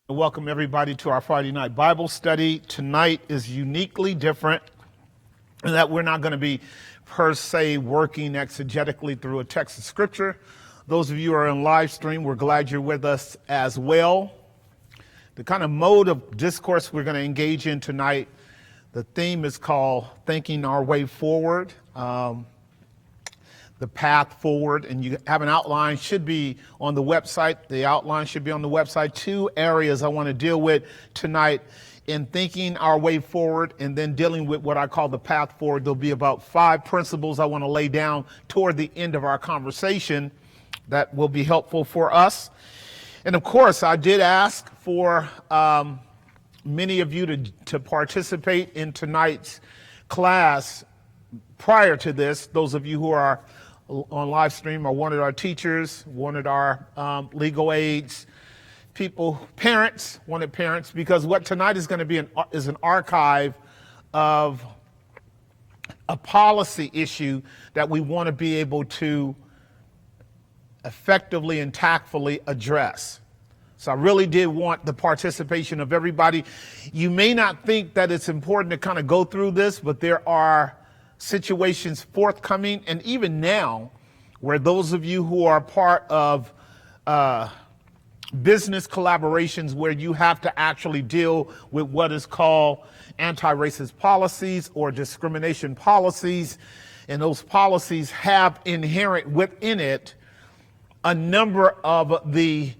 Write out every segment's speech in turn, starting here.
Welcome everybody to our Friday night Bible study. Tonight is uniquely different in that we're not going to be per se working exegetically through a text of scripture. Those of you who are in live stream, we're glad you're with us as well. The kind of mode of discourse we're going to engage in tonight, the theme is called Thinking Our Way Forward. The path forward, and you have an outline, should be on the website. The outline should be on the website. Two areas I want to deal with tonight in thinking our way forward and then dealing with what I call the path forward. There'll be about 5 principles I want to lay down toward the end of our conversation that will be helpful for us. And of course, I did ask for many of you to participate in tonight's class. Prior to this, those of you who are on live stream are wanted our teachers, wanted our legal aides, wanted parents, because what tonight is going to be is an archive of a policy issue that we want to be able to effectively and tactfully address. So I really did want the participation of everybody. You may not think that it's important to kind of go through this, but there are situations forthcoming, and even now, where those of you who are part of business collaborations where you have to actually deal with what is called anti-racist policies or discrimination policies, and those policies have inherent within it a number of the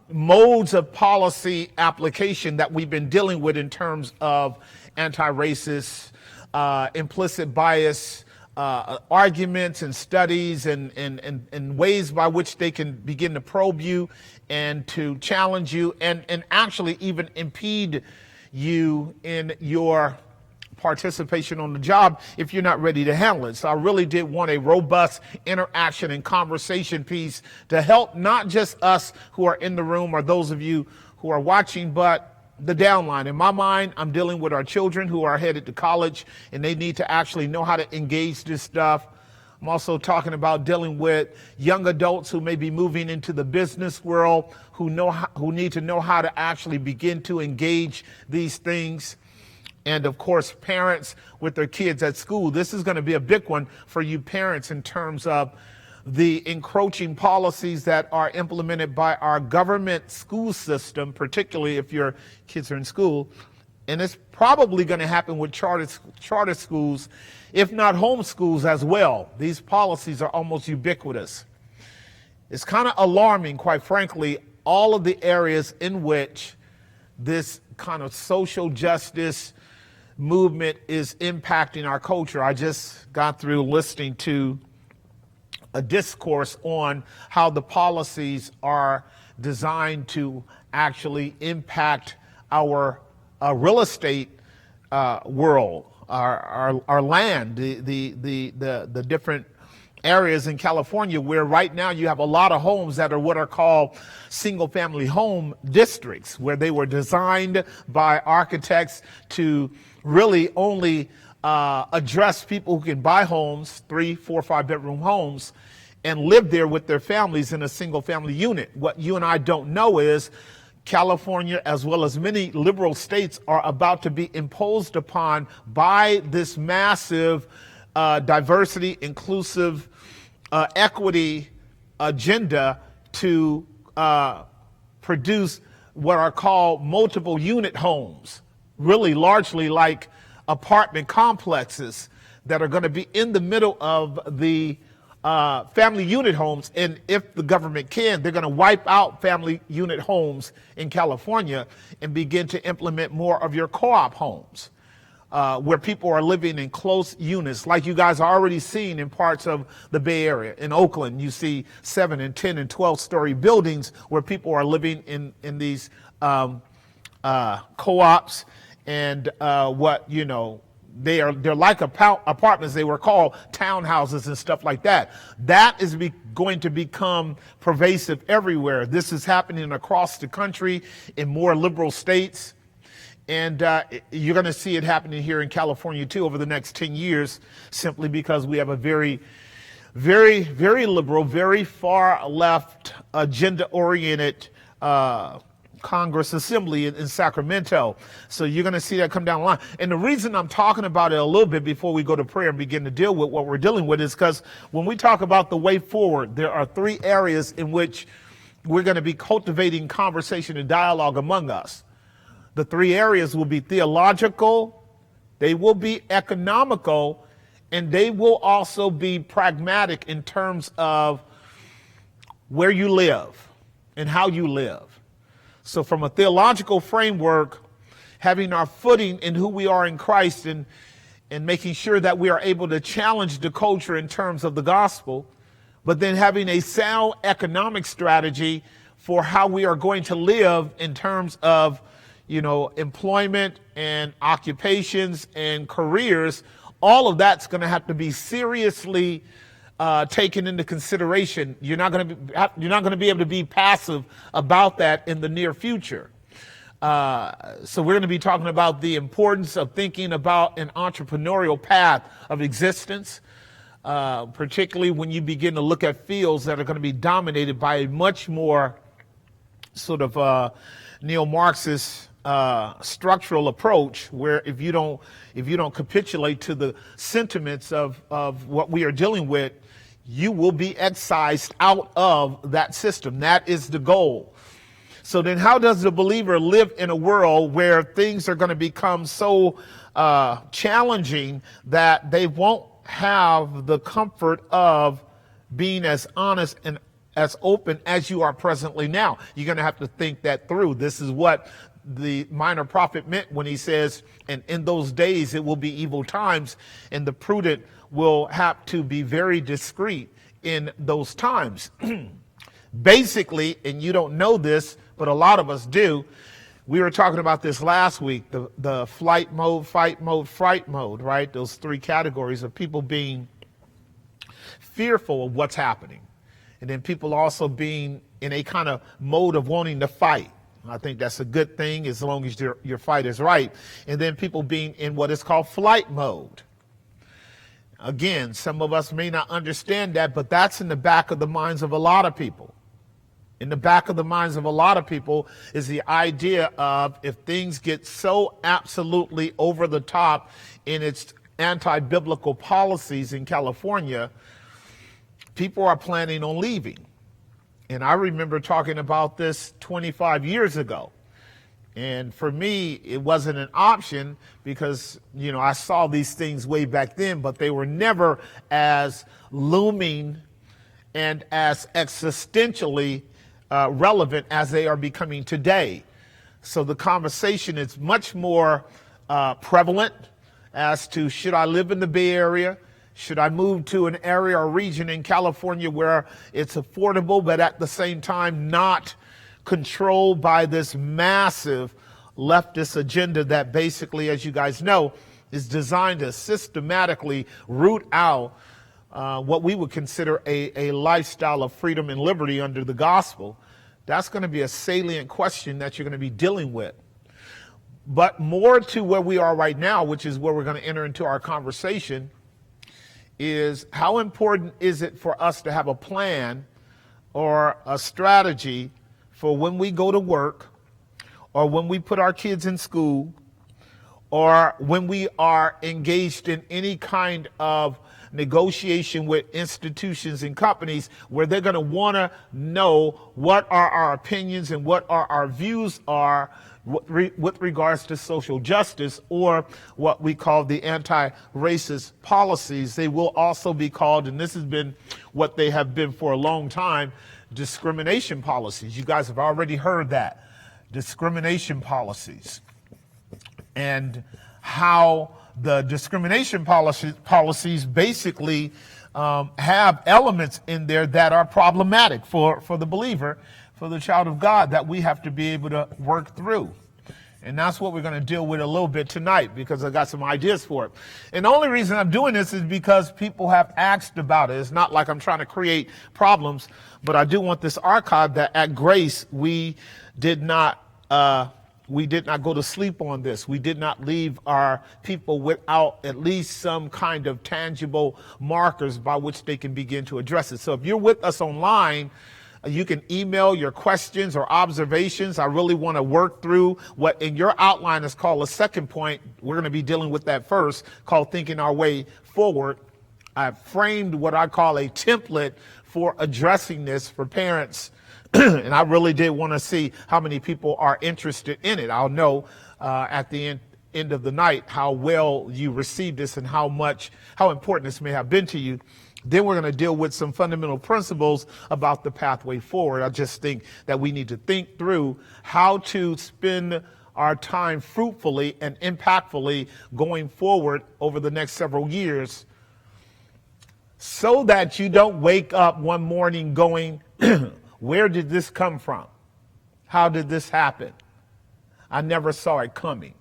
modes of policy application that we've been dealing with in terms of anti-racist implicit bias arguments and studies and ways by which they can begin to probe you and to challenge you and actually even impede you in your participation on the job if you're not ready to handle it. So I really did want a robust interaction and conversation piece to help not just us who are in the room or those of you who are watching, but the downline. In my mind, I'm dealing with our children who are headed to college and they need to actually know how to engage this stuff. I'm also talking about dealing with young adults who may be moving into the business world, who need to know how to actually begin to engage these things. And of course, parents with their kids at school. This is going to be a big one for you parents in terms of the encroaching policies that are implemented by our government school system, particularly if your kids are in school. And it's probably going to happen with charter schools, if not home schools as well. These policies are almost ubiquitous. It's kind of alarming, quite frankly, all of the areas in which this kind of social justice movement is impacting our culture. I just got through listening to a discourse on how the policies are designed to actually impact our real estate world, our land, the different areas in California where right now you have a lot of homes that are what are called single family home districts, where they were designed by architects to really only address people who can buy homes, 3, 4, 5 bedroom homes, and live there with their families in a single family unit. What you and I don't know is California, as well as many liberal states, are about to be imposed upon by this massive diversity, inclusive, equity agenda to produce what are called multiple unit homes, really largely like apartment complexes that are going to be in the middle of the family unit homes. And if the government can, they're going to wipe out family unit homes in California and begin to implement more of your co-op homes, where people are living in close units, like you guys are already seeing in parts of the Bay Area. In Oakland, you see 7 and 10 and 12-story buildings where people are living in these co-ops. And they're like apartments. They were called townhouses and stuff like that. That is going to become pervasive everywhere. This is happening across the country in more liberal states. And you're going to see it happening here in California too over the next 10 years, simply because we have a very, very, very liberal, very far left, agenda-oriented Congress Assembly in Sacramento. So you're going to see that come down the line. And the reason I'm talking about it a little bit before we go to prayer and begin to deal with what we're dealing with is because when we talk about the way forward, there are 3 areas in which we're going to be cultivating conversation and dialogue among us. The 3 areas will be theological, they will be economical, and they will also be pragmatic in terms of where you live and how you live. So from a theological framework, having our footing in who we are in Christ and making sure that we are able to challenge the culture in terms of the gospel, but then having a sound economic strategy for how we are going to live in terms of, employment and occupations and careers. All of that's going to have to be seriously taken into consideration. You're not going to be able to be passive about that in the near future. So we're going to be talking about the importance of thinking about an entrepreneurial path of existence, particularly when you begin to look at fields that are going to be dominated by a much more sort of neo-Marxist structural approach, where if you don't capitulate to the sentiments of what we are dealing with, you will be excised out of that system. That is the goal. So then how does the believer live in a world where things are going to become so challenging that they won't have the comfort of being as honest and as open as you are presently now? You're going to have to think that through. This is what the minor prophet meant when he says, and in those days it will be evil times, and the prudent will have to be very discreet in those times. Basically, and you don't know this, but a lot of us do, we were talking about this last week, the flight mode, fight mode, fright mode, right? Those 3 categories of people being fearful of what's happening. And then people also being in a kind of mode of wanting to fight. I think that's a good thing as long as your fight is right. And then people being in what is called flight mode. Again, some of us may not understand that, but that's in the back of the minds of a lot of people. In the back of the minds of a lot of people is the idea of, if things get so absolutely over the top in its anti-biblical policies in California, people are planning on leaving. And I remember talking about this 25 years ago. And for me, it wasn't an option because, I saw these things way back then, but they were never as looming and as existentially relevant as they are becoming today. So the conversation is much more prevalent as to, should I live in the Bay Area? Should I move to an area or region in California where it's affordable, but at the same time not controlled by this massive leftist agenda that basically, as you guys know, is designed to systematically root out what we would consider a lifestyle of freedom and liberty under the gospel? That's going to be a salient question that you're going to be dealing with. But more to where we are right now, which is where we're going to enter into our conversation, is how important is it for us to have a plan or a strategy for when we go to work, or when we put our kids in school, or when we are engaged in any kind of negotiation with institutions and companies where they're going to want to know what are our opinions and what are our views are with regards to social justice, or what we call the anti-racist policies. They will also be called, and this has been what they have been for a long time, discrimination policies. You guys have already heard that. Discrimination policies. And how the discrimination policies basically have elements in there that are problematic for the believer, for the child of God, that we have to be able to work through. And that's what we're going to deal with a little bit tonight, because I got some ideas for it. And the only reason I'm doing this is because people have asked about it. It's not like I'm trying to create problems, but I do want this archive that at Grace we did not go to sleep on this. We did not leave our people without at least some kind of tangible markers by which they can begin to address it. So if you're with us online, You can email your questions or observations. I really want to work through what in your outline is called a second point. We're going to be dealing with that first, called thinking our way forward. I've framed what I call a template for addressing this for parents. And I really did want to see how many people are interested in it. I'll know at the end of the night how well you received this and how important this may have been to you. Then we're going to deal with some fundamental principles about the pathway forward. I just think that we need to think through how to spend our time fruitfully and impactfully going forward over the next several years, so that you don't wake up one morning going, where did this come from? How did this happen? I never saw it coming.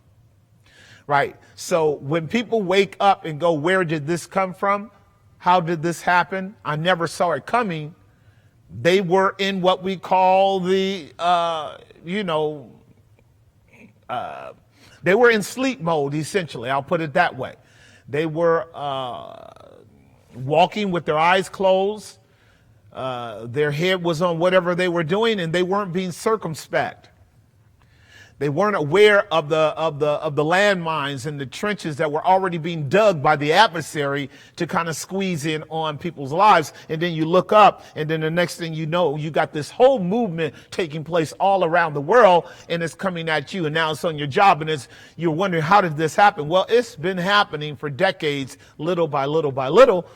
Right? So when people wake up and go, where did this come from? How did this happen? I never saw it coming. They were in what we call they were in sleep mode, essentially. I'll put it that way. They were walking with their eyes closed. Their head was on whatever they were doing, and they weren't being circumspect. They weren't aware of the landmines and the trenches that were already being dug by the adversary to kind of squeeze in on people's lives. And then you look up, and then the next thing you know, you got this whole movement taking place all around the world, and it's coming at you, and now it's on your job, and you're wondering, how did this happen? Well, it's been happening for decades, little by little by little,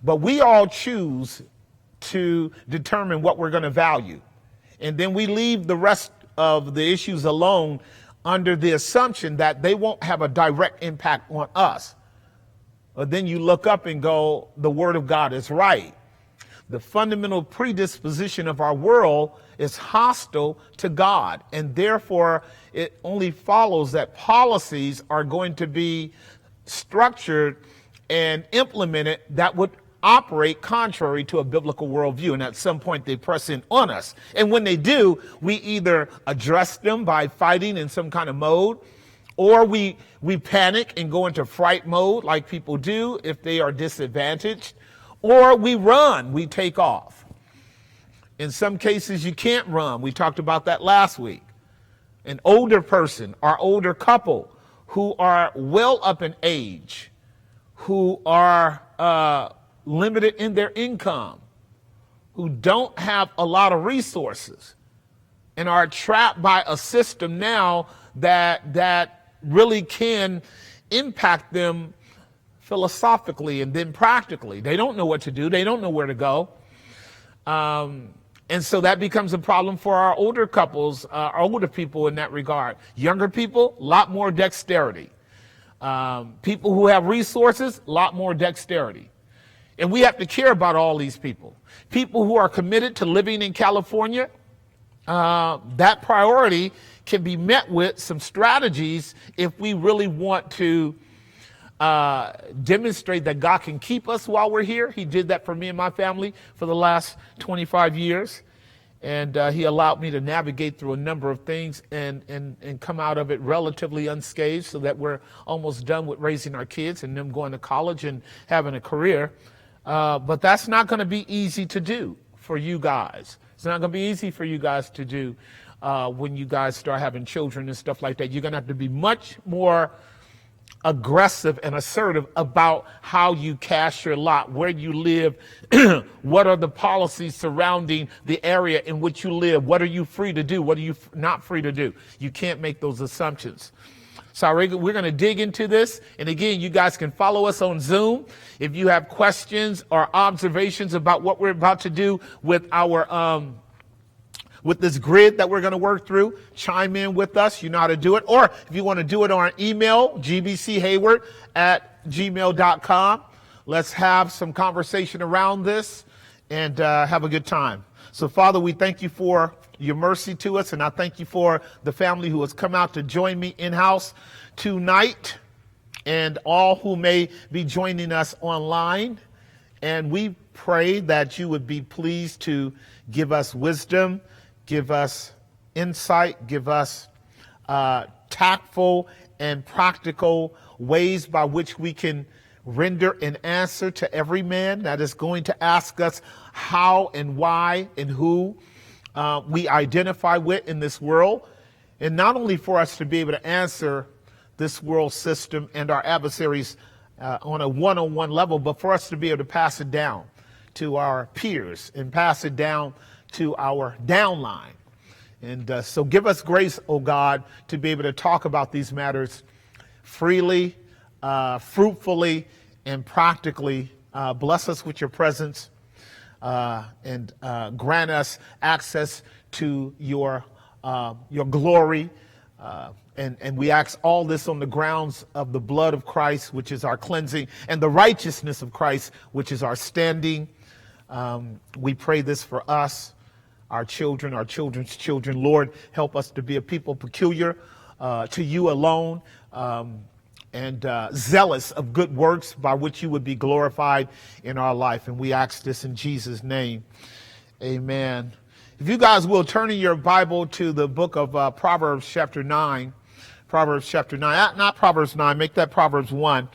but we all choose to determine what we're going to value. And then we leave the rest of the issues alone under the assumption that they won't have a direct impact on us. But then you look up and go, the Word of God is right. The fundamental predisposition of our world is hostile to God, and therefore it only follows that policies are going to be structured and implemented that would operate contrary to a biblical worldview, and at some point they press in on us. And when they do, we either address them by fighting in some kind of mode, or we panic and go into fright mode like people do if they are disadvantaged, or we run, we take off. In some cases you can't run. We talked about that last week. An older person or older couple who are well up in age, who are limited in their income, who don't have a lot of resources, and are trapped by a system now that really can impact them philosophically and then practically. They don't know what to do. They don't know where to go. And so that becomes a problem for our older couples, our older people in that regard. Younger people, a lot more dexterity. People who have resources, a lot more dexterity. And we have to care about all these people. People who are committed to living in California, that priority can be met with some strategies if we really want to demonstrate that God can keep us while we're here. He did that for me and my family for the last 25 years. And he allowed me to navigate through a number of things and come out of it relatively unscathed, so that we're almost done with raising our kids and them going to college and having a career. But that's not going to be easy to do for you guys. It's not going to be easy for you guys to do when you guys start having children and stuff like that. You're going to have to be much more aggressive and assertive about how you cast your lot, where you live, what are the policies surrounding the area in which you live, what are you free to do, what are you not free to do. You can't make those assumptions. So we're going to dig into this. And again, you guys can follow us on Zoom. If you have questions or observations about what we're about to do with our with this grid that we're going to work through, chime in with us. You know how to do it. Or if you want to do it on email, gbchayward@gmail.com. Let's have some conversation around this and have a good time. So, Father, we thank you for your mercy to us, and I thank you for the family who has come out to join me in-house tonight, and all who may be joining us online. And we pray that you would be pleased to give us wisdom, give us insight, give us tactful and practical ways by which we can render an answer to every man that is going to ask us how and why and who we identify with in this world. And not only for us to be able to answer this world system and our adversaries on a one-on-one level, but for us to be able to pass it down to our peers and pass it down to our downline. And so give us grace, oh God, to be able to talk about these matters freely, fruitfully, and practically. Bless us with your presence and grant us access to your glory. And we ask all this on the grounds of the blood of Christ, which is our cleansing, and the righteousness of Christ, which is our standing. We pray this for us, our children, our children's children. Lord, help us to be a people peculiar to you alone, and zealous of good works by which you would be glorified in our life. And we ask this in Jesus' name. Amen. If you guys will turn in your Bible to the book of Proverbs chapter 9. Proverbs chapter 9. Not Proverbs 9. Make that Proverbs 1.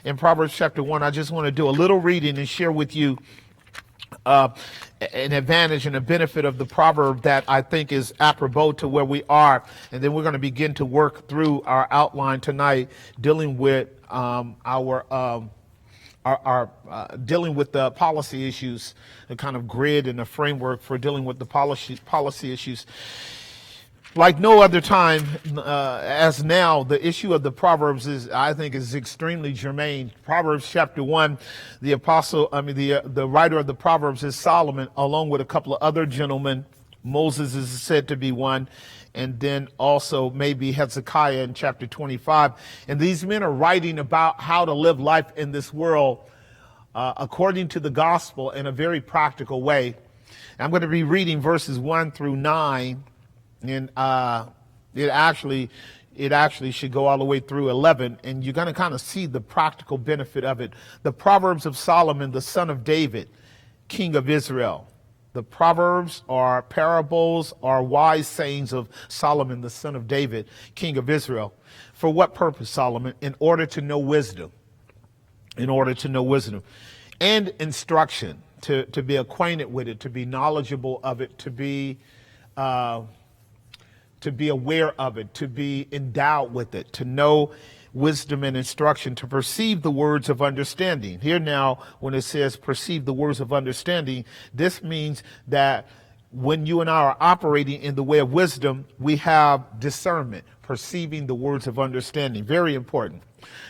In Proverbs chapter 1, I just want to do a little reading and share with you an advantage and a benefit of the proverb that I think is apropos to where we are. And then we're going to begin to work through our outline tonight, dealing with dealing with the policy issues, the kind of grid and the framework for dealing with the policy issues. Like no other time, as now, the issue of the Proverbs I think, is extremely germane. Proverbs chapter 1, the writer of the Proverbs is Solomon, along with a couple of other gentlemen. Moses is said to be one, and then also maybe Hezekiah in chapter 25. And these men are writing about how to live life in this world according to the gospel in a very practical way. I'm going to be reading verses 1 through 9. And it actually should go all the way through 11, and you're going to kind of see the practical benefit of it. The Proverbs of Solomon, the son of David, king of Israel. The Proverbs are parables, are wise sayings of Solomon, the son of David, king of Israel. For what purpose, Solomon? In order to know wisdom. In order to know wisdom. And instruction, to be acquainted with it, to be knowledgeable of it, to be aware of it, to be endowed with it, to know wisdom and instruction, to perceive the words of understanding. Here now, when it says perceive the words of understanding, this means that when you and I are operating in the way of wisdom, we have discernment, perceiving the words of understanding. Very important.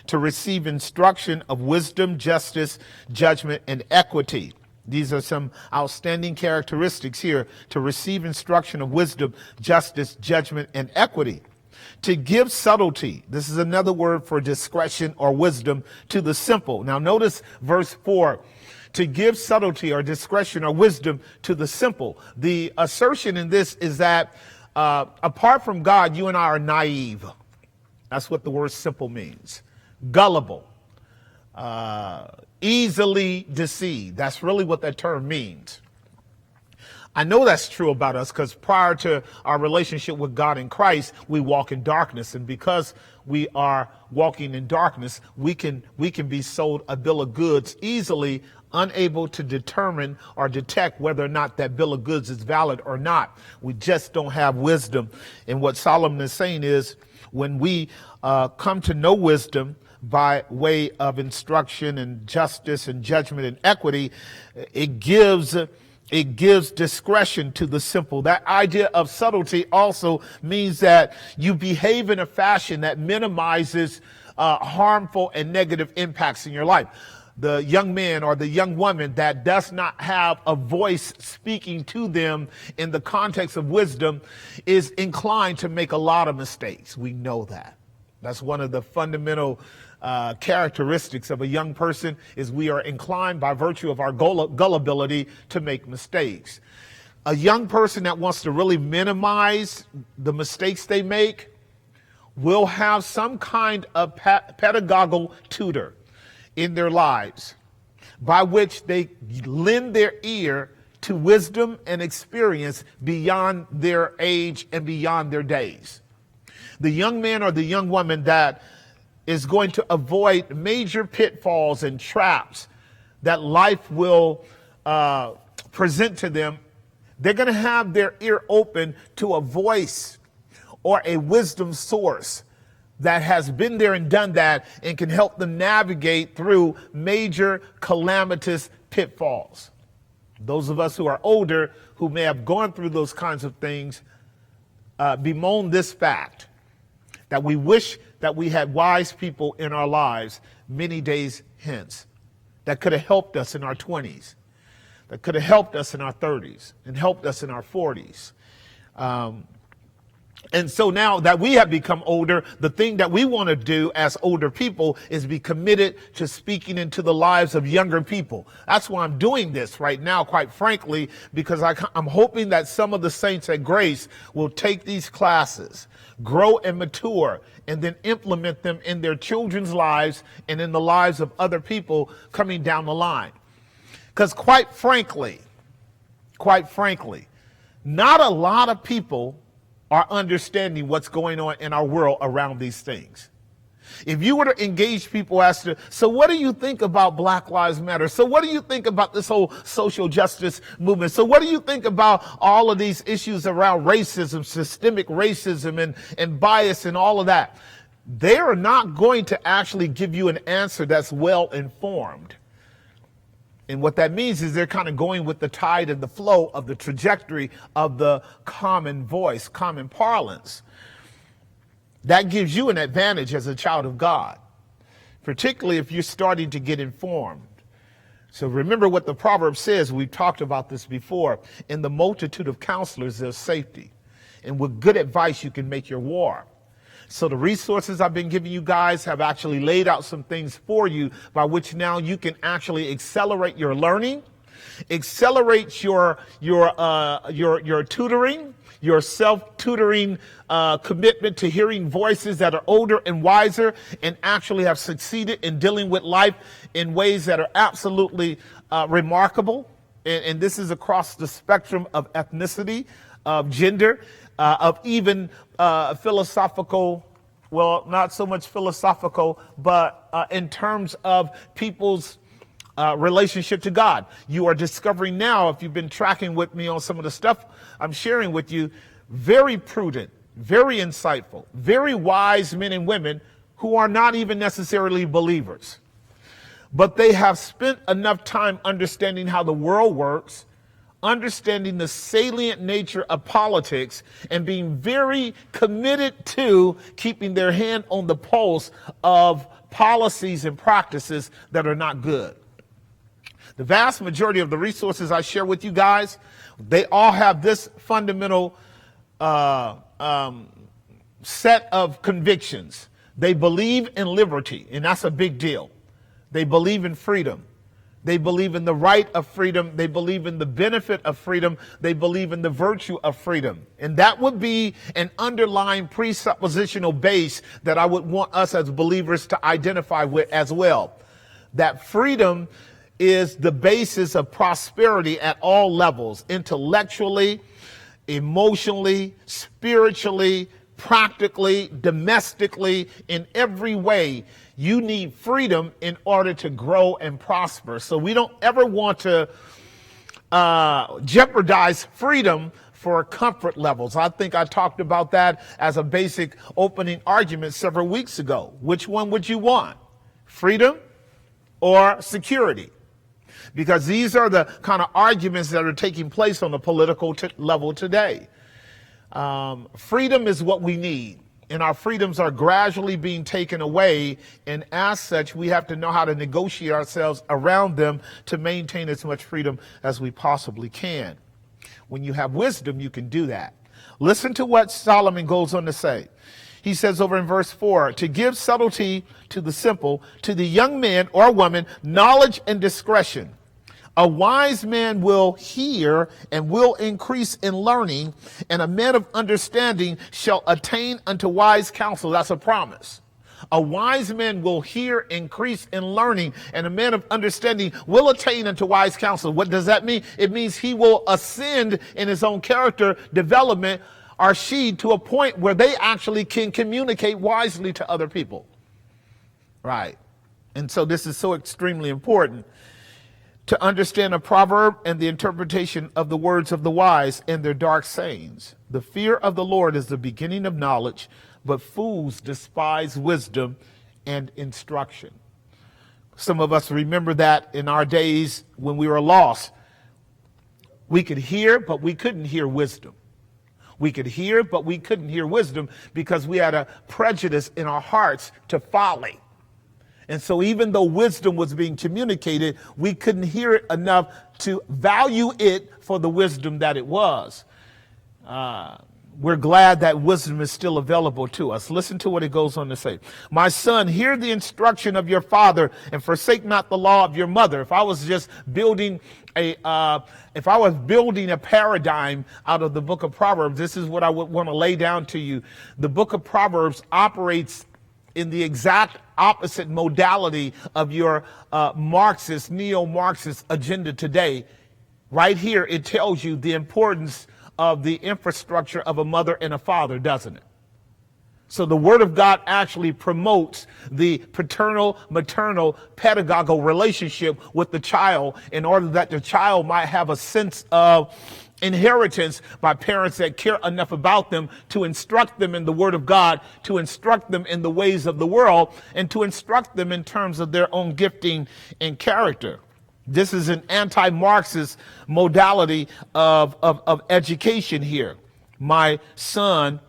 To receive instruction of wisdom, justice, judgment, and equity. These are some outstanding characteristics here. To receive instruction of wisdom, justice, judgment, and equity. To give subtlety. This is another word for discretion or wisdom to the simple. Now notice verse 4. To give subtlety or discretion or wisdom to the simple. The assertion in this is that apart from God, you and I are naive. That's what the word simple means. Gullible. Easily deceived. That's really what that term means. I know that's true about us because prior to our relationship with God in Christ, we walk in darkness. And because we are walking in darkness, we can be sold a bill of goods easily, unable to determine or detect whether or not that bill of goods is valid or not. We just don't have wisdom. And what Solomon is saying is when we come to know wisdom, by way of instruction and justice and judgment and equity, it gives discretion to the simple. That idea of subtlety also means that you behave in a fashion that minimizes harmful and negative impacts in your life. The young man or the young woman that does not have a voice speaking to them in the context of wisdom is inclined to make a lot of mistakes. We know that. That's one of the fundamental characteristics of a young person is we are inclined by virtue of our gullibility to make mistakes. A young person that wants to really minimize the mistakes they make will have some kind of pedagogical tutor in their lives by which they lend their ear to wisdom and experience beyond their age and beyond their days. The young man or the young woman that is going to avoid major pitfalls and traps that life will present to them. They're going to have their ear open to a voice or a wisdom source that has been there and done that and can help them navigate through major calamitous pitfalls. Those of us who are older, who may have gone through those kinds of things, bemoan this fact, that we wish that we had wise people in our lives many days hence that could have helped us in our 20s, that could have helped us in our 30s and helped us in our 40s. And so now that we have become older, the thing that we want to do as older people is be committed to speaking into the lives of younger people. That's why I'm doing this right now, quite frankly, because I'm hoping that some of the saints at Grace will take these classes, grow and mature, and then implement them in their children's lives and in the lives of other people coming down the line. Because quite frankly, not a lot of people are understanding what's going on in our world around these things. If you were to engage people as to, so what do you think about Black Lives Matter? So what do you think about this whole social justice movement? So what do you think about all of these issues around racism, systemic racism and bias and all of that? They are not going to actually give you an answer that's well informed. And what that means is they're kind of going with the tide and the flow of the trajectory of the common voice, common parlance. That gives you an advantage as a child of God, particularly if you're starting to get informed. So remember what the Proverbs says. We've talked about this before. In the multitude of counselors, there's safety. And with good advice, you can make your war. So the resources I've been giving you guys have actually laid out some things for you by which now you can actually accelerate your learning, accelerate your tutoring, your self-tutoring commitment to hearing voices that are older and wiser and actually have succeeded in dealing with life in ways that are absolutely remarkable. And this is across the spectrum of ethnicity, of gender, of even philosophical, well, not so much philosophical, but in terms of people's relationship to God. You are discovering now, if you've been tracking with me on some of the stuff I'm sharing with you, very prudent, very insightful, very wise men and women who are not even necessarily believers. But they have spent enough time understanding how the world works, understanding the salient nature of politics, and being very committed to keeping their hand on the pulse of policies and practices that are not good. The vast majority of the resources I share with you guys, they all have this fundamental set of convictions. They believe in liberty, and that's a big deal. They believe in freedom. They believe in the right of freedom. They believe in the benefit of freedom. They believe in the virtue of freedom. And that would be an underlying presuppositional base that I would want us as believers to identify with as well. That freedom is the basis of prosperity at all levels, intellectually, emotionally, spiritually, practically, domestically, in every way. You need freedom in order to grow and prosper. So we don't ever want to jeopardize freedom for comfort levels. I think I talked about that as a basic opening argument several weeks ago. Which one would you want? Freedom or security? Because these are the kind of arguments that are taking place on the political level today. Freedom is what we need, and our freedoms are gradually being taken away, and as such, we have to know how to negotiate ourselves around them to maintain as much freedom as we possibly can. When you have wisdom, you can do that. Listen to what Solomon goes on to say. He says over in verse 4, to give subtlety to the simple, to the young man or woman, knowledge and discretion. A wise man will hear and will increase in learning, and a man of understanding shall attain unto wise counsel. That's a promise. A wise man will hear, increase in learning, and a man of understanding will attain unto wise counsel. What does that mean? It means he will ascend in his own character development, or she, to a point where they actually can communicate wisely to other people. Right. And so this is so extremely important to understand a proverb and the interpretation of the words of the wise and their dark sayings. The fear of the Lord is the beginning of knowledge, but fools despise wisdom and instruction. Some of us remember that in our days when we were lost. We could hear, but we couldn't hear wisdom. We could hear, but we couldn't hear wisdom because we had a prejudice in our hearts to folly. And so even though wisdom was being communicated, we couldn't hear it enough to value it for the wisdom that it was. We're glad that wisdom is still available to us. Listen to what it goes on to say. My son, hear the instruction of your father and forsake not the law of your mother. If I was just building a paradigm out of the book of Proverbs, this is what I would want to lay down to you. The book of Proverbs operates in the exact opposite modality of your Marxist, neo-Marxist agenda today. Right here, it tells you the importance of the infrastructure of a mother and a father, doesn't it? So the Word of God actually promotes the paternal-maternal pedagogical relationship with the child in order that the child might have a sense of inheritance by parents that care enough about them to instruct them in the Word of God, to instruct them in the ways of the world, and to instruct them in terms of their own gifting and character. This is an anti-Marxist modality of education here. My son,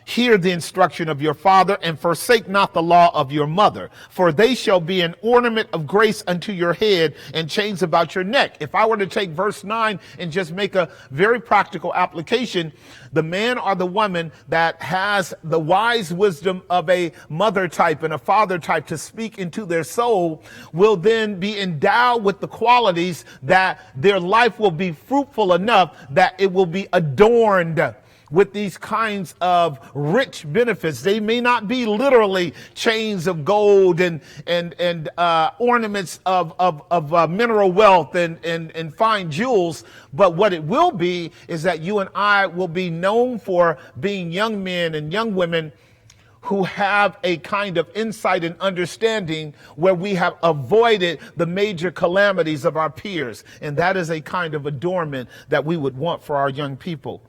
hear the instruction of your father and forsake not the law of your mother, for they shall be an ornament of grace unto your head and chains about your neck. If I were to take verse 9 and just make a very practical application, the man or the woman that has the wise wisdom of a mother type and a father type to speak into their soul will then be endowed with the qualities that their life will be fruitful enough that it will be adorned with these kinds of rich benefits. They may not be literally chains of gold and ornaments of mineral wealth and fine jewels, but what it will be is that you and I will be known for being young men and young women who have a kind of insight and understanding where we have avoided the major calamities of our peers. And that is a kind of adornment that we would want for our young people.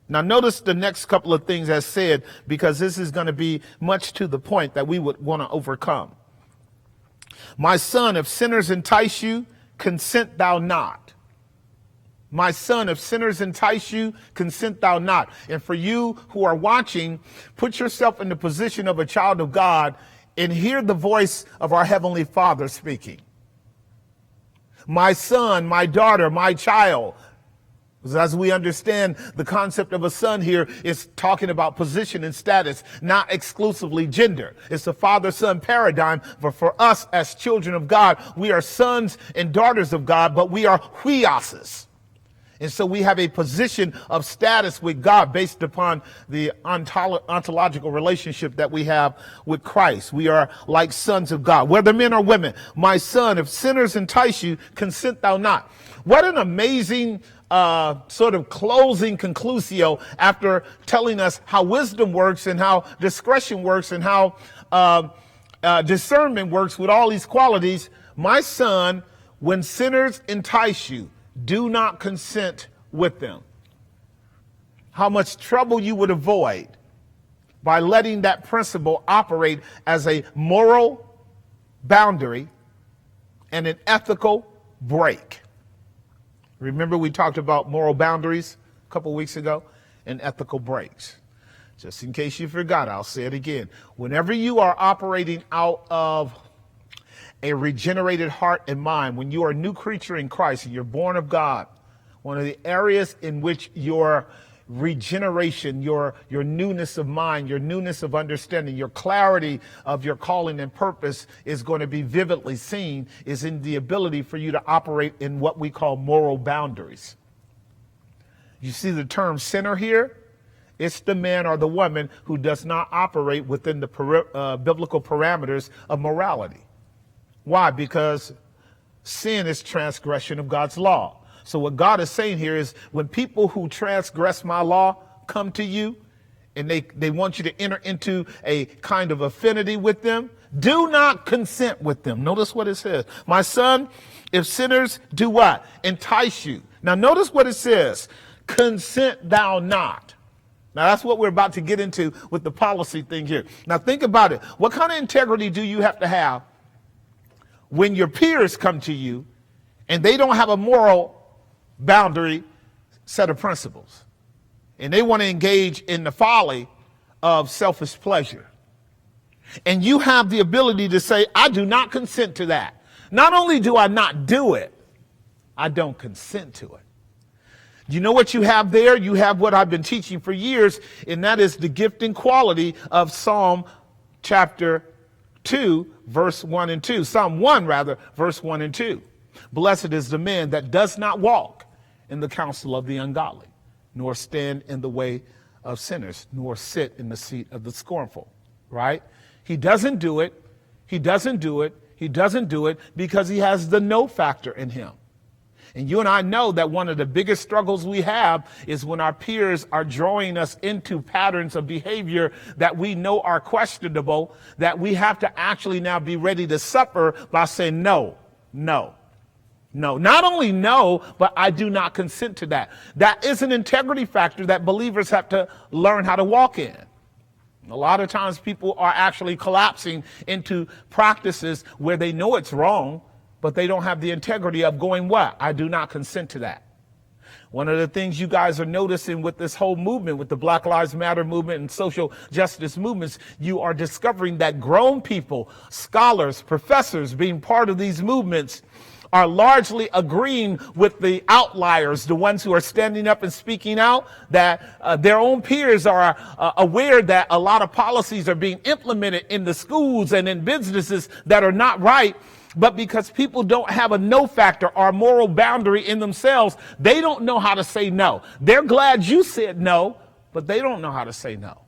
Now, notice the next couple of things as said, because this is going to be much to the point that we would want to overcome. My son, if sinners entice you, consent thou not. My son, if sinners entice you, consent thou not. And for you who are watching, put yourself in the position of a child of God and hear the voice of our Heavenly Father speaking. My son, my daughter, my child. As we understand, the concept of a son here is talking about position and status, not exclusively gender. It's a father-son paradigm, but for us as children of God, we are sons and daughters of God, but we are huioses. And so we have a position of status with God based upon the ontological relationship that we have with Christ. We are like sons of God, whether men or women. My son, if sinners entice you, consent thou not. What an amazing sort of closing conclusio after telling us how wisdom works and how discretion works and how discernment works with all these qualities. My son, when sinners entice you, do not consent with them. How much trouble you would avoid by letting that principle operate as a moral boundary and an ethical break. Remember we talked about moral boundaries a couple weeks ago and ethical breaks. Just in case you forgot, I'll say it again. Whenever you are operating out of a regenerated heart and mind, when you are a new creature in Christ and you're born of God, one of the areas in which your regeneration, your newness of mind, your newness of understanding, your clarity of your calling and purpose is going to be vividly seen is in the ability for you to operate in what we call moral boundaries. You see the term sinner here? It's the man or the woman who does not operate within the biblical parameters of morality. Why? Because sin is transgression of God's law. So what God is saying here is when people who transgress my law come to you and they want you to enter into a kind of affinity with them, do not consent with them. Notice what it says. My son, if sinners do what? Entice you. Now notice what it says. Consent thou not. Now that's what we're about to get into with the policy thing here. Now think about it. What kind of integrity do you have to have when your peers come to you and they don't have a moral boundary set of principles, and they want to engage in the folly of selfish pleasure? And you have the ability to say, I do not consent to that. Not only do I not do it, I don't consent to it. You know what you have there? You have what I've been teaching for years, and that is the gifting quality of Psalm chapter 2, verse 1 and 2. Psalm 1, rather, verse 1 and 2. Blessed is the man that does not walk in the counsel of the ungodly, nor stand in the way of sinners, nor sit in the seat of the scornful, right? He doesn't do it. He doesn't do it. He doesn't do it because he has the no factor in him. And you and I know that one of the biggest struggles we have is when our peers are drawing us into patterns of behavior that we know are questionable, that we have to actually now be ready to suffer by saying no, no, no. Not only no, but I do not consent to that. That is an integrity factor that believers have to learn how to walk in. A lot of times people are actually collapsing into practices where they know it's wrong, but they don't have the integrity of going, what? I do not consent to that. One of the things you guys are noticing with this whole movement, with the Black Lives Matter movement and social justice movements, you are discovering that grown people, scholars, professors being part of these movements are largely agreeing with the outliers, the ones who are standing up and speaking out, that their own peers are aware that a lot of policies are being implemented in the schools and in businesses that are not right. But because people don't have a no factor or moral boundary in themselves, they don't know how to say no. They're glad you said no, but they don't know how to say no.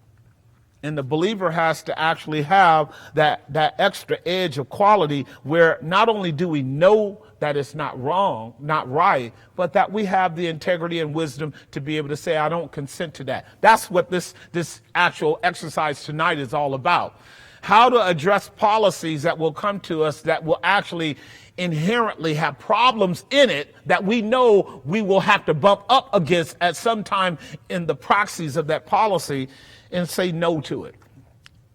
And the believer has to actually have that extra edge of quality where not only do we know that it's not wrong, not right, but that we have the integrity and wisdom to be able to say, I don't consent to that. That's what this actual exercise tonight is all about. How to address policies that will come to us that will actually inherently have problems in it that we know we will have to bump up against at some time in the proxies of that policy, and say no to it.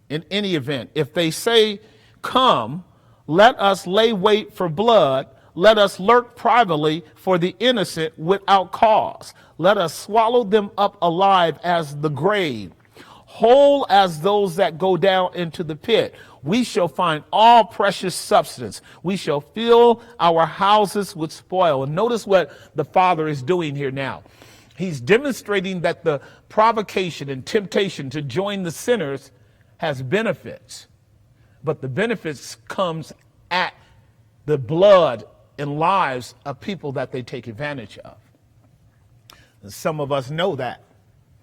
In any event, if they say, come, let us lay wait for blood, let us lurk privately for the innocent without cause. Let us swallow them up alive as the grave, whole as those that go down into the pit. We shall find all precious substance. We shall fill our houses with spoil. And notice what the Father is doing here now. He's demonstrating that the provocation and temptation to join the sinners has benefits, but the benefits comes at the blood and lives of people that they take advantage of. And some of us know that.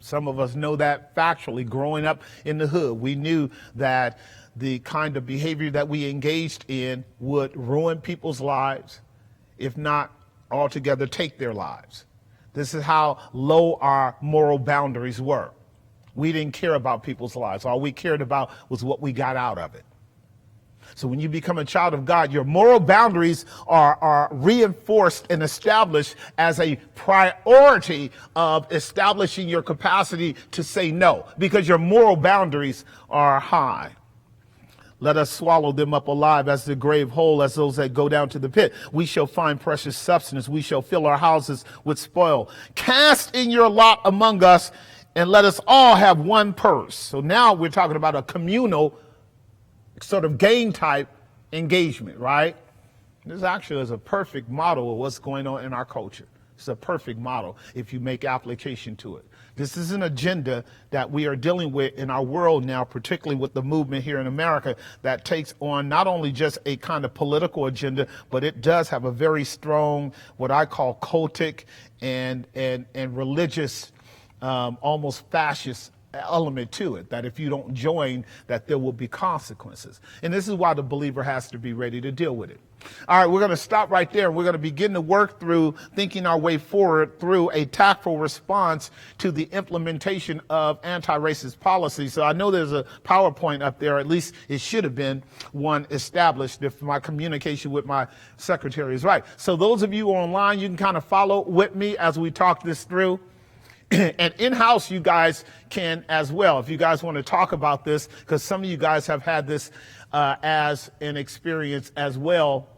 Some of us know that factually. Growing up in the hood, we knew that the kind of behavior that we engaged in would ruin people's lives, if not altogether take their lives. This is how low our moral boundaries were. We didn't care about people's lives. All we cared about was what we got out of it. So when you become a child of God, your moral boundaries are reinforced and established as a priority of establishing your capacity to say no, because your moral boundaries are high. Let us swallow them up alive as the grave, whole as those that go down to the pit. We shall find precious substance. We shall fill our houses with spoil. Cast in your lot among us, and let us all have one purse. So now we're talking about a communal sort of game type engagement, right? This actually is a perfect model of what's going on in our culture. It's a perfect model if you make application to it. This is an agenda that we are dealing with in our world now, particularly with the movement here in America that takes on not only just a kind of political agenda, but it does have a very strong, what I call cultic and religious, almost fascist element to it, that if you don't join, that there will be consequences. And this is why the believer has to be ready to deal with it. All right, we're going to stop right there, and we're going to begin to work through thinking our way forward through a tactful response to the implementation of anti-racist policy. So I know there's a PowerPoint up there, at least it should have been one established if my communication with my secretary is right. So those of you online, you can kind of follow with me as we talk this through. And in-house, you guys can as well, if you guys want to talk about this, because some of you guys have had this as an experience as well,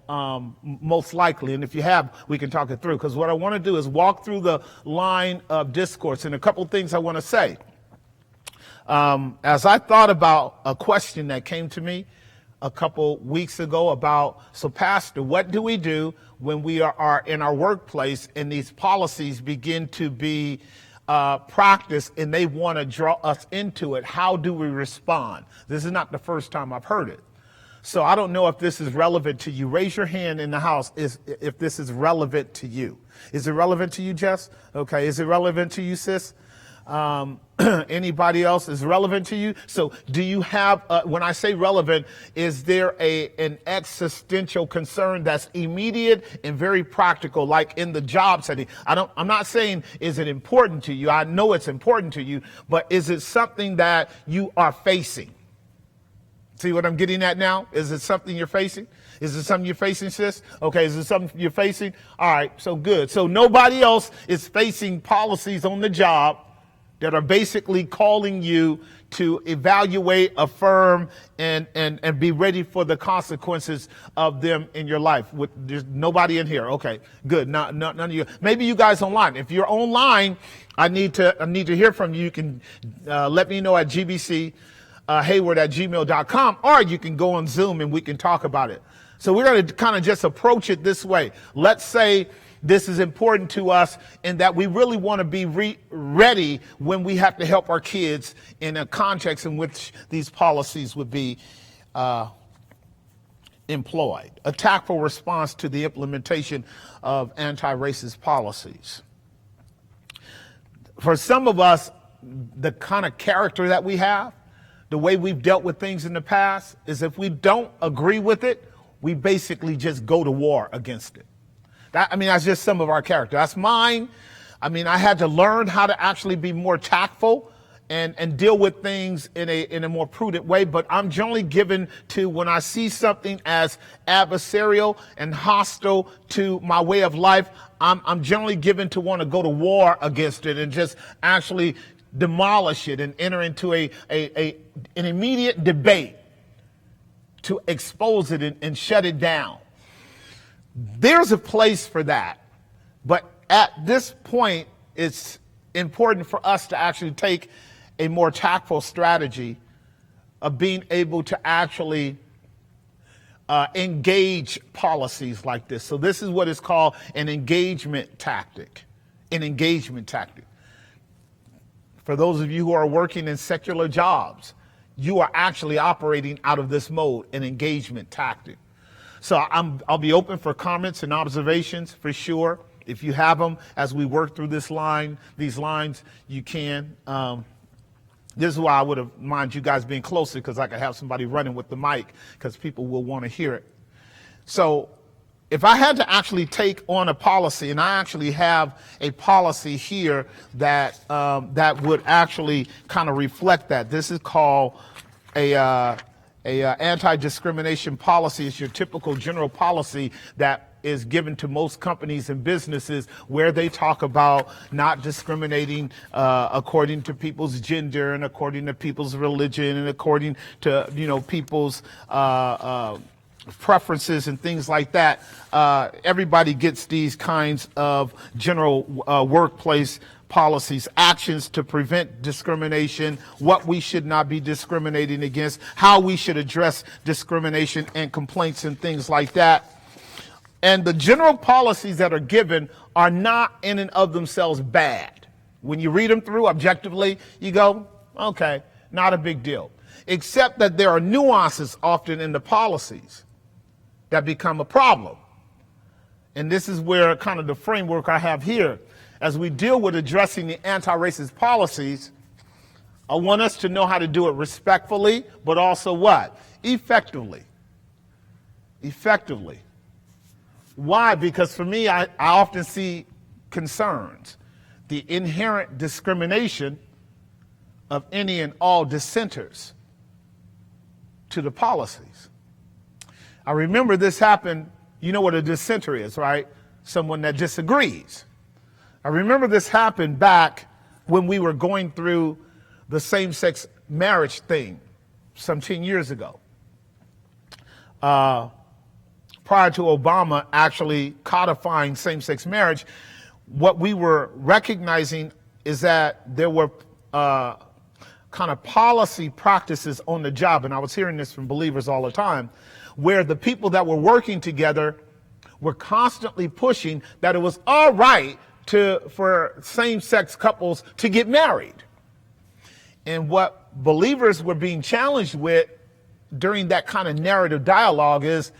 most likely. And if you have, we can talk it through, because what I want to do is walk through the line of discourse. And a couple things I want to say. As I thought about a question that came to me a couple weeks ago about, so Pastor, what do we do when we are in our workplace and these policies begin to be practice and they want to draw us into it? How do we respond? This is not the first time I've heard it. So I don't know if this is relevant to you. Raise your hand in the house if this is relevant to you. Is it relevant to you, Jess? Okay. Is it relevant to you, sis? Anybody else is relevant to you? So do you have, when I say relevant, is there an existential concern that's immediate and very practical, like in the job setting? I'm not saying is it important to you. I know it's important to you, but is it something that you are facing? See what I'm getting at now? Is it something you're facing? Is it something you're facing, sis? Okay, is it something you're facing? All right, so good. So nobody else is facing policies on the job that are basically calling you to evaluate, affirm, and be ready for the consequences of them in your life. There's nobody in here. Okay, good. None of you. Maybe you guys online. If you're online, I need to hear from you. You can let me know at gbchayward@gmail.com, or you can go on Zoom and we can talk about it. So we're going to kind of just approach it this way. Let's say this is important to us and that we really want to be ready when we have to help our kids in a context in which these policies would be employed. A tactful response to the implementation of anti-racist policies. For some of us, the kind of character that we have, the way we've dealt with things in the past, is if we don't agree with it, we basically just go to war against it. That's just some of our character. That's mine. I had to learn how to actually be more tactful and deal with things in a more prudent way. But I'm generally given to, when I see something as adversarial and hostile to my way of life, I'm generally given to want to go to war against it and just actually demolish it and enter into an immediate debate to expose it and shut it down. There's a place for that, but at this point, it's important for us to actually take a more tactful strategy of being able to actually engage policies like this. So this is what is called an engagement tactic. An engagement tactic. For those of you who are working in secular jobs, you are actually operating out of this mode, an engagement tactic. So I'll be open for comments and observations for sure. If you have them as we work through these lines, you can. This is why I would have mind you guys being closer, because I could have somebody running with the mic, because people will want to hear it. So if I had to actually take on a policy, and I actually have a policy here that would actually kind of reflect that. This is called a anti-discrimination policy. Is your typical general policy that is given to most companies and businesses, where they talk about not discriminating according to people's gender and according to people's religion and according to people's preferences and things like that. Everybody gets these kinds of general workplace policies, actions to prevent discrimination, what we should not be discriminating against, how we should address discrimination and complaints and things like that. And the general policies that are given are not in and of themselves bad. When you read them through objectively, you go, okay, not a big deal. Except that there are nuances often in the policies that become a problem. And this is where kind of the framework I have here. As we deal with addressing the anti-racist policies, I want us to know how to do it respectfully, but also what? Effectively. Effectively. Why? Because for me, I often see concerns. The inherent discrimination of any and all dissenters to the policies. I remember this happened, you know what a dissenter is, right? Someone that disagrees. I remember this happened back when we were going through the same-sex marriage thing some 10 years ago. Prior to Obama actually codifying same-sex marriage, what we were recognizing is that there were kind of policy practices on the job, and I was hearing this from believers all the time, where the people that were working together were constantly pushing that it was all right for same-sex couples to get married. And what believers were being challenged with during that kind of narrative dialogue is,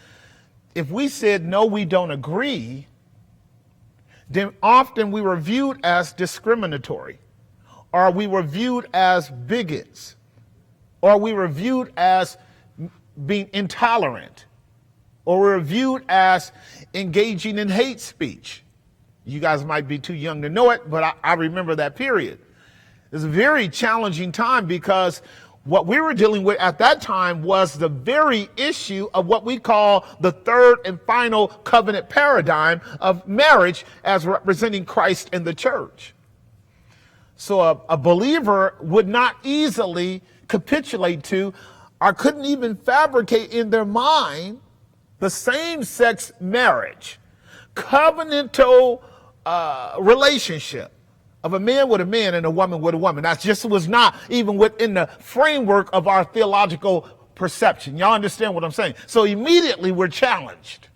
if we said, no, we don't agree, then often we were viewed as discriminatory, or we were viewed as bigots, or we were viewed as being intolerant, or we were viewed as engaging in hate speech. You guys might be too young to know it, but I remember that period. It was a very challenging time because what we were dealing with at that time was the very issue of what we call the third and final covenant paradigm of marriage as representing Christ and the church. So a believer would not easily capitulate to, or couldn't even fabricate in their mind, the same-sex marriage, covenantal relationship of a man with a man and a woman with a woman. That just was not even within the framework of our theological perception. Y'all understand what I'm saying? So immediately we're challenged.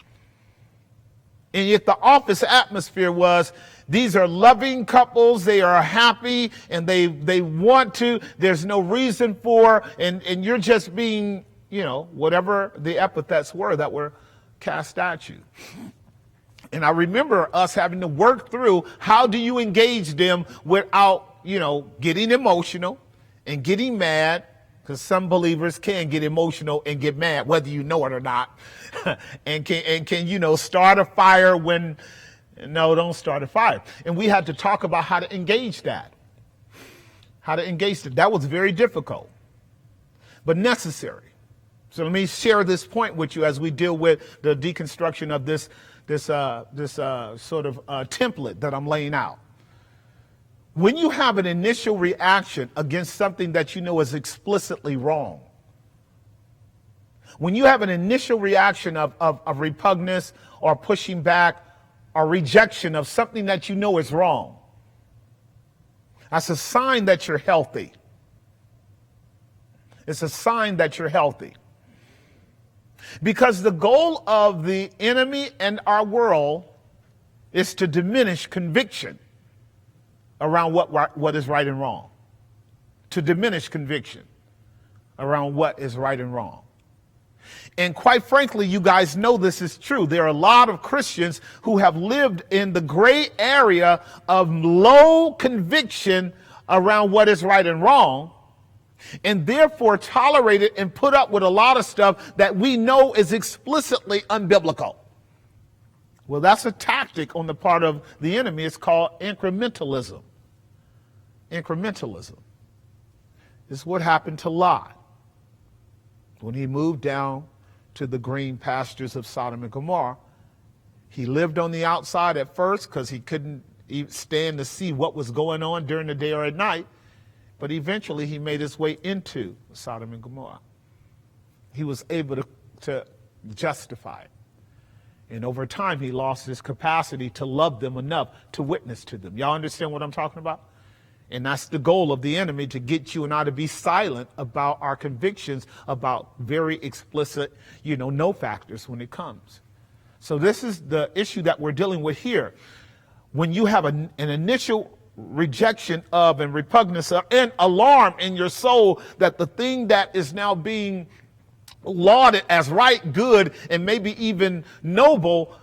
And yet the office atmosphere was, these are loving couples, they are happy, and they want to, there's no reason for, and you're just being, whatever the epithets were that were cast at you. And I remember us having to work through, how do you engage them without, getting emotional and getting mad, because some believers can get emotional and get mad, whether you know it or not, and can start a fire when, no, don't start a fire. And we had to talk about how to engage that. That was very difficult, but necessary. So let me share this point with you as we deal with the deconstruction of this sort of template that I'm laying out. When you have an initial reaction against something that you know is explicitly wrong, when you have an initial reaction of repugnance or pushing back or rejection of something that you know is wrong, that's a sign that you're healthy. It's a sign that you're healthy. Because the goal of the enemy and our world is to diminish conviction around what is right and wrong. To diminish conviction around what is right and wrong. And quite frankly, you guys know this is true. There are a lot of Christians who have lived in the gray area of low conviction around what is right and wrong, and therefore tolerated and put up with a lot of stuff that we know is explicitly unbiblical. Well, that's a tactic on the part of the enemy. It's called incrementalism. Incrementalism is what happened to Lot when he moved down to the green pastures of Sodom and Gomorrah. He lived on the outside at first because he couldn't even stand to see what was going on during the day or at night. But eventually he made his way into Sodom and Gomorrah. He was able to justify it. And over time, he lost his capacity to love them enough to witness to them. Y'all understand what I'm talking about? And that's the goal of the enemy, to get you and I to be silent about our convictions about very explicit, no factors when it comes. So this is the issue that we're dealing with here. When you have an initial rejection of and repugnance of and alarm in your soul that the thing that is now being lauded as right, good, and maybe even noble,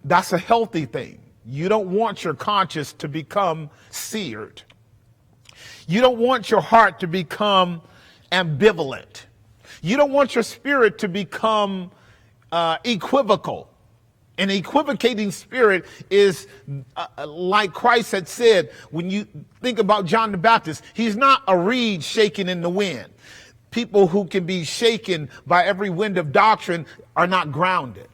that's a healthy thing. You don't want your conscience to become seared. You don't want your heart to become ambivalent. You don't want your spirit to become equivocal. An equivocating spirit is like Christ had said, when you think about John the Baptist, he's not a reed shaken in the wind. People who can be shaken by every wind of doctrine are not grounded.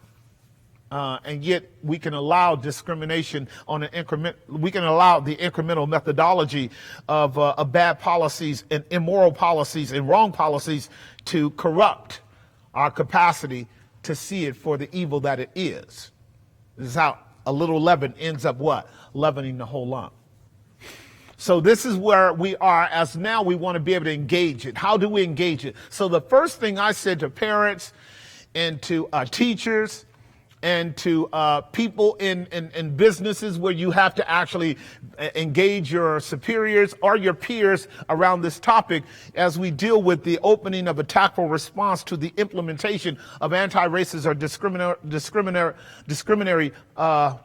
And yet we can allow discrimination on an increment. We can allow the incremental methodology of bad policies and immoral policies and wrong policies to corrupt our capacity to see it for the evil that it is. This is how a little leaven ends up what? Leavening the whole lump. So this is where we are, as now we want to be able to engage it. How do we engage it? So the first thing I said to parents and to teachers and to people in businesses where you have to actually engage your superiors or your peers around this topic as we deal with the opening of a tactful response to the implementation of anti-racist or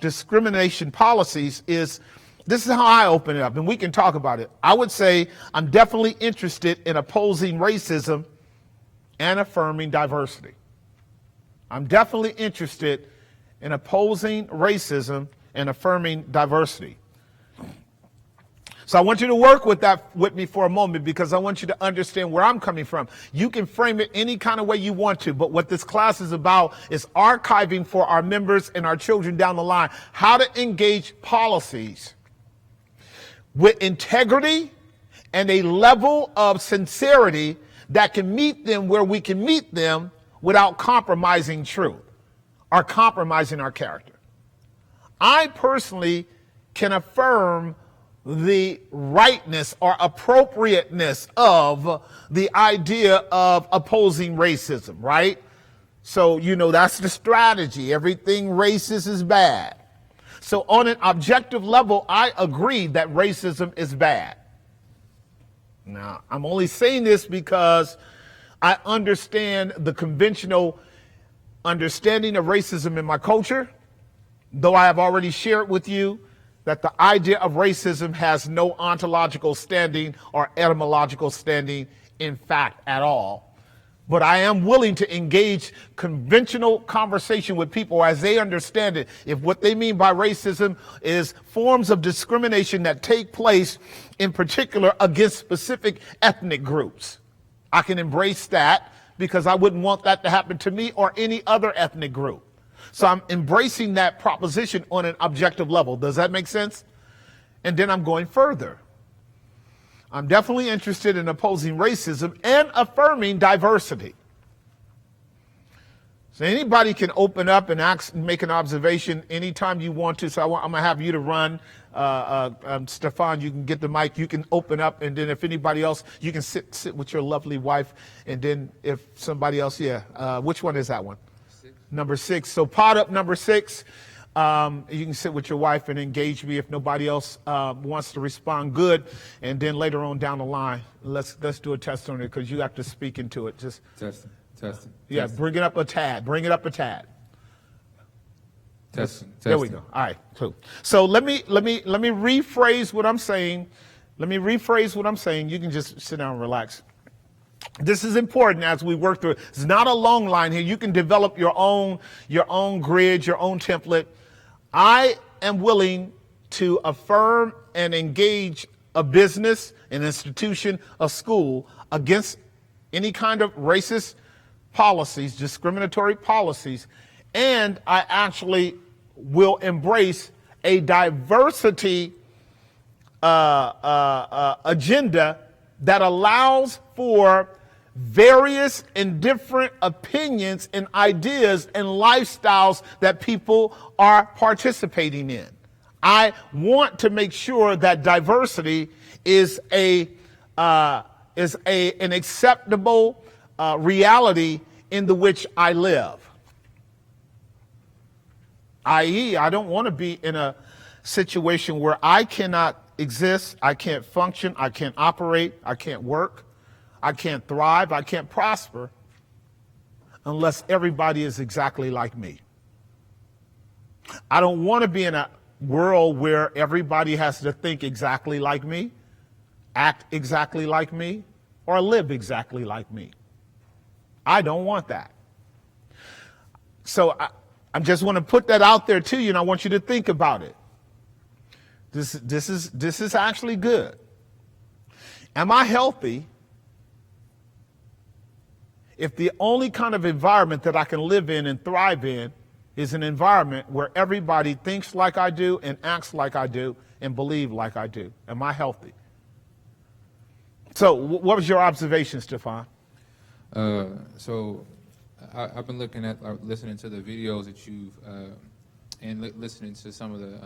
discrimination policies is, this is how I open it up, and we can talk about it. I would say I'm definitely interested in opposing racism and affirming diversity. I'm definitely interested in opposing racism and affirming diversity. So I want you to work with that with me for a moment, because I want you to understand where I'm coming from. You can frame it any kind of way you want to, but what this class is about is archiving for our members and our children down the line how to engage policies with integrity and a level of sincerity that can meet them where we can meet them without compromising truth or compromising our character. I personally can affirm the rightness or appropriateness of the idea of opposing racism, right? So, that's the strategy. Everything racist is bad. So on an objective level, I agree that racism is bad. Now, I'm only saying this because I understand the conventional understanding of racism in my culture, though I have already shared with you that the idea of racism has no ontological standing or etymological standing in fact at all. But I am willing to engage conventional conversation with people as they understand it. If what they mean by racism is forms of discrimination that take place in particular against specific ethnic groups, I can embrace that because I wouldn't want that to happen to me or any other ethnic group. So I'm embracing that proposition on an objective level. Does that make sense? And then I'm going further. I'm definitely interested in opposing racism and affirming diversity. So anybody can open up and make an observation anytime you want to. So I'm going to have you to run. Stefan, you can get the mic. You can open up. And then if anybody else, you can sit with your lovely wife. And then if somebody else, which one is that one? 6. Number 6. So pot up number 6. You can sit with your wife and engage me if nobody else wants to respond. Good. And then later on down the line, let's do a test on it because you have to speak into it. Just testing. Yeah, bring it up a tad. Testing. There we go. All right. Cool. So let me rephrase what I'm saying. You can just sit down and relax. This is important as we work through it. It's not a long line here. You can develop your own grid, your own template. I am willing to affirm and engage a business, an institution, a school against any kind of racist policies, discriminatory policies, and I actually will embrace a diversity agenda that allows for various and different opinions and ideas and lifestyles that people are participating in. I want to make sure that diversity is an acceptable reality in the which I live. I.e., I don't want to be in a situation where I cannot exist, I can't function, I can't operate, I can't work, I can't thrive, I can't prosper unless everybody is exactly like me. I don't want to be in a world where everybody has to think exactly like me. act exactly like me or live exactly like me. I don't want that. So I just want to put that out there to you, and I want you to think about it. This is actually good. Am I healthy if the only kind of environment that I can live in and thrive in is an environment where everybody thinks like I do and acts like I do and believe like I do? Am I healthy? So what was your observation, Stefan? So I've been looking at, listening to the videos that you've, and listening to some of the,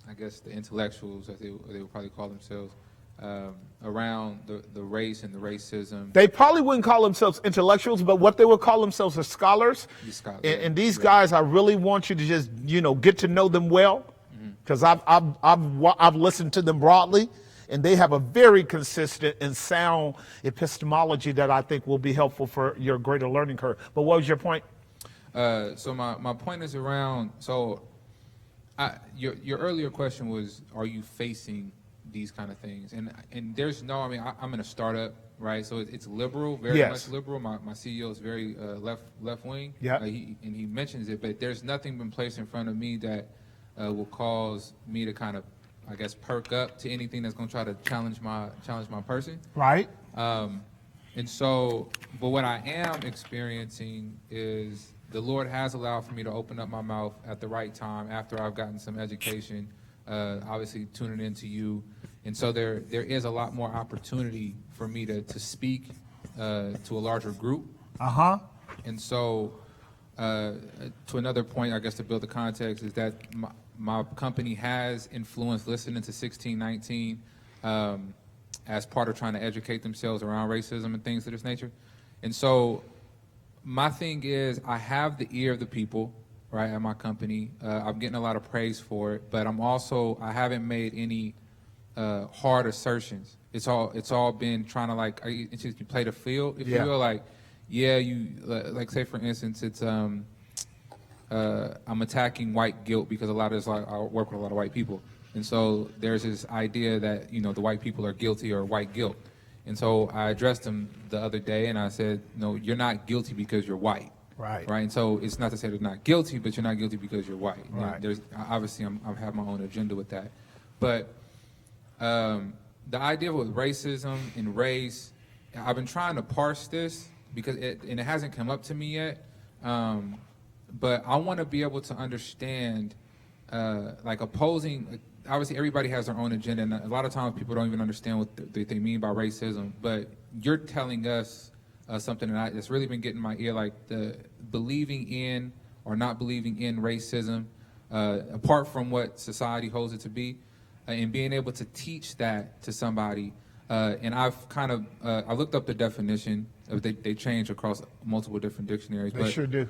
I guess the intellectuals, as they would probably call themselves, around the race and the racism. They probably wouldn't call themselves intellectuals, but what they would call themselves are scholars. And these guys, I really want you to just, get to know them well, because I've listened to them broadly, and they have a very consistent and sound epistemology that I think will be helpful for your greater learning curve. But what was your point? So my point is around, your earlier question was, are you facing these kind of things? And there's no, I'm in a startup, right? So it's liberal, very much liberal. My CEO is very left wing. Yeah. He mentions it, but there's nothing been placed in front of me that will cause me to kind of, I guess, perk up to anything that's going to try to challenge my person. Right. And so, but what I am experiencing is the Lord has allowed for me to open up my mouth at the right time after I've gotten some education, obviously tuning into you. And so there is a lot more opportunity for me to speak to a larger group. Uh-huh. And so to another point, I guess, to build the context, is that my company has influenced listening to 1619 as part of trying to educate themselves around racism and things of this nature. And so my thing is, I have the ear of the people, right, at my company. I'm getting a lot of praise for it, but I haven't made any hard assertions. It's all been trying to you play the field, if you will, like say for instance, it's I'm attacking white guilt because a lot of this, I work with a lot of white people. And so there's this idea that, the white people are guilty or white guilt. And so I addressed them the other day and I said, no, you're not guilty because you're white. Right. Right. And so it's not to say they're not guilty, but you're not guilty because you're white. Right. There's obviously I have my own agenda with that. But the idea with racism and race, I've been trying to parse this because it hasn't come up to me yet. But I want to be able to understand, opposing. Obviously, everybody has their own agenda, and a lot of times people don't even understand what they mean by racism. But you're telling us something that's really been getting my ear, like the believing in or not believing in racism, apart from what society holds it to be, and being able to teach that to somebody. And I've kind of I looked up the definition. They change across multiple different dictionaries. They sure do.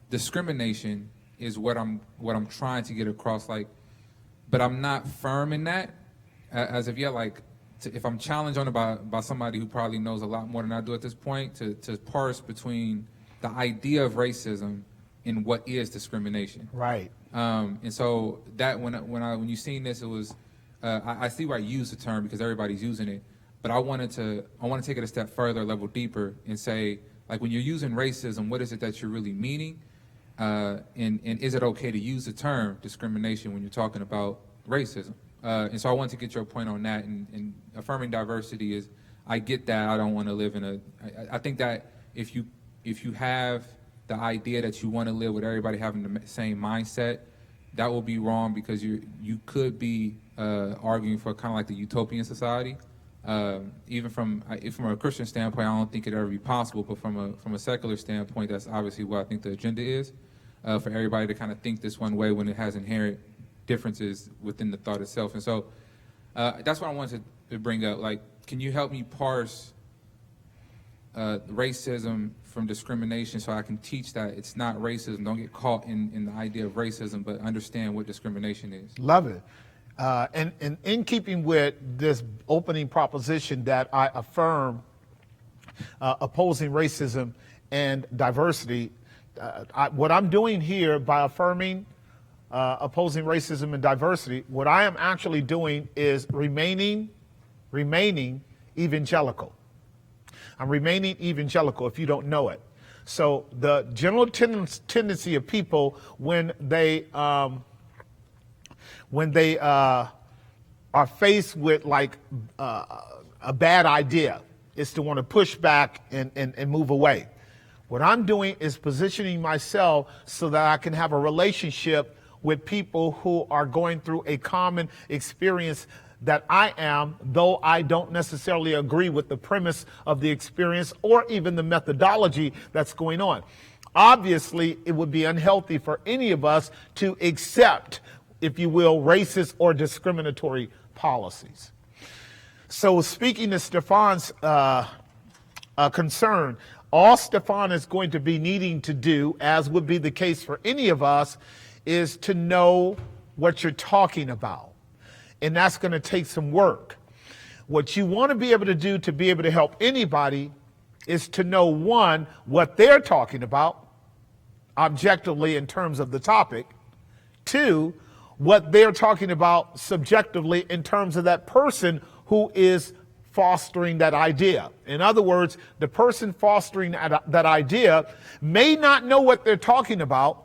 Discrimination is what I'm trying to get across, but I'm not firm in that as of yet. If I'm challenged on it by somebody who probably knows a lot more than I do at this point, to parse between the idea of racism and what is discrimination. Right. And so that when you seen this, it was I see why I use the term because everybody's using it, but I want to take it a step further, a level deeper, and say, when you're using racism, what is it that you're really meaning? And is it okay to use the term discrimination when you're talking about racism? And so I want to get your point on that. And affirming diversity is, I get that. I don't want to live in I think that if you have the idea that you want to live with everybody having the same mindset, that will be wrong, because you could be arguing for kind of like the utopian society. Even from a Christian standpoint, I don't think it'd ever be possible. But from a secular standpoint, that's obviously what I think the agenda is, for everybody to kind of think this one way when it has inherent differences within the thought itself. And so that's what I wanted to bring up. Can you help me parse racism from discrimination, so I can teach that it's not racism? Don't get caught in the idea of racism, but understand what discrimination is. Love it. And in keeping with this opening proposition that I affirm opposing racism and diversity, what I'm doing here by affirming opposing racism and diversity, what I am actually doing is remaining evangelical. I'm remaining evangelical if you don't know it. So the general tendency of people when they are faced with like a bad idea is to want to push back and move away. What I'm doing is positioning myself so that I can have a relationship with people who are going through a common experience that I am, though I don't necessarily agree with the premise of the experience or even the methodology that's going on. Obviously, it would be unhealthy for any of us to accept, if you will, racist or discriminatory policies. So speaking to Stefan's concern, all Stefan is going to be needing to do, as would be the case for any of us, is to know what you're talking about. And that's going to take some work. What you want to be able to do to be able to help anybody is to know, one, what they're talking about, objectively in terms of the topic. Two, what they're talking about subjectively in terms of that person who is fostering that idea. In other words, the person fostering that idea may not know what they're talking about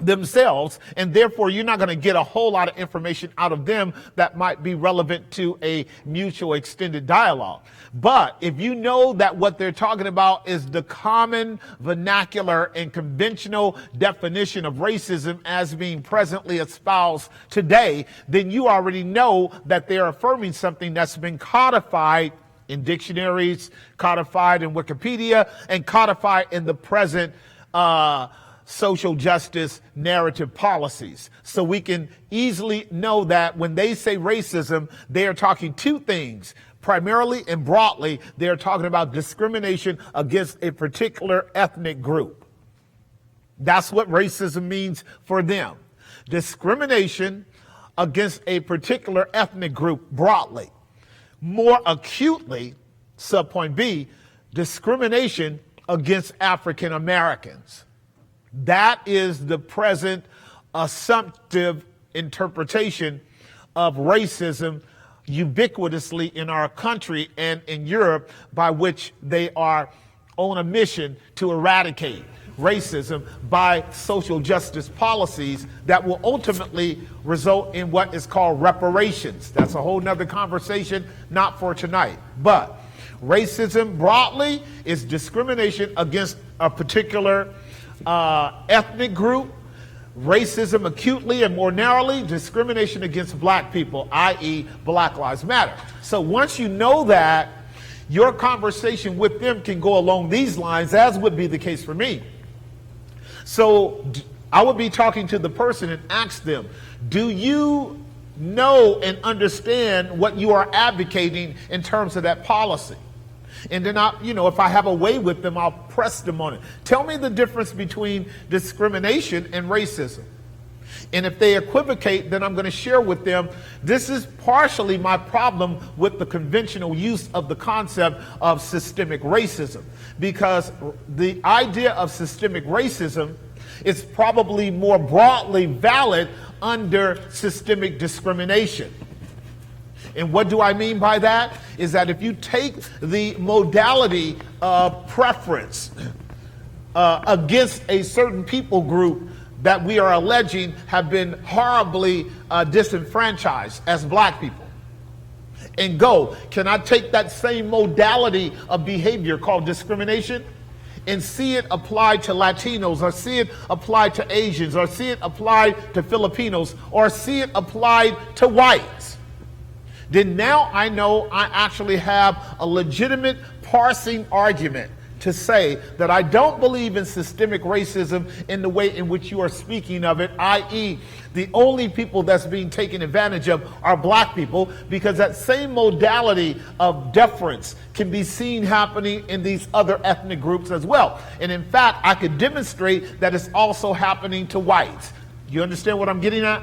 themselves, and therefore you're not going to get a whole lot of information out of them that might be relevant to a mutual extended dialogue. But if you know that what they're talking about is the common vernacular and conventional definition of racism as being presently espoused today, then you already know that they're affirming something that's been codified in dictionaries, codified in Wikipedia, and codified in the present social justice narrative policies. So we can easily know that when they say racism, they are talking two things. Primarily and broadly, they are talking about discrimination against a particular ethnic group. That's what racism means for them. Discrimination against a particular ethnic group broadly. More acutely, subpoint B, discrimination against African Americans. That is the present assumptive interpretation of racism ubiquitously in our country and in Europe, by which they are on a mission to eradicate racism by social justice policies that will ultimately result in what is called reparations. That's a whole nother conversation, not for tonight. But racism broadly is discrimination against a particular ethnic group. Racism acutely and more narrowly, discrimination against black people, i.e. Black Lives Matter. So once you know that, your conversation with them can go along these lines, as would be the case for me. So I would be talking to the person and ask them, do you know and understand what you are advocating in terms of that policy? And then if I have a way with them, I'll press them on it. Tell me the difference between discrimination and racism. And if they equivocate, then I'm going to share with them, this is partially my problem with the conventional use of the concept of systemic racism. Because the idea of systemic racism is probably more broadly valid under systemic discrimination. And what do I mean by that? Is that if you take the modality of preference against a certain people group that we are alleging have been horribly disenfranchised as black people, and can I take that same modality of behavior called discrimination and see it applied to Latinos, or see it applied to Asians, or see it applied to Filipinos, or see it applied to whites? Then now I know I actually have a legitimate parsing argument to say that I don't believe in systemic racism in the way in which you are speaking of it, i.e. the only people that's being taken advantage of are black people, because that same modality of deference can be seen happening in these other ethnic groups as well. And in fact, I could demonstrate that it's also happening to whites. You understand what I'm getting at?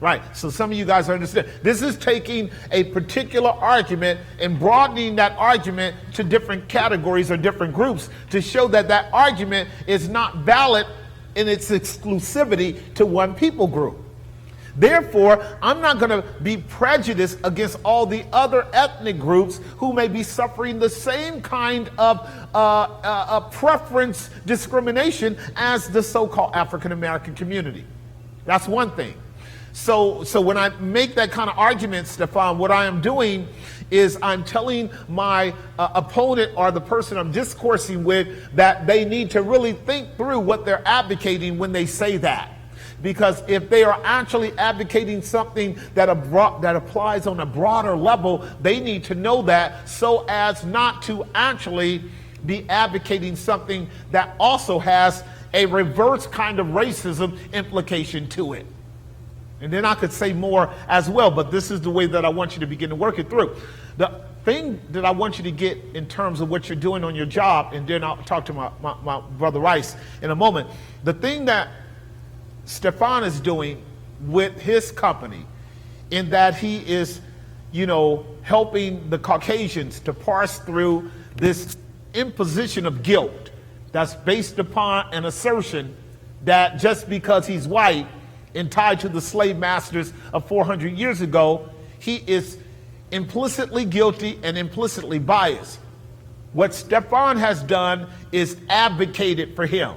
Right, so some of you guys understand. This is taking a particular argument and broadening that argument to different categories or different groups to show that that argument is not valid in its exclusivity to one people group. Therefore, I'm not going to be prejudiced against all the other ethnic groups who may be suffering the same kind of preference discrimination as the so-called African American community. That's one thing. So when I make that kind of argument, Stefan, what I am doing is I'm telling my opponent or the person I'm discoursing with that they need to really think through what they're advocating when they say that. Because if they are actually advocating something that applies on a broader level, they need to know that so as not to actually be advocating something that also has a reverse kind of racism implication to it. And then I could say more as well, but this is the way that I want you to begin to work it through. The thing that I want you to get in terms of what you're doing on your job, and then I'll talk to my brother Rice in a moment. The thing that Stefan is doing with his company, in that he is, helping the Caucasians to parse through this imposition of guilt that's based upon an assertion that just because he's white and tied to the slave masters of 400 years ago, he is implicitly guilty and implicitly biased. What Stefan has done is advocated for him.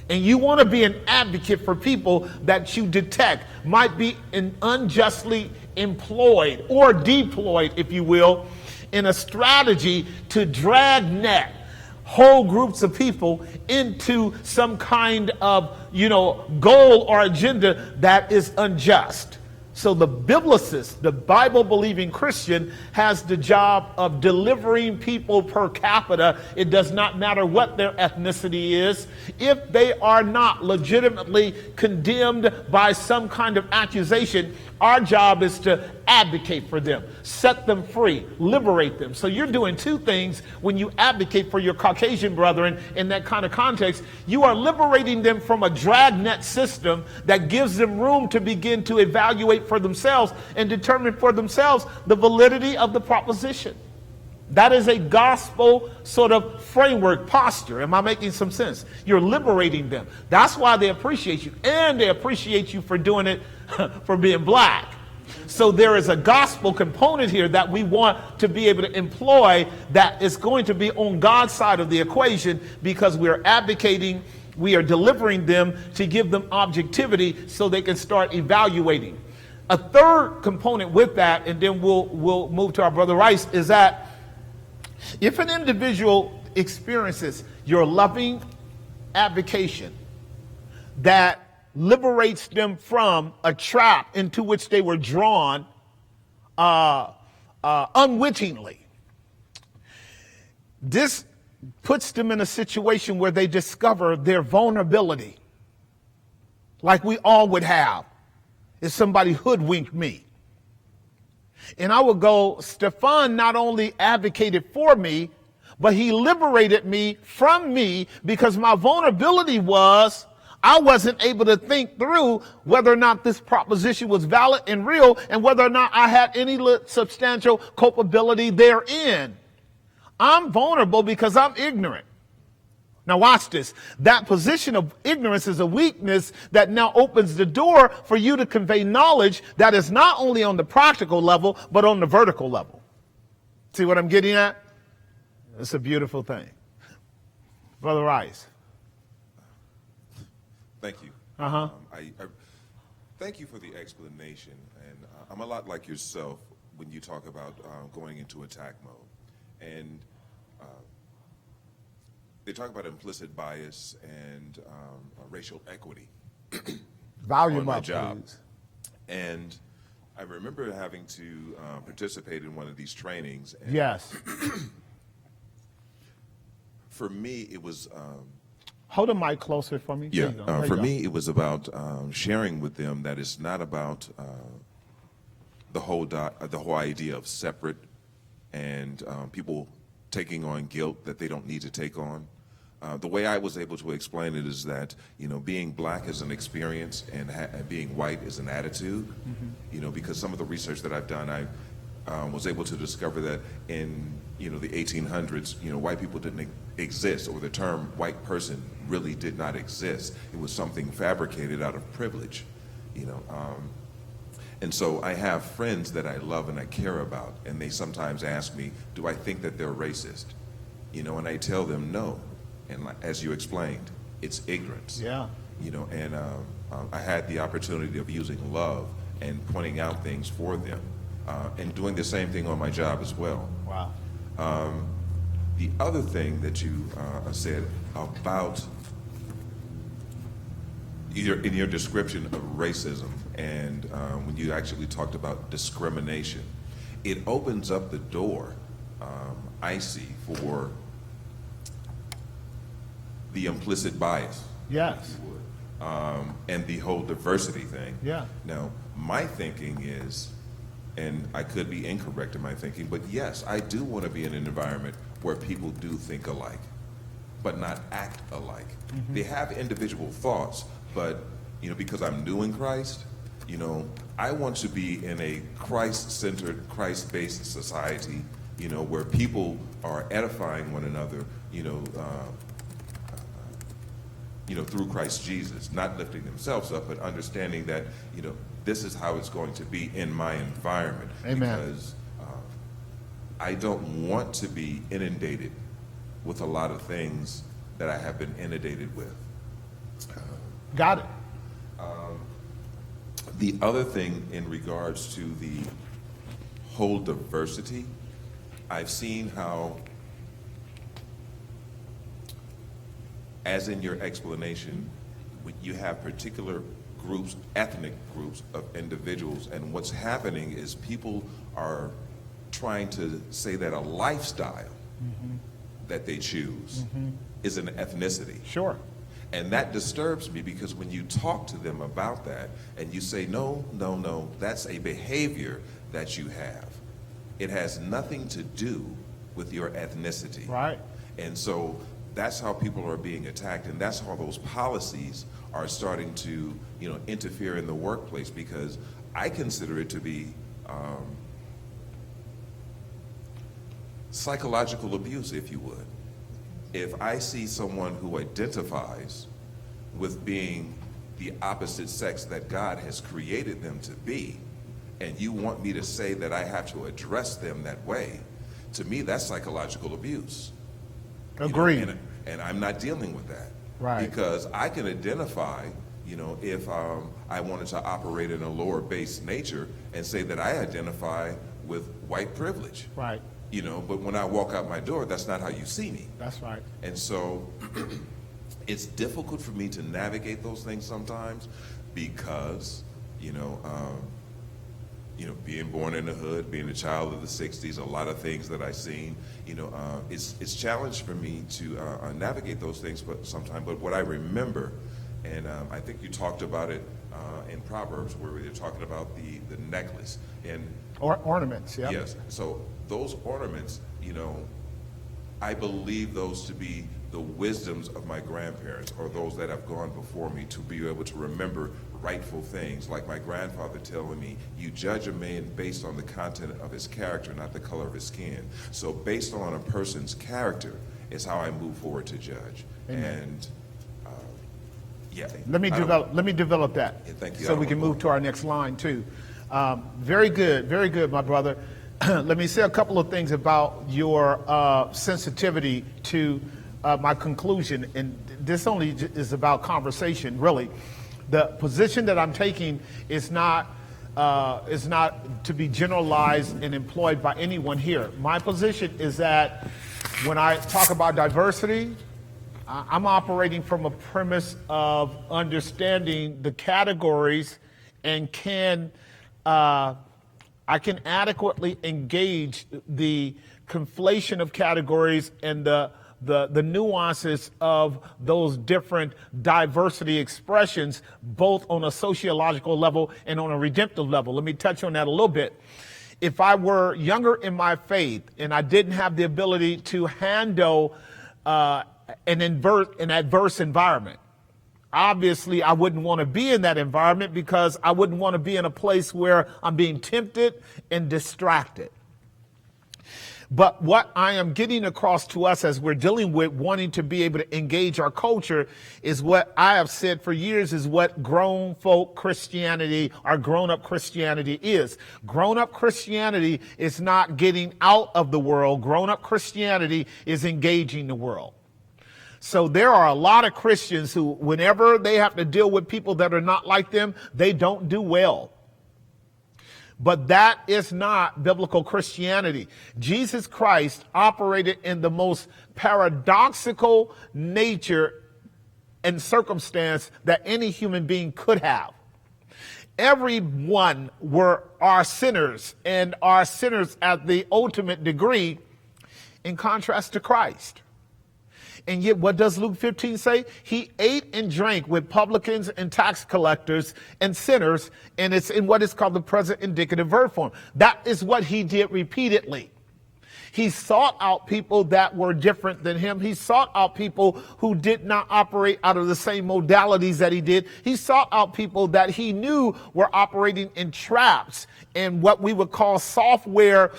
And you want to be an advocate for people that you detect might be unjustly employed or deployed, if you will, in a strategy to drag whole groups of people into some kind of, goal or agenda that is unjust. So the biblicist, the Bible-believing Christian, has the job of delivering people per capita. It does not matter what their ethnicity is. If they are not legitimately condemned by some kind of accusation, our job is to advocate for them, set them free, liberate them. So you're doing two things when you advocate for your Caucasian brethren in that kind of context. You are liberating them from a dragnet system that gives them room to begin to evaluate for themselves and determine for themselves the validity of the proposition. That is a gospel sort of framework posture. Am I making some sense? You're liberating them. That's why they appreciate you. And they appreciate you for doing it for being black. So there is a gospel component here that we want to be able to employ that is going to be on God's side of the equation, because we are advocating, we are delivering them to give them objectivity so they can start evaluating. A third component with that, and then we'll move to our brother Rice, is that if an individual experiences your loving advocation that liberates them from a trap into which they were drawn unwittingly, this puts them in a situation where they discover their vulnerability, like we all would have if somebody hoodwinked me. And I would go, Stefan not only advocated for me, but he liberated me from me, because my vulnerability was I wasn't able to think through whether or not this proposition was valid and real, and whether or not I had any substantial culpability therein. I'm vulnerable because I'm ignorant. Now watch this. That position of ignorance is a weakness that now opens the door for you to convey knowledge that is not only on the practical level, but on the vertical level. See what I'm getting at? It's a beautiful thing. Brother Rice. Thank you. Uh-huh. I thank you for the explanation. And I'm a lot like yourself when you talk about going into attack mode. And they talk about implicit bias and racial equity Volume on my up, job. please. And I remember having to participate in one of these trainings. And Yes. For me, it was... Hold the mic closer for me. Yeah, There you go. There you for go. me, it was about sharing with them that it's not about the whole idea of separate and people taking on guilt that they don't need to take on. The way I was able to explain it is that, being black is an experience and being white is an attitude. Mm-hmm. Because some of the research that I've done, was able to discover that in the 1800s, white people didn't exist, or the term white person really did not exist. It was something fabricated out of privilege, and so I have friends that I love and I care about, and they sometimes ask me, do I think that they're racist? And I tell them no. And as you explained, it's ignorance. Yeah. And I had the opportunity of using love and pointing out things for them, and doing the same thing on my job as well. Wow. The other thing that you said about in your description of racism, and when you actually talked about discrimination, it opens up the door, I see, for the implicit bias. Yes. And the whole diversity thing. Yeah. Now, my thinking is, and I could be incorrect in my thinking, but yes, I do want to be in an environment where people do think alike, but not act alike. Mm-hmm. They have individual thoughts, but because I'm new in Christ, I want to be in a Christ-centered, Christ-based society, where people are edifying one another, through Christ Jesus, not lifting themselves up, but understanding that, this is how it's going to be in my environment. Amen. Because I don't want to be inundated with a lot of things that I have been inundated with. Got it. The other thing in regards to the whole diversity, I've seen how, as in your explanation, you have particular groups, ethnic groups of individuals, and what's happening is people are trying to say that a lifestyle that they choose is an ethnicity. Sure. And that disturbs me, because when you talk to them about that and you say, no, that's a behavior that you have, it has nothing to do with your ethnicity. Right. And so that's how people are being attacked, and that's how those policies are starting to, interfere in the workplace, because I consider it to be psychological abuse, if you would. If I see someone who identifies with being the opposite sex that God has created them to be, and you want me to say that I have to address them that way, to me, that's psychological abuse. Agreed. And I'm not dealing with that. Right. Because I can identify, if I wanted to operate in a lower base nature and say that I identify with white privilege. Right. But when I walk out my door, that's not how you see me. That's right. And so it's difficult for me to navigate those things sometimes, because, being born in the hood, being a child of the 60s, a lot of things that I've seen, it's challenged for me to navigate those things sometimes. But what I remember, and I think you talked about it in Proverbs, where we were talking about the necklace. And Ornaments, yeah. yes, so those ornaments, I believe those to be the wisdoms of my grandparents, or those that have gone before me, to be able to remember rightful things. Like my grandfather telling me, you judge a man based on the content of his character, not the color of his skin. So based on a person's character is how I move forward to judge. Amen. And yeah. Let me develop that. Yeah, thank you. So we can move to our next line too. Very good, my brother. Let me say a couple of things about your sensitivity to my conclusion, and this only is about conversation, really. The position that I'm taking is not to be generalized and employed by anyone here. My position is that when I talk about diversity, I'm operating from a premise of understanding the categories, and I can adequately engage the conflation of categories and the nuances of those different diversity expressions, both on a sociological level and on a redemptive level. Let me touch on that a little bit. If I were younger in my faith and I didn't have the ability to handle an adverse environment, obviously I wouldn't want to be in that environment, because I wouldn't want to be in a place where I'm being tempted and distracted. But what I am getting across to us as we're dealing with wanting to be able to engage our culture is what I have said for years is what grown folk Christianity or grown up Christianity is. Grown up Christianity is not getting out of the world. Grown up Christianity is engaging the world. So there are a lot of Christians who, whenever they have to deal with people that are not like them, they don't do well. But that is not biblical Christianity. Jesus Christ operated in the most paradoxical nature and circumstance that any human being could have. Everyone are sinners and are sinners at the ultimate degree in contrast to Christ. And yet what does Luke 15 say? He ate and drank with publicans and tax collectors and sinners, and it's in what is called the present indicative verb form. That is what he did repeatedly. He sought out people that were different than him. He sought out people who did not operate out of the same modalities that he did. He sought out people that he knew were operating in traps and what we would call software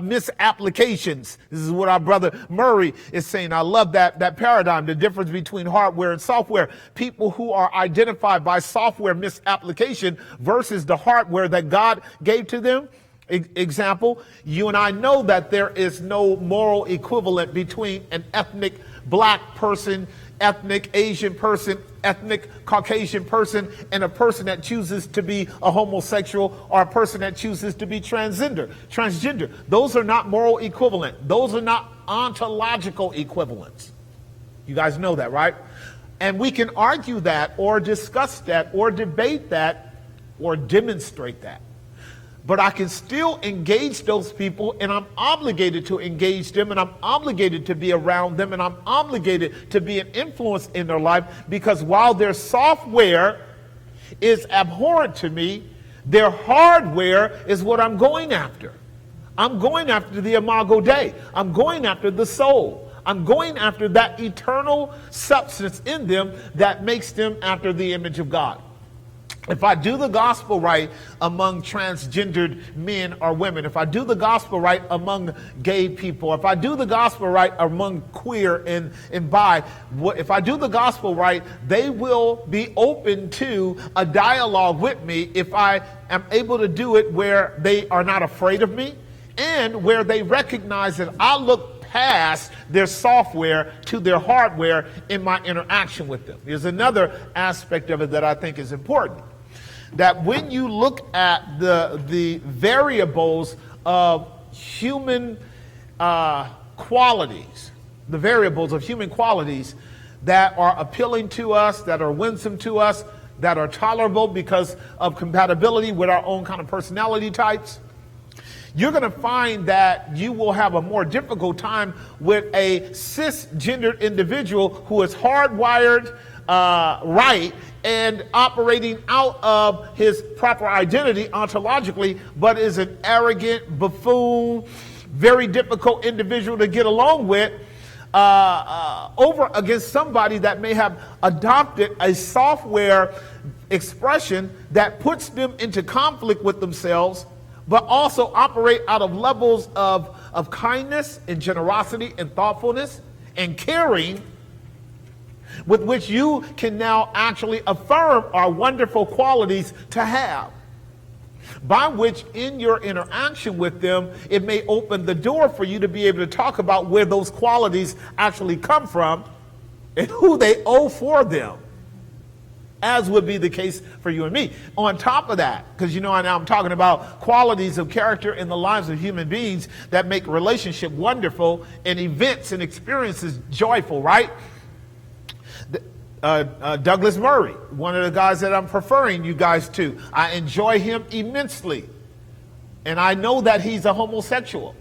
misapplications. This is what our brother Murray is saying. I love that paradigm, the difference between hardware and software. People who are identified by software misapplication versus the hardware that God gave to them. Example, you and I know that there is no moral equivalent between an ethnic black person, ethnic Asian person, ethnic Caucasian person, and a person that chooses to be a homosexual or a person that chooses to be transgender. Those are not moral equivalent. Those are not ontological equivalents. You guys know that, right? And we can argue that or discuss that or debate that or demonstrate that. But I can still engage those people, and I'm obligated to engage them, and I'm obligated to be around them, and I'm obligated to be an influence in their life, because while their software is abhorrent to me, their hardware is what I'm going after. I'm going after the imago Dei. I'm going after the soul. I'm going after that eternal substance in them that makes them after the image of God. If I do the gospel right among transgendered men or women, if I do the gospel right among gay people, if I do the gospel right among queer and bi, if I do the gospel right, they will be open to a dialogue with me if I am able to do it where they are not afraid of me and where they recognize that I look past their software to their hardware in my interaction with them. There's another aspect of it that I think is important. That when you look at the variables of human qualities, the variables of human qualities that are appealing to us, that are winsome to us, that are tolerable because of compatibility with our own kind of personality types, you're going to find that you will have a more difficult time with a cisgendered individual who is hardwired right and operating out of his proper identity ontologically, but is an arrogant, buffoon, very difficult individual to get along with, over against somebody that may have adopted a software expression that puts them into conflict with themselves, but also operate out of levels of kindness and generosity and thoughtfulness and caring, with which you can now actually affirm are wonderful qualities to have, by which in your interaction with them, it may open the door for you to be able to talk about where those qualities actually come from and who they owe for them, as would be the case for you and me. On top of that, because you know now I'm talking about qualities of character in the lives of human beings that make relationship wonderful and events and experiences joyful, right? Douglas Murray, one of the guys that I'm preferring you guys to. I enjoy him immensely. And I know that he's a homosexual.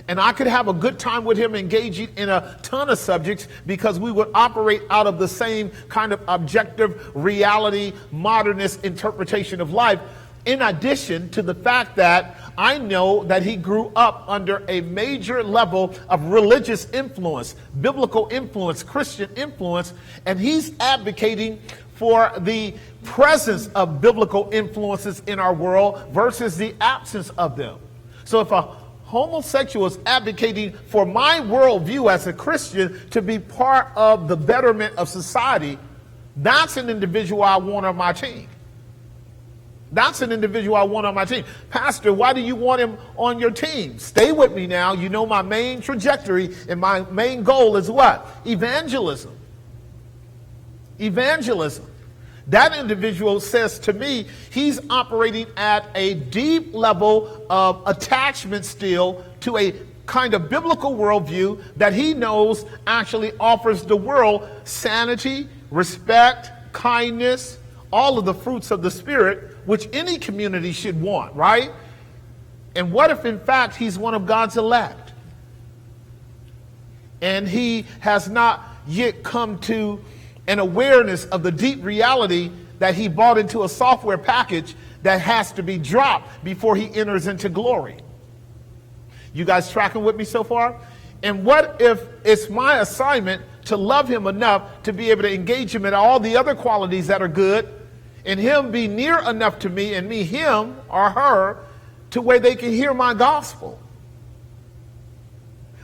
And I could have a good time with him engaging in a ton of subjects because we would operate out of the same kind of objective reality, modernist interpretation of life. In addition to the fact that I know that he grew up under a major level of religious influence, biblical influence, Christian influence, and he's advocating for the presence of biblical influences in our world versus the absence of them. So if a Homosexuals advocating for my worldview as a Christian to be part of the betterment of society, that's an individual I want on my team. That's an individual I want on my team. Pastor, why do you want him on your team? Stay with me now. You know my main trajectory and my main goal is what? Evangelism. Evangelism. That individual says to me, he's operating at a deep level of attachment still to a kind of biblical worldview that he knows actually offers the world sanity, respect, kindness, all of the fruits of the Spirit, which any community should want, right? And what if, in fact, he's one of God's elect? And he has not yet come to an awareness of the deep reality that he bought into a software package that has to be dropped before he enters into glory. You guys tracking with me so far? And what if it's my assignment to love him enough to be able to engage him in all the other qualities that are good, and him be near enough to me and me him or her to where they can hear my gospel?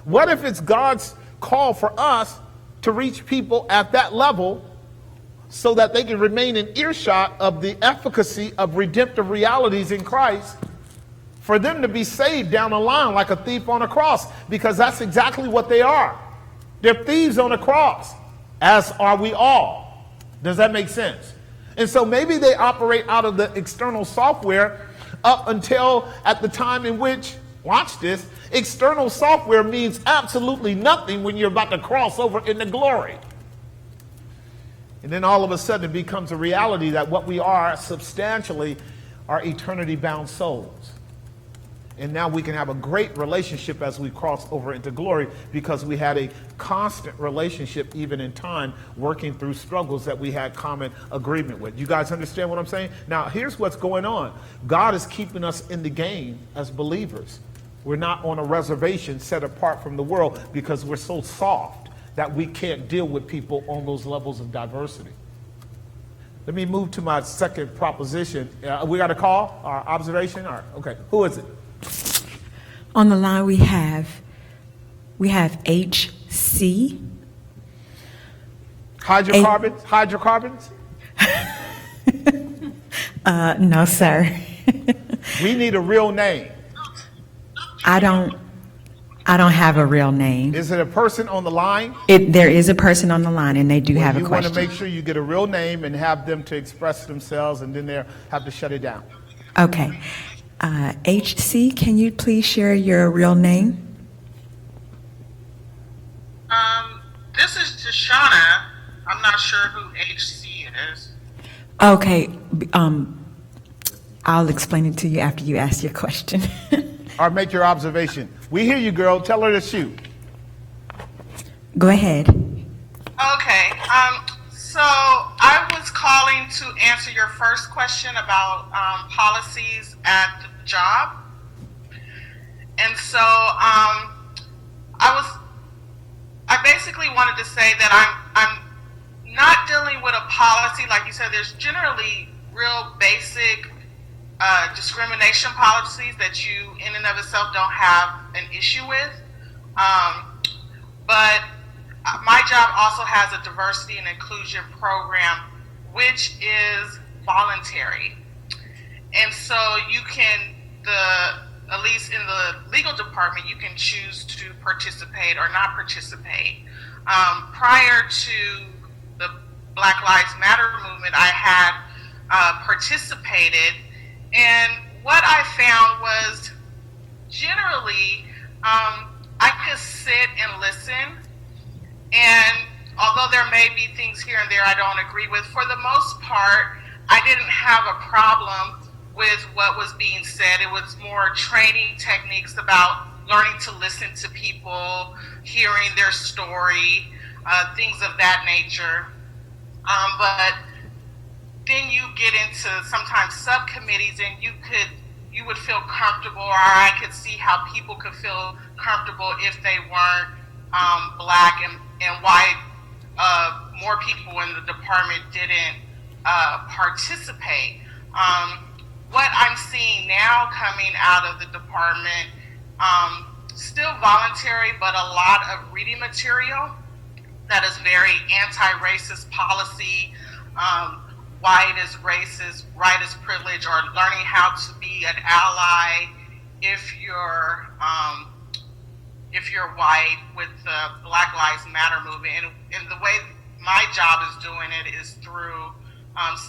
What if it's God's call for us to reach people at that level so that they can remain in earshot of the efficacy of redemptive realities in Christ, for them to be saved down the line like a thief on a cross? Because that's exactly what they are. They're thieves on a cross, as are we all. Does that make sense? And so maybe they operate out of the external software up until at the time in which, watch this, external software means absolutely nothing when you're about to cross over into glory. And then all of a sudden it becomes a reality that what we are substantially are eternity-bound souls. And now we can have a great relationship as we cross over into glory because we had a constant relationship even in time, working through struggles that we had common agreement with. You guys understand what I'm saying? Now, here's what's going on. God is keeping us in the game as believers. We're not on a reservation set apart from the world because we're so soft that we can't deal with people on those levels of diversity. Let me move to my second proposition. We got a call or observation? Okay, who is it? On the line we have HC. Hydrocarbons? No, sir. We need a real name. I don't have a real name. Is it a person on the line? There is a person on the line, and they do have a You question. want to make sure you get a real name and have them to express themselves, and then they have to shut it down. Okay. HC, can you please share your real name? This is Deshauna. I'm not sure who HC is. Okay. I'll explain it to you after you ask your question. Or make your observation. We hear you, girl. Tell her to shoot. Go ahead. Okay. So I was calling to answer your first question about policies at the job. And so I basically wanted to say that I'm not dealing with a policy. Like you said, there's generally real basic discrimination policies that you in and of itself don't have an issue with. But my job also has a diversity and inclusion program, which is voluntary. And so you can, at least in the legal department, you can choose to participate or not participate. Prior to the Black Lives Matter movement, I had participated, and what I found was generally I could sit and listen, and although there may be things here and there I don't agree with, for the most part, I didn't have a problem with what was being said. It was more training techniques about learning to listen to people, hearing their story, things of that nature. But then you get into sometimes subcommittees, and you would feel comfortable, or I could see how people could feel comfortable if they weren't Black, and why more people in the department didn't participate. What I'm seeing now coming out of the department Still voluntary, but a lot of reading material that is very anti-racist policy, white is racist, right is privilege, or learning how to be an ally if you're white with the Black Lives Matter movement. And the way my job is doing it is through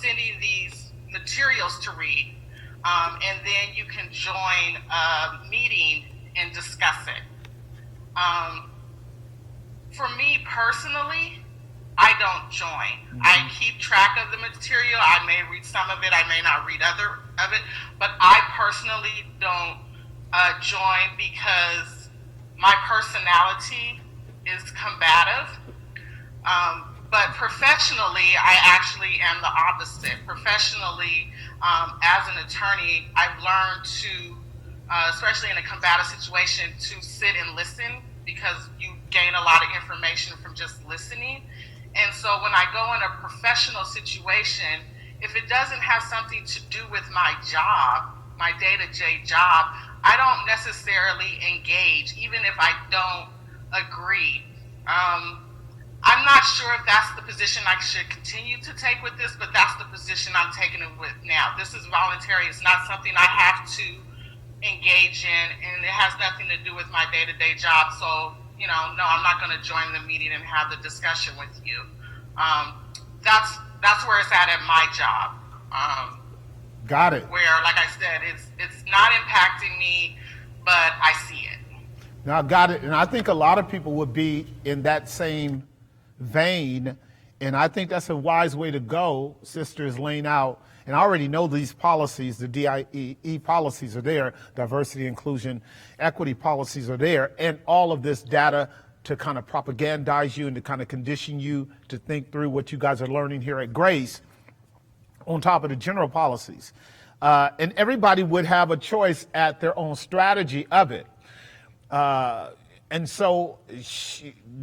sending these materials to read, and then you can join a meeting and discuss it. For me personally, I don't join. I keep track of the material. I may read some of it. I may not read other of it. But I personally don't join because my personality is combative. But professionally, I actually am the opposite. Professionally, as an attorney, I've learned to, especially in a combative situation, to sit and listen, because you gain a lot of information from just listening. And so when I go in a professional situation, if it doesn't have something to do with my job, my day-to-day job, I don't necessarily engage, even if I don't agree. I'm not sure if that's the position I should continue to take with this, but that's the position I'm taking it with now. This is voluntary. It's not something I have to engage in, and it has nothing to do with my day-to-day job. So, no, I'm not going to join the meeting and have the discussion with you. That's where it's at my job. Got it. Where, like I said, it's not impacting me, but I see it. Now, got it. And I think a lot of people would be in that same vein. And I think that's a wise way to go, sisters, laying out. And I already know these policies, the DIE policies are there, diversity, inclusion, equity policies are there, and all of this data to kind of propagandize you and to kind of condition you to think through what you guys are learning here at Grace, on top of the general policies. And everybody would have a choice at their own strategy of it. And so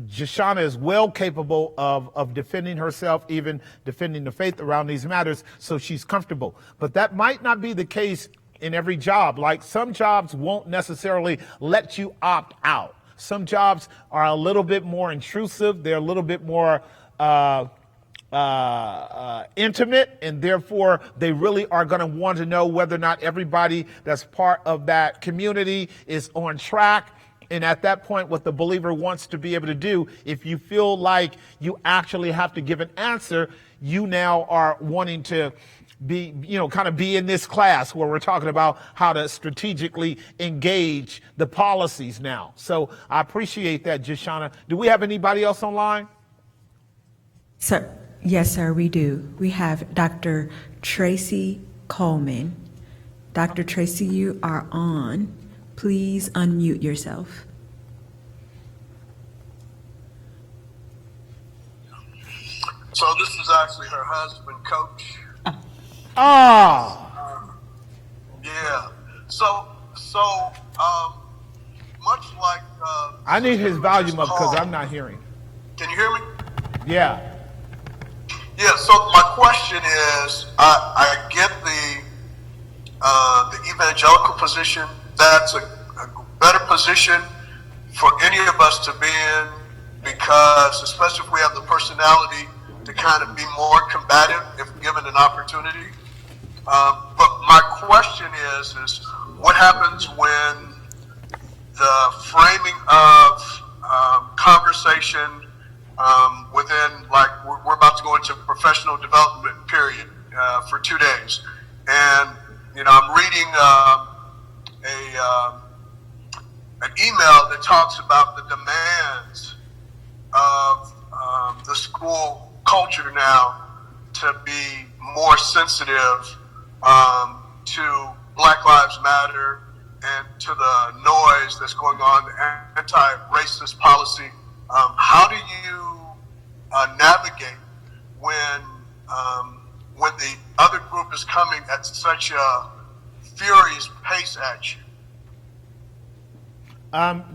Gistand is well capable of defending herself, even defending the faith around these matters, so she's comfortable. But that might not be the case in every job. Like, some jobs won't necessarily let you opt out. Some jobs are a little bit more intrusive. They're a little bit more intimate, and therefore they really are going to want to know whether or not everybody that's part of that community is on track. And at that point, what the believer wants to be able to do, if you feel like you actually have to give an answer, you now are wanting to be, kind of be in this class where we're talking about how to strategically engage the policies now. So I appreciate that, Gistand. Do we have anybody else online? Sir, yes, sir, we do. We have Dr. Tracy Coleman. Dr. Tracy, you are on. Please unmute yourself. So this is actually her husband, Coach. Yeah. So much like I need his volume up because I'm not hearing. Can you hear me? Yeah. Yeah. So my question is, I get the evangelical position. That's a better position for any of us to be in, because especially if we have the personality to kind of be more combative if given an opportunity. But my question is what happens when the framing of conversation within, like, we're about to go into professional development period for 2 days, and I'm reading an email that talks about the demands of the school culture now to be more sensitive to Black Lives Matter and to the noise that's going on, the anti-racist policy. How do you navigate when the other group is coming at such a furious pace at you?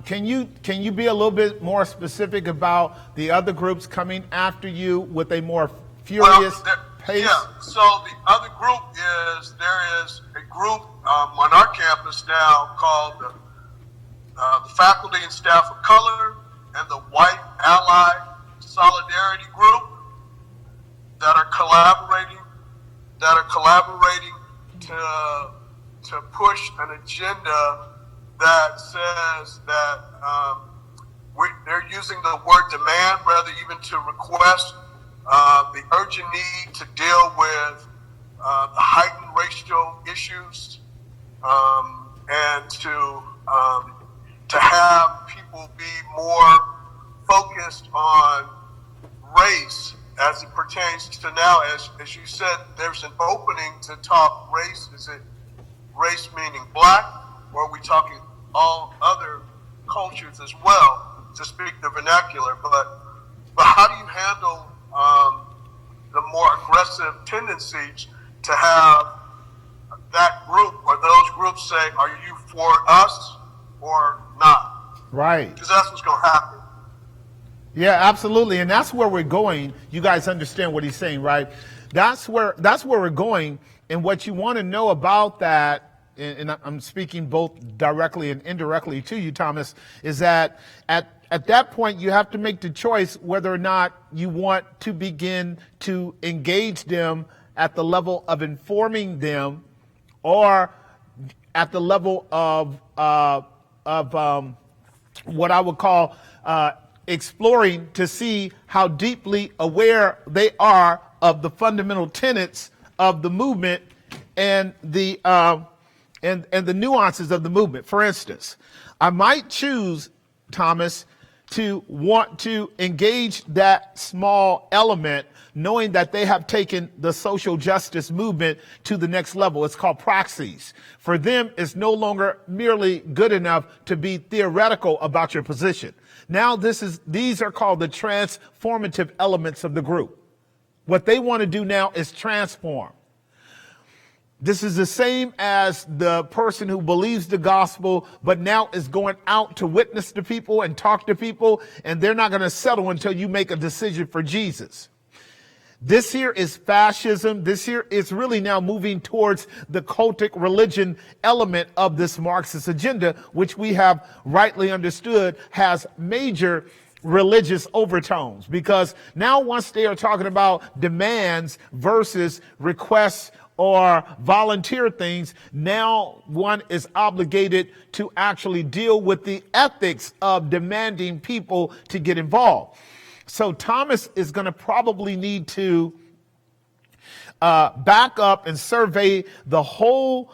Can you be a little bit more specific about the other groups coming after you with a more furious pace? Yeah, so the other group there is a group on our campus now called the faculty and staff of color, and the white ally solidarity group that are collaborating to push an agenda that says that they're using the word demand rather even to request the urgent need to deal with the heightened racial issues, and to have people be more focused on race as it pertains to now, as you said, there's an opening to talk race. Is it race meaning black, or are we talking all other cultures as well, to speak the vernacular? But how do you handle the more aggressive tendencies to have that group or those groups say, are you for us or not? Right. Because that's what's going to happen. Yeah, absolutely. And that's where we're going. You guys understand what he's saying, right? That's where we're going. And what you want to know about that, and I'm speaking both directly and indirectly to you, Thomas, is that at that point, you have to make the choice whether or not you want to begin to engage them at the level of informing them, or at the level of what I would call exploring to see how deeply aware they are of the fundamental tenets of the movement and the nuances of the movement. For instance, I might choose, Thomas, to want to engage that small element, knowing that they have taken the social justice movement to the next level. It's called praxis. For them, it's no longer merely good enough to be theoretical about your position. Now these are called the transformative elements of the group. What they want to do now is transform. This is the same as the person who believes the gospel, but now is going out to witness to people and talk to people, and they're not going to settle until you make a decision for Jesus. This here is fascism. This here is really now moving towards the cultic religion element of this Marxist agenda, which we have rightly understood has major religious overtones. Because now once they are talking about demands versus requests or volunteer things, now one is obligated to actually deal with the ethics of demanding people to get involved. So Thomas is going to probably need to back up and survey the whole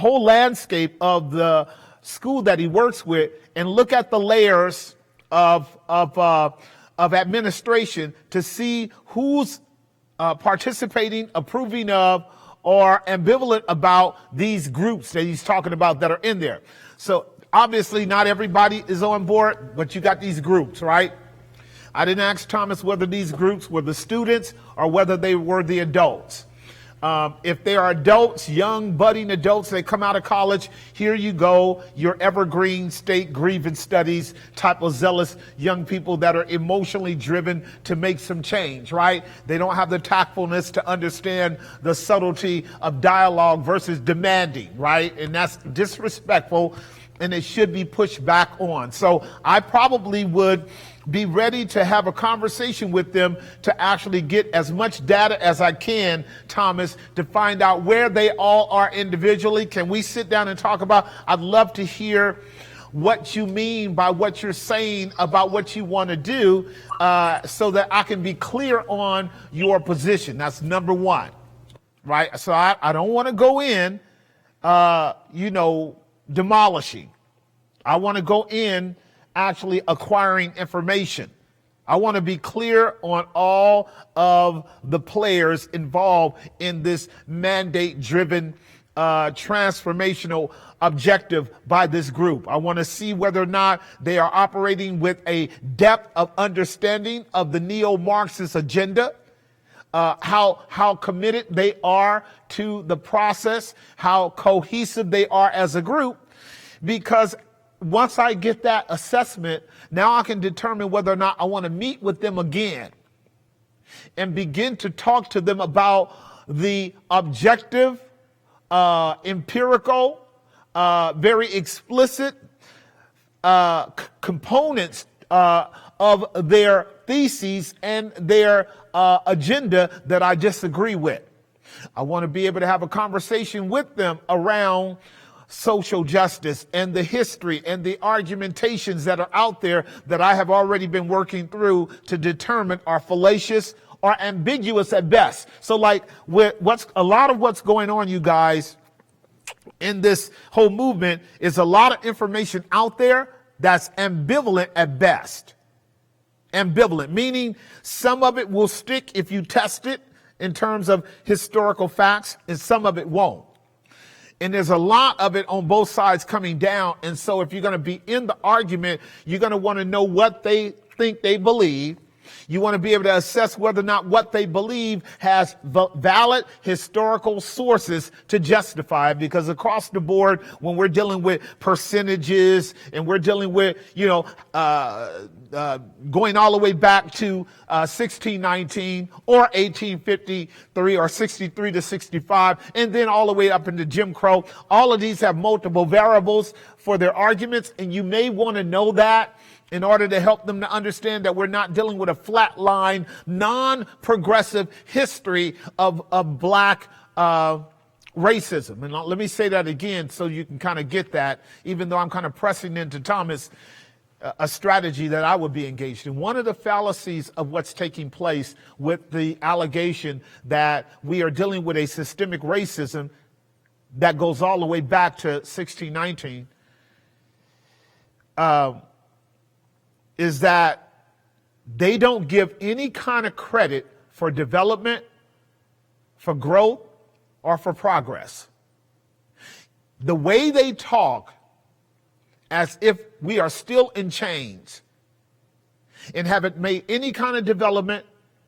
landscape of the school that he works with, and look at the layers of administration to see who's participating, approving of, or ambivalent about these groups that he's talking about that are in there. So obviously not everybody is on board, but you got these groups, right? I didn't ask Thomas whether these groups were the students or whether they were the adults. If they are adults, young, budding adults, they come out of college, here you go, your evergreen state grievance studies type of zealous young people that are emotionally driven to make some change, right? They don't have the tactfulness to understand the subtlety of dialogue versus demanding, right? And that's disrespectful, and it should be pushed back on. So I probably would be ready to have a conversation with them to actually get as much data as I can, Thomas, to find out where they all are individually. Can we sit down and talk about, I'd love to hear what you mean by what you're saying about what you want to do, so that I can be clear on your position. That's number one, right? So I don't want to go in, demolishing. I want to go in actually acquiring information. I want to be clear on all of the players involved in this mandate-driven transformational objective by this group. I want to see whether or not they are operating with a depth of understanding of the neo-Marxist agenda, how committed they are to the process, how cohesive they are as a group, because once I get that assessment, now I can determine whether or not I want to meet with them again and begin to talk to them about the objective, empirical, very explicit components of their theses and their agenda that I disagree with. I want to be able to have a conversation with them around social justice and the history and the argumentations that are out there that I have already been working through to determine are fallacious or ambiguous at best. So like with a lot of what's going on, you guys, in this whole movement is a lot of information out there that's ambivalent at best. Ambivalent, meaning some of it will stick if you test it in terms of historical facts, and some of it won't. And there's a lot of it on both sides coming down. And so if you're going to be in the argument, you're going to want to know what they think they believe. You want to be able to assess whether or not what they believe has valid historical sources to justify it, because across the board, when we're dealing with percentages and we're dealing with, going all the way back to 1619 or 1853 or 63 to 65, and then all the way up into Jim Crow, all of these have multiple variables for their arguments, and you may want to know that in order to help them to understand that we're not dealing with a flatline, non-progressive history of black racism. And let me say that again so you can kind of get that, even though I'm kind of pressing into Thomas a strategy that I would be engaged in. One of the fallacies of what's taking place with the allegation that we are dealing with a systemic racism that goes all the way back to 1619 is that they don't give any kind of credit for development, for growth, or for progress. The way they talk as if we are still in chains and haven't made any kind of development,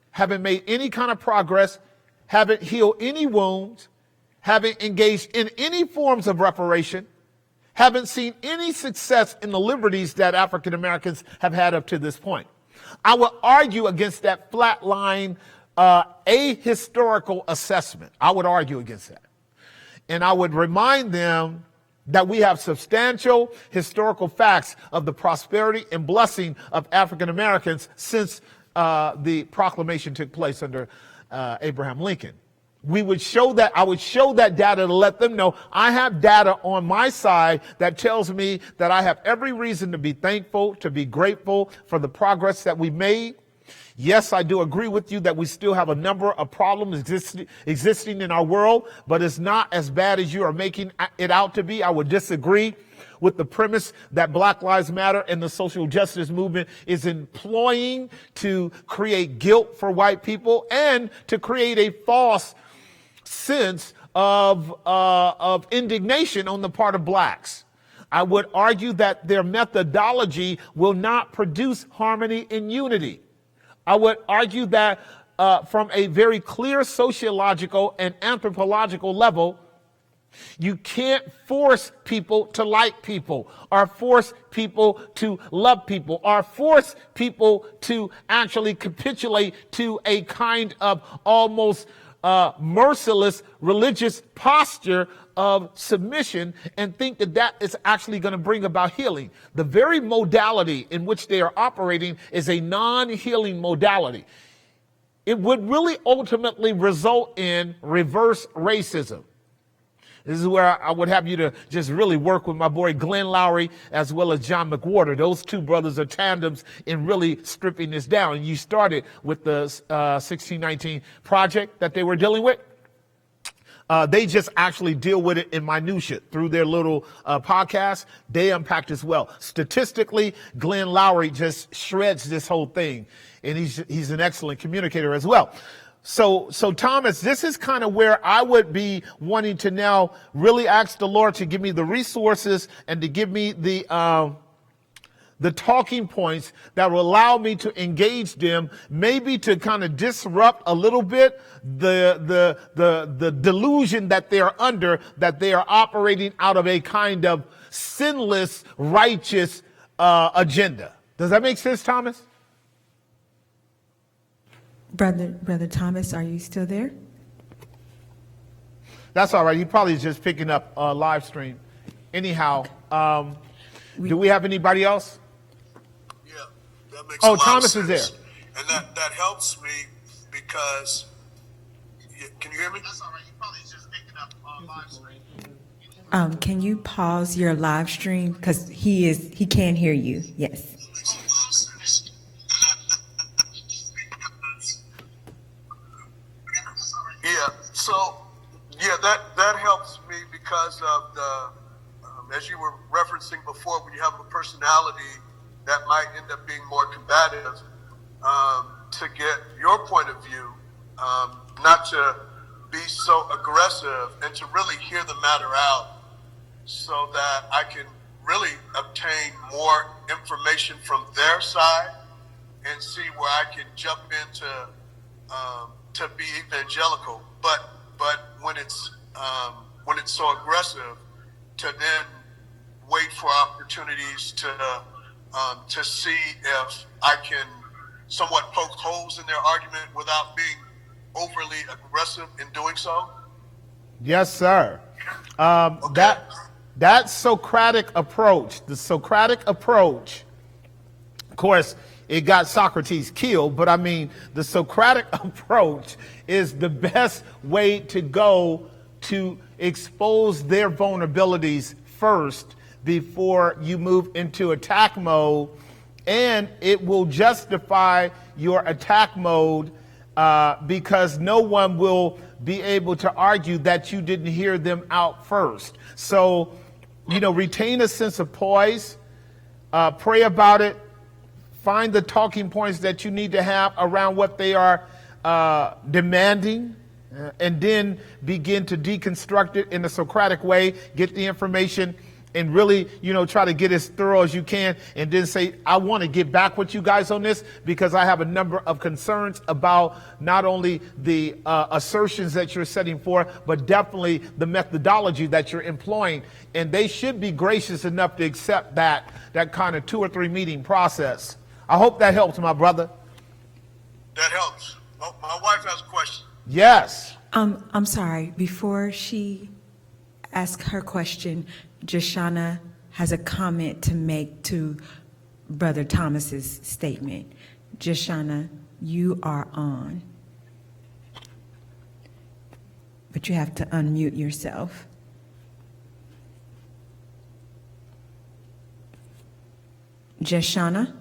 haven't made any kind of progress, haven't healed any wounds, haven't engaged in any forms of reparation, haven't seen any success in the liberties that African Americans have had up to this point. I would argue against that flatline ahistorical assessment. I would argue against that. And I would remind them that we have substantial historical facts of the prosperity and blessing of African Americans since the proclamation took place under Abraham Lincoln. We would show that, I would show that data to let them know I have data on my side that tells me that I have every reason to be thankful, to be grateful for the progress that we made. Yes, I do agree with you that we still have a number of problems existing in our world, but it's not as bad as you are making it out to be. I would disagree with the premise that Black Lives Matter and the social justice movement is employing to create guilt for white people and to create a false sense of indignation on the part of blacks. I would argue that their methodology will not produce harmony and unity. I would argue that from a very clear sociological and anthropological level, you can't force people to like people, or force people to love people, or force people to actually capitulate to a kind of almost merciless religious posture of submission and think that that is actually going to bring about healing. The very modality in which they are operating is a non-healing modality. It would really ultimately result in reverse racism. This is where I would have you to just really work with my boy Glenn Lowry as well as John McWhorter. Those two brothers are tandems in really stripping this down. And you started with the 1619 project that they were dealing with. They just actually deal with it in minutia through their little podcast. They unpacked as well. Statistically, Glenn Lowry just shreds this whole thing, and he's an excellent communicator as well. So Thomas, this is kind of where I would be wanting to now really ask the Lord to give me the resources and to give me the talking points that will allow me to engage them, maybe to kind of disrupt a little bit the delusion that they are under, that they are operating out of a kind of sinless, righteous agenda. Does that make sense, Thomas? Brother Thomas, are you still there? That's all right. He probably is just picking up live stream. anyhow, do we have anybody else? Yeah, that makes Oh, a lot Thomas of is sense. there. And that helps me because, can you hear me? That's all right. You probably just picking up live stream. Can you pause your live stream? Because he can't hear you. Yes. Yeah, so, yeah, that helps me because of as you were referencing before, when you have a personality that might end up being more combative, to get your point of view, not to be so aggressive and to really hear the matter out so that I can really obtain more information from their side and see where I can jump into to be evangelical. But when it's so aggressive, to then wait for opportunities to see if I can somewhat poke holes in their argument without being overly aggressive in doing so. Yes, sir. Okay. That Socratic approach, the Socratic approach, of course, it got Socrates killed, but I mean, the Socratic approach is the best way to go to expose their vulnerabilities first before you move into attack mode, and it will justify your attack mode because no one will be able to argue that you didn't hear them out first. So, retain a sense of poise, pray about it, find the talking points that you need to have around what they are demanding, and then begin to deconstruct it in a Socratic way, get the information, and really, try to get as thorough as you can, and then say, I want to get back with you guys on this because I have a number of concerns about not only the assertions that you're setting forth, but definitely the methodology that you're employing. And they should be gracious enough to accept that kind of 2 or 3 meeting process. I hope that helps, my brother. That helps. Oh, my wife has a question. Yes. I'm sorry. Before she asks her question, Jashana has a comment to make to Brother Thomas's statement. Jashana, you are on, but you have to unmute yourself. Jashana?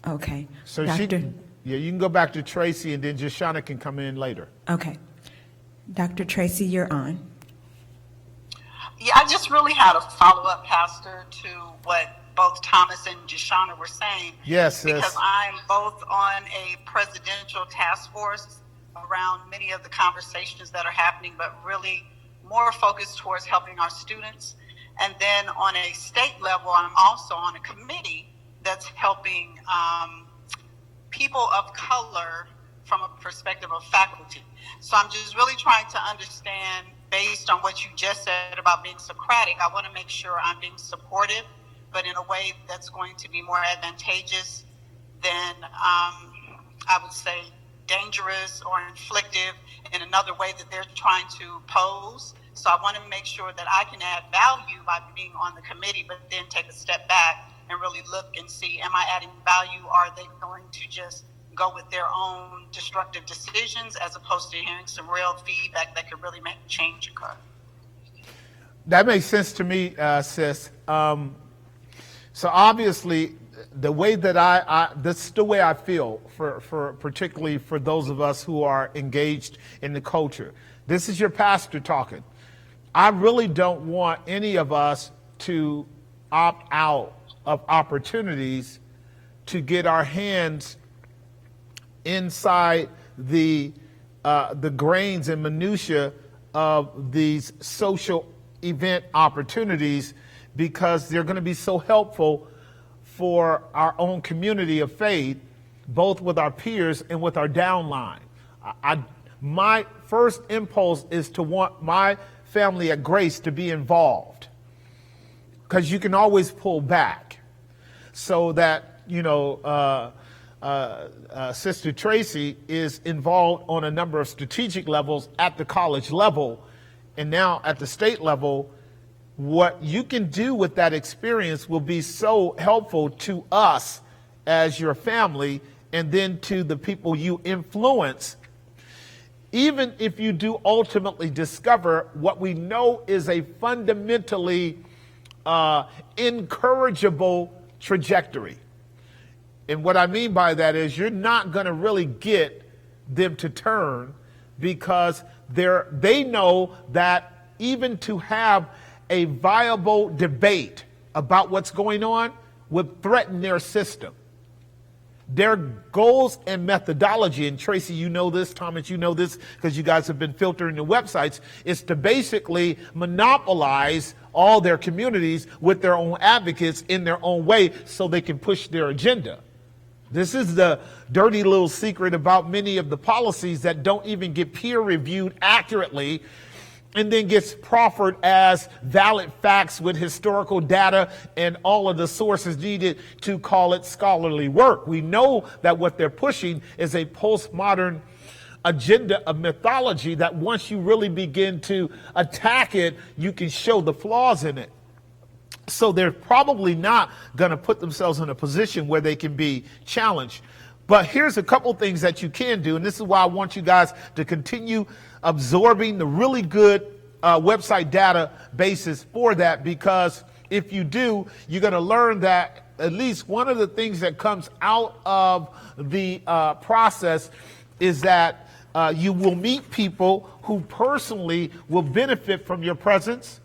Okay. So Doctor, you can go back to Tracy, and then Jashana can come in later. okay. Dr. Tracy, you're on. Yeah, I just really had a follow-up, Pastor, to what both Thomas and Jashana were saying. Yes, because yes. I'm both on a presidential task force around many of the conversations that are happening, but really more focused towards helping our students. And then on a state level, I'm also on a committee that's helping people of color from a perspective of faculty. So I'm just really trying to understand, based on what you just said about being Socratic, I want to make sure I'm being supportive, but in a way that's going to be more advantageous than, I would say, dangerous or inflictive in another way that they're trying to pose. So I want to make sure that I can add value by being on the committee, but then take a step back and really look and see, am I adding value? Are they going to just go with their own destructive decisions as opposed to hearing some real feedback that could really make change occur? That makes sense to me, sis. So obviously, the way that that's the way I feel for particularly for those of us who are engaged in the culture. This is your pastor talking. I really don't want any of us to opt out of opportunities to get our hands inside the grains and minutia of these social event opportunities, because they're going to be so helpful for our own community of faith, both with our peers and with our downline. My first impulse is to want my family at Grace to be involved, because you can always pull back, so that, Sister Tracy is involved on a number of strategic levels at the college level, and now at the state level, what you can do with that experience will be so helpful to us as your family, and then to the people you influence, even if you do ultimately discover what we know is a fundamentally incorrigible trajectory. And what I mean by that is you're not going to really get them to turn, because they know that even to have a viable debate about what's going on would threaten their system. Their goals and methodology, and Tracy, you know this, Thomas, you know this, because you guys have been filtering the websites, is to basically monopolize all their communities with their own advocates in their own way so they can push their agenda. This is the dirty little secret about many of the policies that don't even get peer reviewed accurately, and then gets proffered as valid facts with historical data and all of the sources needed to call it scholarly work. We know that what they're pushing is a postmodern agenda of mythology that once you really begin to attack it, you can show the flaws in it. So they're probably not going to put themselves in a position where they can be challenged. But here's a couple things that you can do, and this is why I want you guys to continue absorbing the really good website databases for that, because if you do, you're going to learn that at least one of the things that comes out of the process is that you will meet people who personally will benefit from your presence.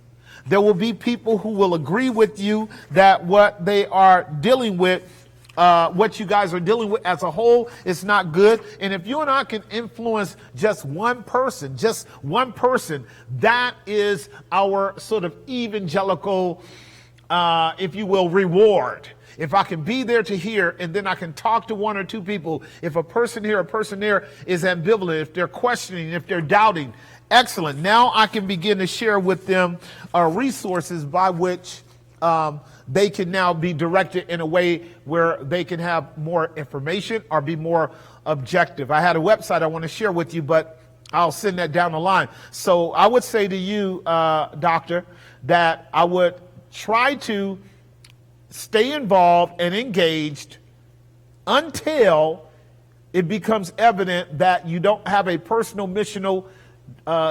There will be people who will agree with you that what they are dealing with, what you guys are dealing with as a whole, is not good. And if you and I can influence just one person, that is our sort of evangelical, if you will, reward. If I can be there to hear, and then I can talk to one or two people, if a person here, a person there is ambivalent, if they're questioning, if they're doubting, excellent. Now I can begin to share with them resources by which they can now be directed in a way where they can have more information or be more objective. I had a website I want to share with you, but I'll send that down the line. So I would say to you, Doctor, that I would try to stay involved and engaged until it becomes evident that you don't have a personal missional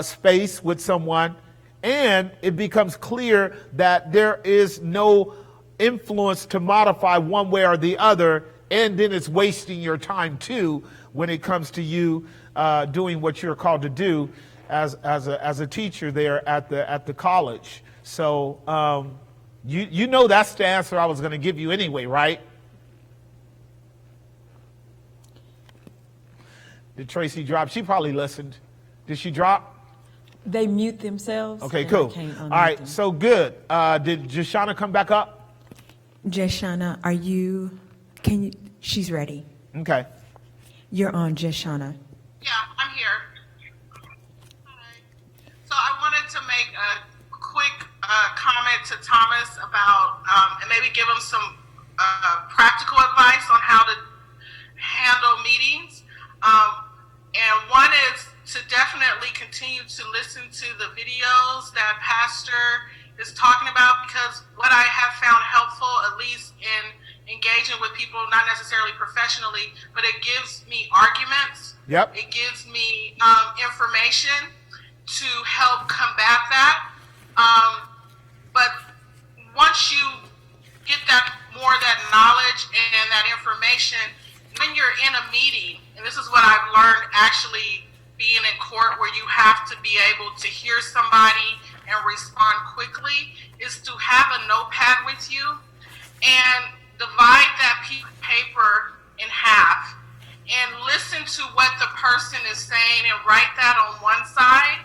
space with someone, and it becomes clear that there is no influence to modify one way or the other, and then it's wasting your time too when it comes to you doing what you're called to do as a teacher there at the college. So you know that's the answer I was going to give you anyway, right? Did Tracy drop? She probably listened. Did she drop? They mute themselves. Okay, and cool. I can't unmute All right, them. so good. Did Jashana come back up? Jeshana, she's ready. Okay. You're on, Jeshana. Yeah, I'm here. Hi. So I wanted to make a quick comment to Thomas about, and maybe give him some practical advice on how to handle meetings. And one is to definitely continue to listen to the videos that Pastor is talking about, because what I have found helpful, at least in engaging with people, not necessarily professionally, but it gives me arguments. Yep. It gives me information to help combat that. But once you get that knowledge and that information, when you're in a meeting, and this is what I've learned actually being in court, where you have to be able to hear somebody and respond quickly, is to have a notepad with you and divide that piece of paper in half and listen to what the person is saying and write that on one side,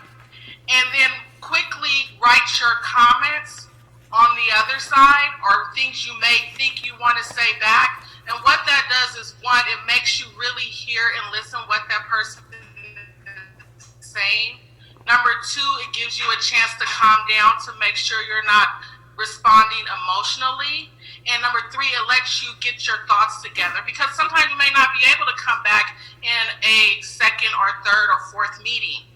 and then quickly write your comments on the other side, or things you may think you want to say back. And what that does is, one, it makes you really hear and listen what that person is saying. Number two, it gives you a chance to calm down to make sure you're not responding emotionally. And number three, it lets you get your thoughts together, because sometimes you may not be able to come back in a second or third or fourth meeting.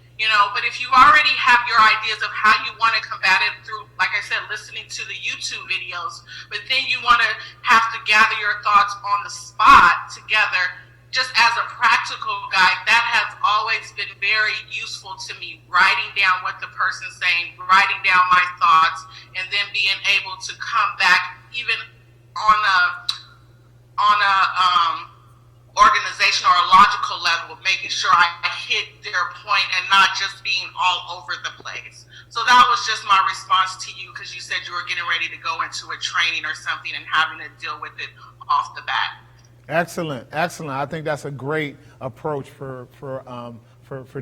But if you already have your ideas of how you want to combat it through, like I said, listening to the YouTube videos, but then you want to have to gather your thoughts on the spot together, just as a practical guide, that has always been very useful to me, writing down what the person's saying, writing down my thoughts, and then being able to come back even on a organization or a logical level, making sure I hit their point and not just being all over the place. So that was just my response to you, because you said you were getting ready to go into a training or something and having to deal with it off the bat. Excellent. I think that's a great approach for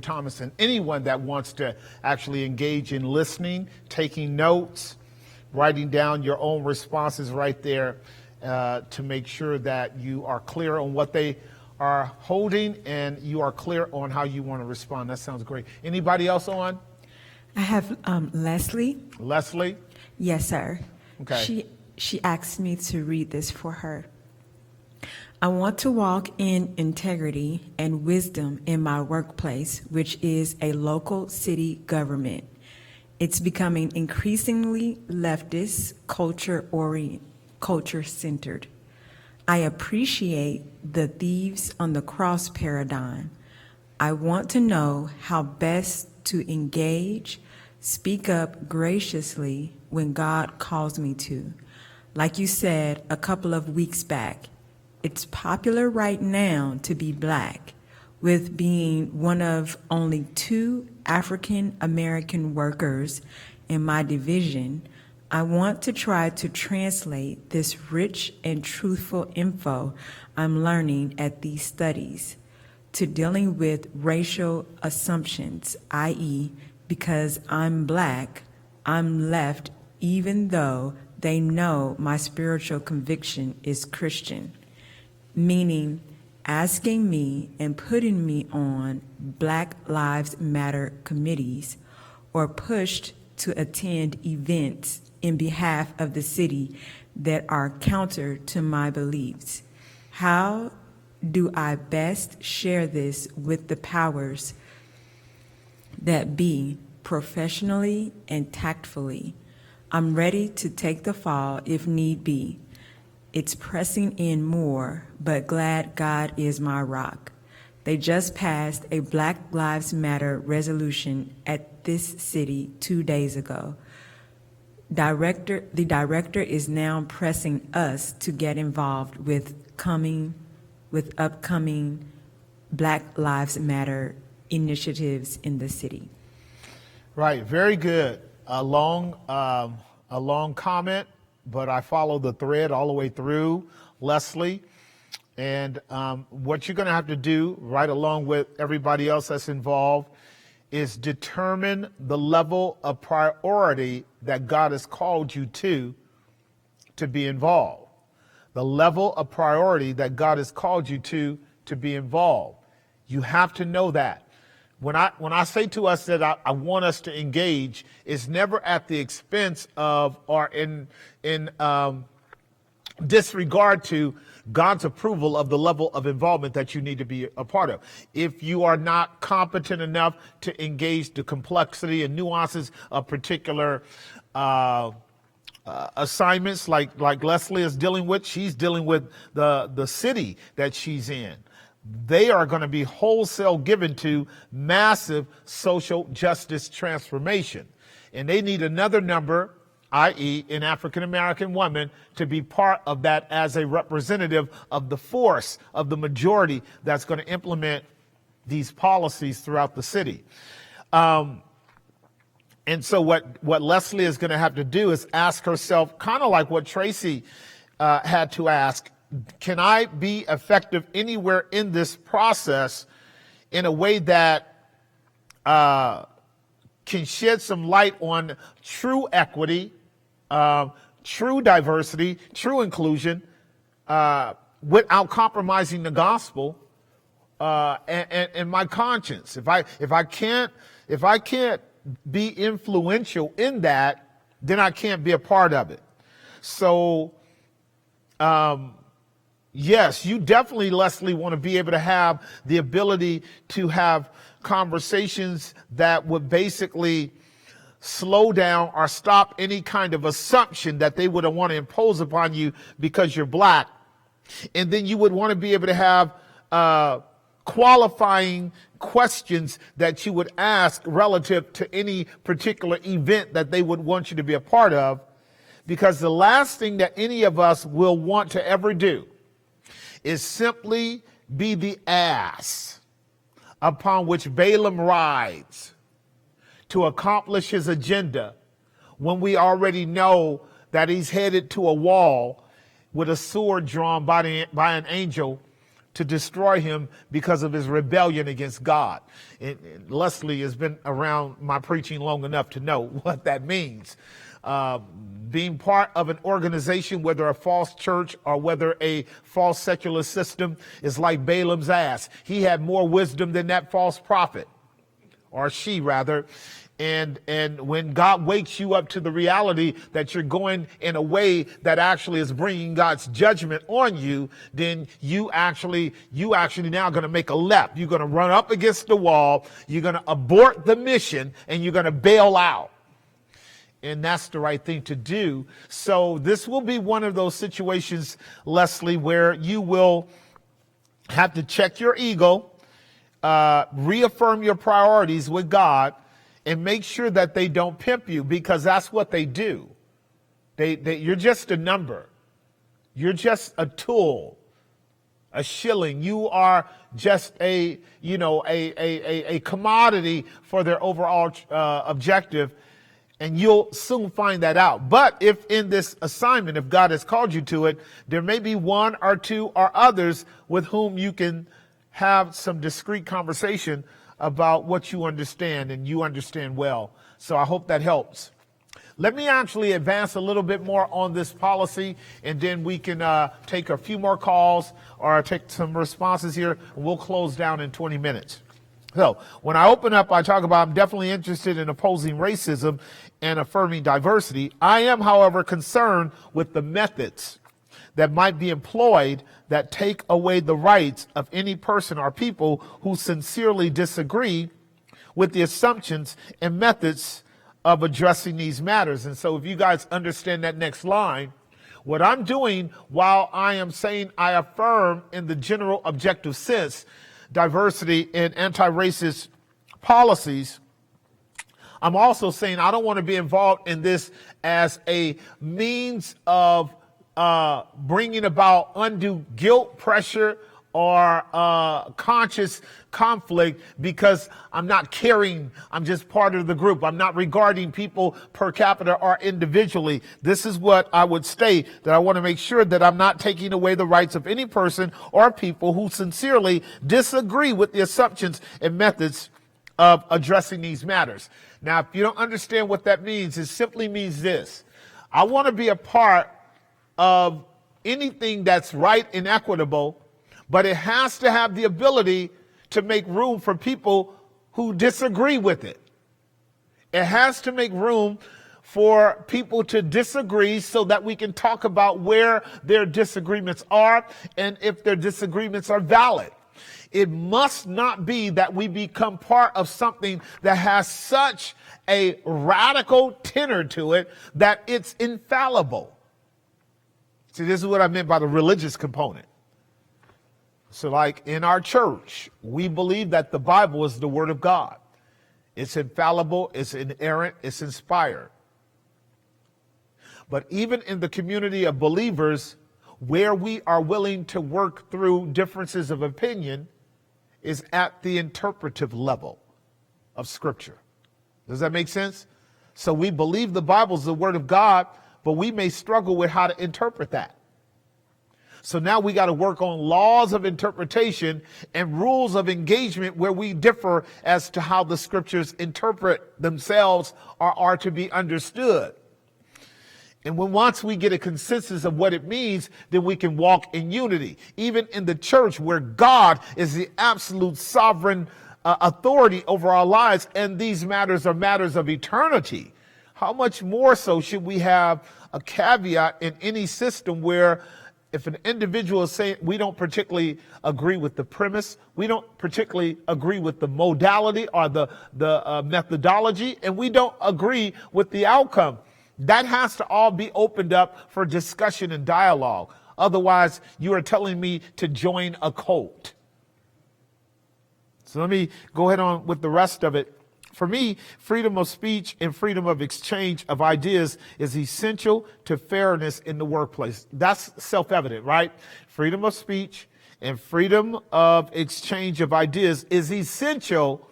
Thomas and anyone that wants to actually engage in listening, taking notes, writing down your own responses right there to make sure that you are clear on what they are holding and you are clear on how you want to respond. That sounds great. Anybody else on? I have Leslie. Leslie? Yes, sir. Okay. She asked me to read this for her. I want to walk in integrity and wisdom in my workplace, which is a local city government. It's becoming increasingly leftist, culture-centered. I appreciate the thieves on the cross paradigm. I want to know how best to engage, speak up graciously when God calls me to. Like you said a couple of weeks back, it's popular right now to be black, with being one of only 2 African American workers in my division. I want to try to translate this rich and truthful info I'm learning at these studies to dealing with racial assumptions, i.e., because I'm black, I'm left, even though they know my spiritual conviction is Christian. Meaning, asking me and putting me on Black Lives Matter committees or pushed to attend events in behalf of the city that are counter to my beliefs. How do I best share this with the powers that be professionally and tactfully? I'm ready to take the fall if need be. It's pressing in more, but glad God is my rock. They just passed a Black Lives Matter resolution at this city 2 days ago. The director is now pressing us to get involved with upcoming Black Lives Matter initiatives in the city. Right, very good. A long comment, but I follow the thread all the way through, Leslie. And what you're going to have to do, right along with everybody else that's involved, is determine the level of priority that God has called you to be involved. The level of priority that God has called you to be involved. You have to know that. When I say to us that I want us to engage, it's never at the expense of or in disregard to God's approval of the level of involvement that you need to be a part of. If you are not competent enough to engage the complexity and nuances of particular assignments like Leslie is dealing with, she's dealing with the city that she's in. They are going to be wholesale given to massive social justice transformation. And they need another number, i.e. an African American woman, to be part of that as a representative of the force of the majority that's going to implement these policies throughout the city. And so what Leslie is going to have to do is ask herself, kind of like what Tracy had to ask, can I be effective anywhere in this process in a way that can shed some light on true equity, true diversity, true inclusion, without compromising the gospel and my conscience? If I can't be influential in that, then I can't be a part of it. So, Yes, you definitely, Leslie, want to be able to have the ability to have conversations that would basically slow down or stop any kind of assumption that they would want to impose upon you because you're black. And then you would want to be able to have qualifying questions that you would ask relative to any particular event that they would want you to be a part of. Because the last thing that any of us will want to ever do is simply be the ass upon which Balaam rides to accomplish his agenda when we already know that he's headed to a wall with a sword drawn by an angel to destroy him because of his rebellion against God. And Leslie has been around my preaching long enough to know what that means. Being part of an organization, whether a false church or whether a false secular system, is like Balaam's ass. He had more wisdom than that false prophet, or she rather. And when God wakes you up to the reality that you're going in a way that actually is bringing God's judgment on you, then you actually now going to make a left. You're going to run up against the wall. You're going to abort the mission and you're going to bail out. And that's the right thing to do. So this will be one of those situations, Leslie, where you will have to check your ego, reaffirm your priorities with God, and make sure that they don't pimp you, because that's what they do. You're just a number. You're just a tool, a shilling. You are just a commodity for their overall objective. And you'll soon find that out. But if in this assignment, if God has called you to it, there may be one or two or others with whom you can have some discreet conversation about what you understand and you understand well. So I hope that helps. Let me actually advance a little bit more on this policy, and then we can take a few more calls or take some responses here, and we'll close down in 20 minutes. So when I open up, I talk about I'm definitely interested in opposing racism and affirming diversity. I am, however, concerned with the methods that might be employed that take away the rights of any person or people who sincerely disagree with the assumptions and methods of addressing these matters. And so if you guys understand that next line, what I'm doing while I am saying I affirm in the general objective sense diversity and anti-racist policies, I'm also saying I don't want to be involved in this as a means of bringing about undue guilt, pressure, or conscious conflict, because I'm not caring. I'm just part of the group. I'm not regarding people per capita or individually. This is what I would state, that I want to make sure that I'm not taking away the rights of any person or people who sincerely disagree with the assumptions and methods of addressing these matters. Now, if you don't understand what that means, it simply means this. I want to be a part of anything that's right and equitable, but it has to have the ability to make room for people who disagree with it. It has to make room for people to disagree so that we can talk about where their disagreements are and if their disagreements are valid. It must not be that we become part of something that has such a radical tenor to it that it's infallible. See, this is what I meant by the religious component. So like in our church, we believe that the Bible is the Word of God. It's infallible, it's inerrant, it's inspired. But even in the community of believers, where we are willing to work through differences of opinion is at the interpretive level of Scripture. Does that make sense? So we believe the Bible is the Word of God, but we may struggle with how to interpret that. So now we got to work on laws of interpretation and rules of engagement where we differ as to how the scriptures interpret themselves or are to be understood. And once we get a consensus of what it means, then we can walk in unity. Even in the church where God is the absolute sovereign authority over our lives, and these matters are matters of eternity, how much more so should we have a caveat in any system where If an individual is saying we don't particularly agree with the premise, we don't particularly agree with the modality or the methodology, and we don't agree with the outcome, that has to all be opened up for discussion and dialogue. Otherwise, you are telling me to join a cult. So let me go ahead on with the rest of it. For me, freedom of speech and freedom of exchange of ideas is essential to fairness in the workplace. That's self-evident, right? Freedom of speech and freedom of exchange of ideas is essential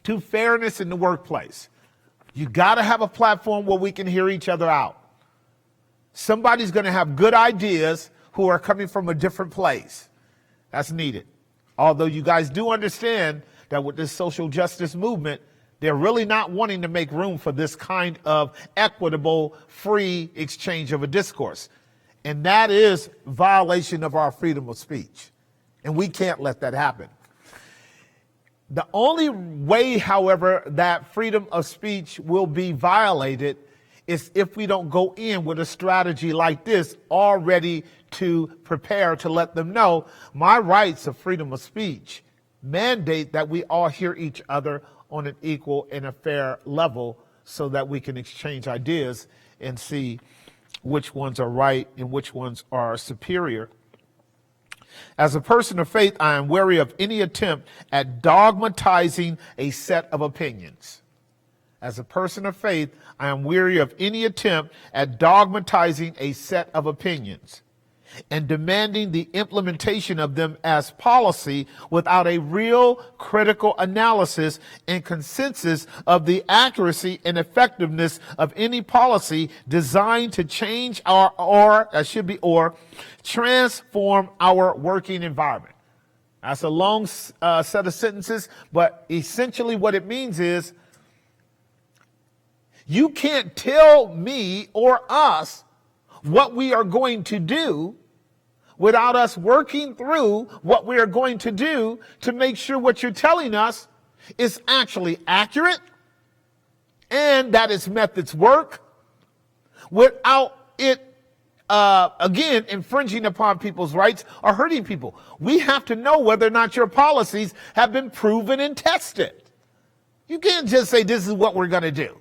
to fairness in the workplace. You got to have a platform where we can hear each other out. Somebody's going to have good ideas who are coming from a different place. That's needed. Although you guys do understand that with this social justice movement, they're really not wanting to make room for this kind of equitable, free exchange of a discourse. And that is violation of our freedom of speech. And we can't let that happen. The only way, however, that freedom of speech will be violated is if we don't go in with a strategy like this already to prepare to let them know my rights of freedom of speech mandate that we all hear each other on an equal and a fair level so that we can exchange ideas and see which ones are right and which ones are superior. As a person of faith, I am wary of any attempt at dogmatizing a set of opinions. As a person of faith, I am weary of any attempt at dogmatizing a set of opinions and demanding the implementation of them as policy without a real critical analysis and consensus of the accuracy and effectiveness of any policy designed to change or transform our working environment. That's a long set of sentences, but essentially what it means is you can't tell me or us what we are going to do without us working through what we are going to do to make sure what you're telling us is actually accurate and that its methods work without it, again, infringing upon people's rights or hurting people. We have to know whether or not your policies have been proven and tested. You can't just say this is what we're going to do,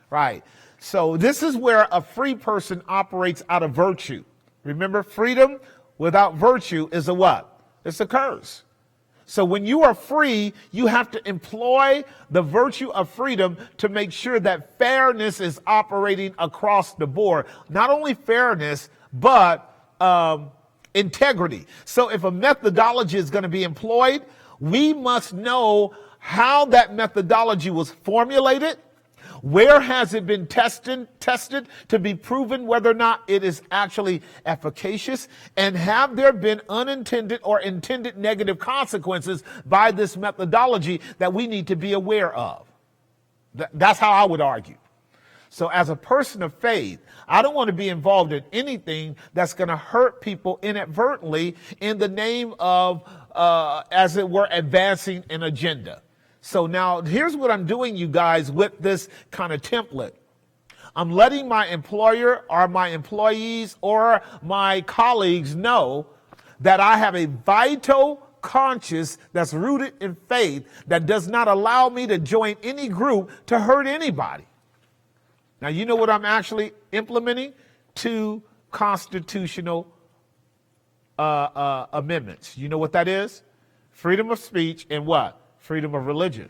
right? So this is where a free person operates out of virtue. Remember, freedom without virtue is a what? It's a curse. So when you are free, you have to employ the virtue of freedom to make sure that fairness is operating across the board. Not only fairness, but integrity. So if a methodology is going to be employed, we must know how that methodology was formulated. Where has it been tested to be proven whether or not it is actually efficacious? And have there been unintended or intended negative consequences by this methodology that we need to be aware of? That's how I would argue. So as a person of faith, I don't want to be involved in anything that's going to hurt people inadvertently in the name of, as it were, advancing an agenda. So now here's what I'm doing, you guys, with this kind of template. I'm letting my employer or my employees or my colleagues know that I have a vital conscience that's rooted in faith that does not allow me to join any group to hurt anybody. Now, you know what I'm actually implementing? 2 constitutional amendments. You know what that is? Freedom of speech and what? Freedom of religion.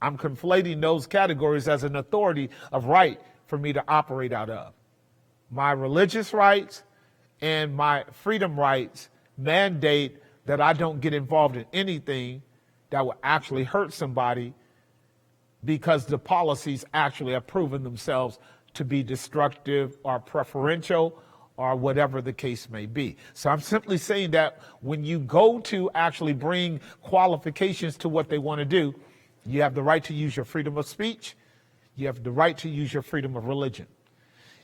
I'm conflating those categories as an authority of right for me to operate out of. My religious rights and my freedom rights mandate that I don't get involved in anything that will actually hurt somebody because the policies actually have proven themselves to be destructive or preferential or whatever the case may be. So I'm simply saying that when you go to actually bring qualifications to what they want to do, you have the right to use your freedom of speech. You have the right to use your freedom of religion.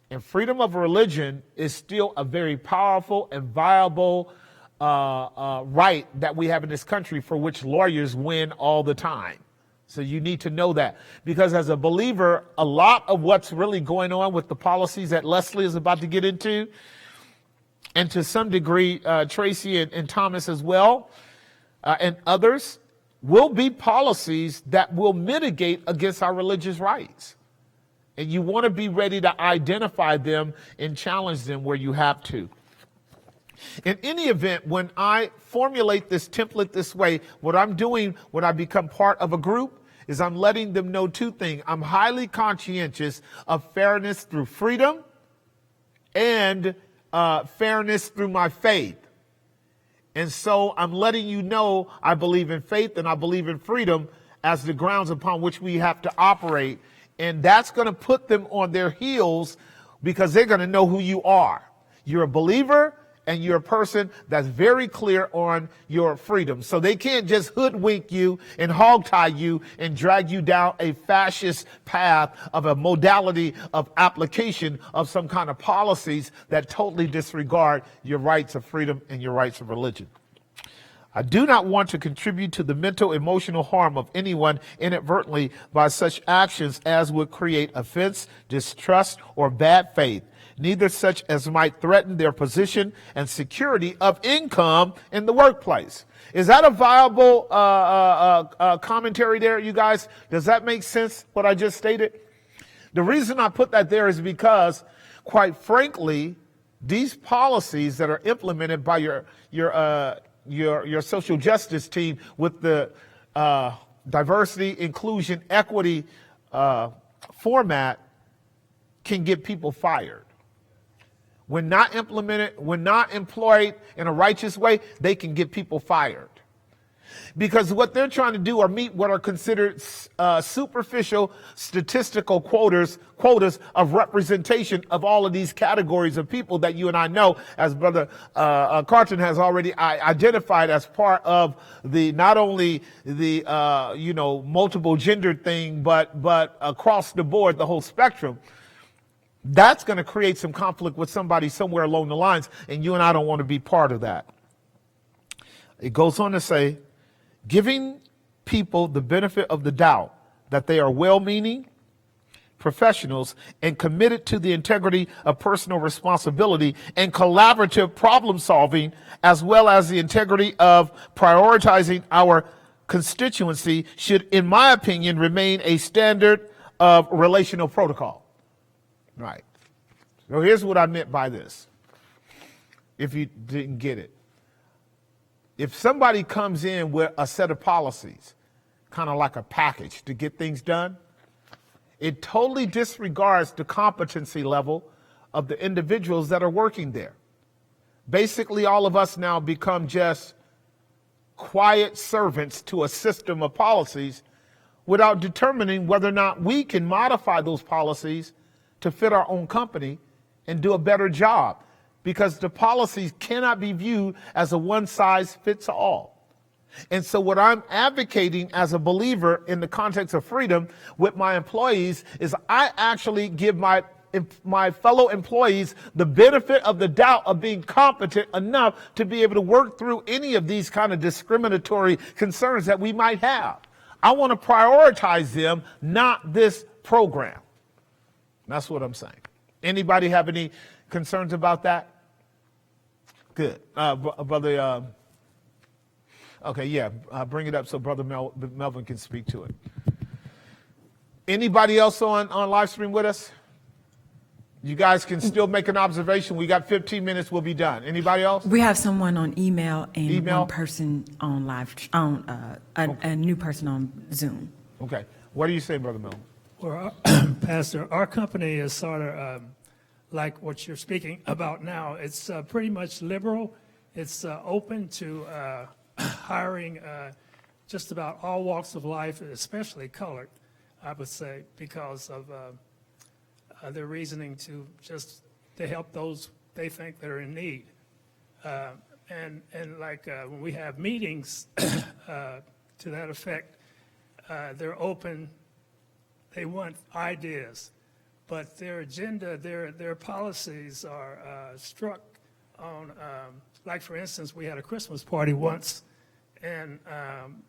And freedom of religion is still a very powerful and viable right that we have in this country for which lawyers win all the time. So you need to know that, because as a believer, a lot of what's really going on with the policies that Leslie is about to get into and to some degree, Tracy and Thomas as well, and others, will be policies that will mitigate against our religious rights. And you want to be ready to identify them and challenge them where you have to. In any event, when I formulate this template this way, what I'm doing when I become part of a group is I'm letting them know two things. I'm highly conscientious of fairness through freedom and fairness through my faith. And so I'm letting you know I believe in faith and I believe in freedom as the grounds upon which we have to operate. And that's going to put them on their heels because they're going to know who you are. You're a believer and you're a person that's very clear on your freedom. So they can't just hoodwink you and hogtie you and drag you down a fascist path of a modality of application of some kind of policies that totally disregard your rights of freedom and your rights of religion. I do not want to contribute to the mental, emotional harm of anyone inadvertently by such actions as would create offense, distrust, or bad faith, neither such as might threaten their position and security of income in the workplace. Is that a viable commentary there, you guys? Does that make sense, what I just stated? The reason I put that there is because, quite frankly, these policies that are implemented by your social justice team with the diversity, inclusion, equity format can get people fired. When not implemented, when not employed in a righteous way, they can get people fired. Because what they're trying to do are meet what are considered superficial statistical quotas of representation of all of these categories of people that you and I know, as Brother Carton has already identified as part of the not only the multiple gender thing, but across the board, the whole spectrum. That's going to create some conflict with somebody somewhere along the lines, and you and I don't want to be part of that. It goes on to say, giving people the benefit of the doubt that they are well-meaning professionals and committed to the integrity of personal responsibility and collaborative problem solving, as well as the integrity of prioritizing our constituency should, in my opinion, remain a standard of relational protocol. Right. So here's what I meant by this, if you didn't get it. If somebody comes in with a set of policies, kind of like a package to get things done, it totally disregards the competency level of the individuals that are working there. Basically, all of us now become just quiet servants to a system of policies without determining whether or not we can modify those policies to fit our own company and do a better job, because the policies cannot be viewed as a one-size-fits-all. And so what I'm advocating as a believer in the context of freedom with my employees is I actually give my fellow employees the benefit of the doubt of being competent enough to be able to work through any of these kind of discriminatory concerns that we might have. I want to prioritize them, not this program. That's what I'm saying. Anybody have any concerns about that? Good. Brother, okay, yeah, bring it up so Brother Melvin can speak to it. Anybody else on live stream with us? You guys can still make an observation. We got 15 minutes, we'll be done. Anybody else? We have someone on email and one person on a new person on Zoom. Okay. What do you say, Brother Melvin? Well, Pastor, our company is sort of like what you're speaking about now. It's pretty much liberal. It's open to hiring just about all walks of life, especially colored, I would say, because of their reasoning to help those they think that are in need. And like when we have meetings to that effect, they're open. They want ideas, but their agenda, their policies are struck on, like for instance, we had a Christmas party once, and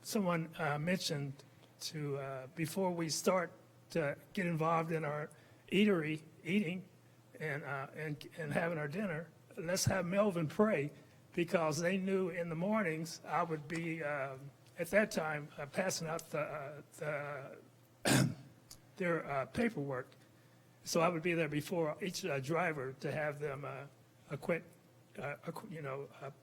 someone mentioned to, before we start to get involved in our eating and having our dinner, let's have Melvin pray, because they knew in the mornings I would be, at that time, passing out their paperwork. So I would be there before each driver to have them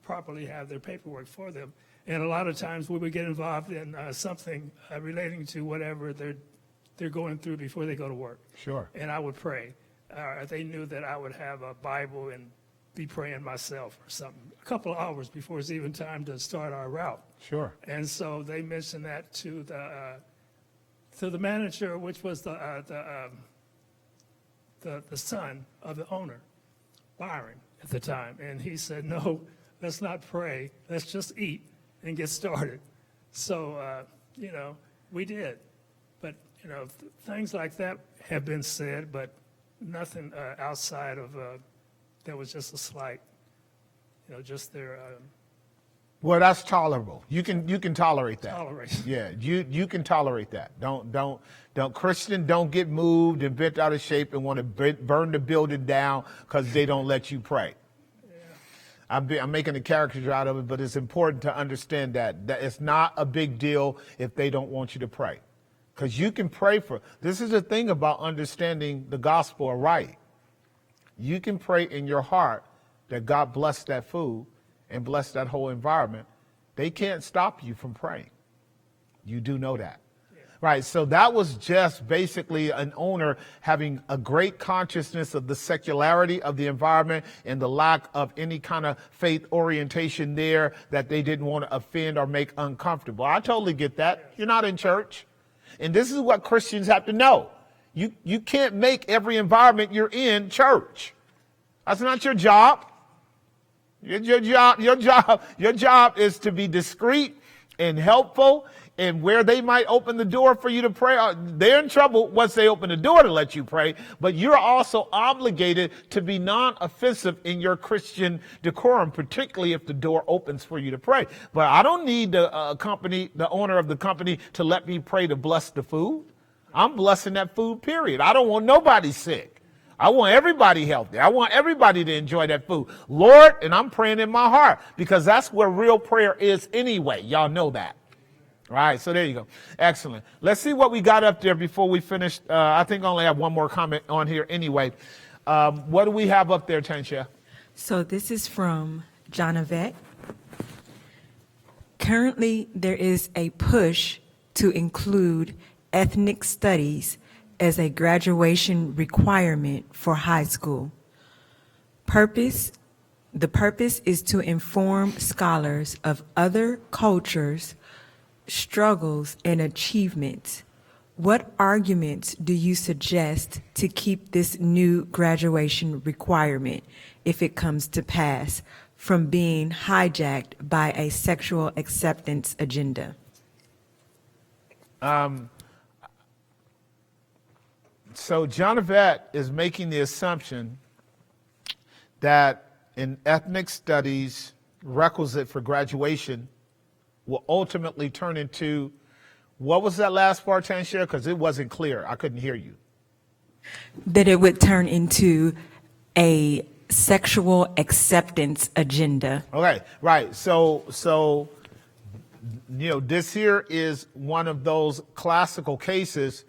properly have their paperwork for them. And a lot of times we would get involved in something relating to whatever they're going through before they go to work. Sure. And I would pray. They knew that I would have a Bible and be praying myself or something, a couple of hours before it's even time to start our route. Sure. And so they mentioned that to the manager, which was the son of the owner, Byron, at the time. And he said, no, let's not pray. Let's just eat and get started. So, we did. But, things like that have been said, but nothing outside of, that was just a slight, just their Well, that's tolerable. You can tolerate that. toleration. Yeah, you can tolerate that. Don't Christian, don't get moved and bent out of shape and want to burn the building down because they don't let you pray. I'm making a caricature out of it, but it's important to understand that it's not a big deal if they don't want you to pray, because you can pray for. This is the thing about understanding the gospel right. You can pray in your heart that God bless that food and bless that whole environment. They can't stop you from praying. You do know that. Right, so that was just basically an owner having a great consciousness of the secularity of the environment and the lack of any kind of faith orientation there that they didn't want to offend or make uncomfortable. I totally get that. You're not in church. And this is what Christians have to know. You can't make every environment you're in church. That's not your job. Your job is to be discreet and helpful, and where they might open the door for you to pray, they're in trouble once they open the door to let you pray, but you're also obligated to be non-offensive in your Christian decorum, particularly if the door opens for you to pray. But I don't need the owner of the company to let me pray to bless the food. I'm blessing that food, period. I don't want nobody sick. I want everybody healthy. I want everybody to enjoy that food. Lord, and I'm praying in my heart, because that's where real prayer is anyway. Y'all know that. All right, so there you go. Excellent. Let's see what we got up there before we finish. I think I only have one more comment on here anyway. What do we have up there, Tansha? So this is from Jonavet. Currently, there is a push to include ethnic studies as a graduation requirement for high school. The purpose is to inform scholars of other cultures, struggles, and achievements. What arguments do you suggest to keep this new graduation requirement, if it comes to pass, from being hijacked by a sexual acceptance agenda? So Jonavet is making the assumption that an ethnic studies requisite for graduation will ultimately turn into, what was that last part, Tansha? Because it wasn't clear. I couldn't hear you. That it would turn into a sexual acceptance agenda. Okay, right. So this here is one of those classical cases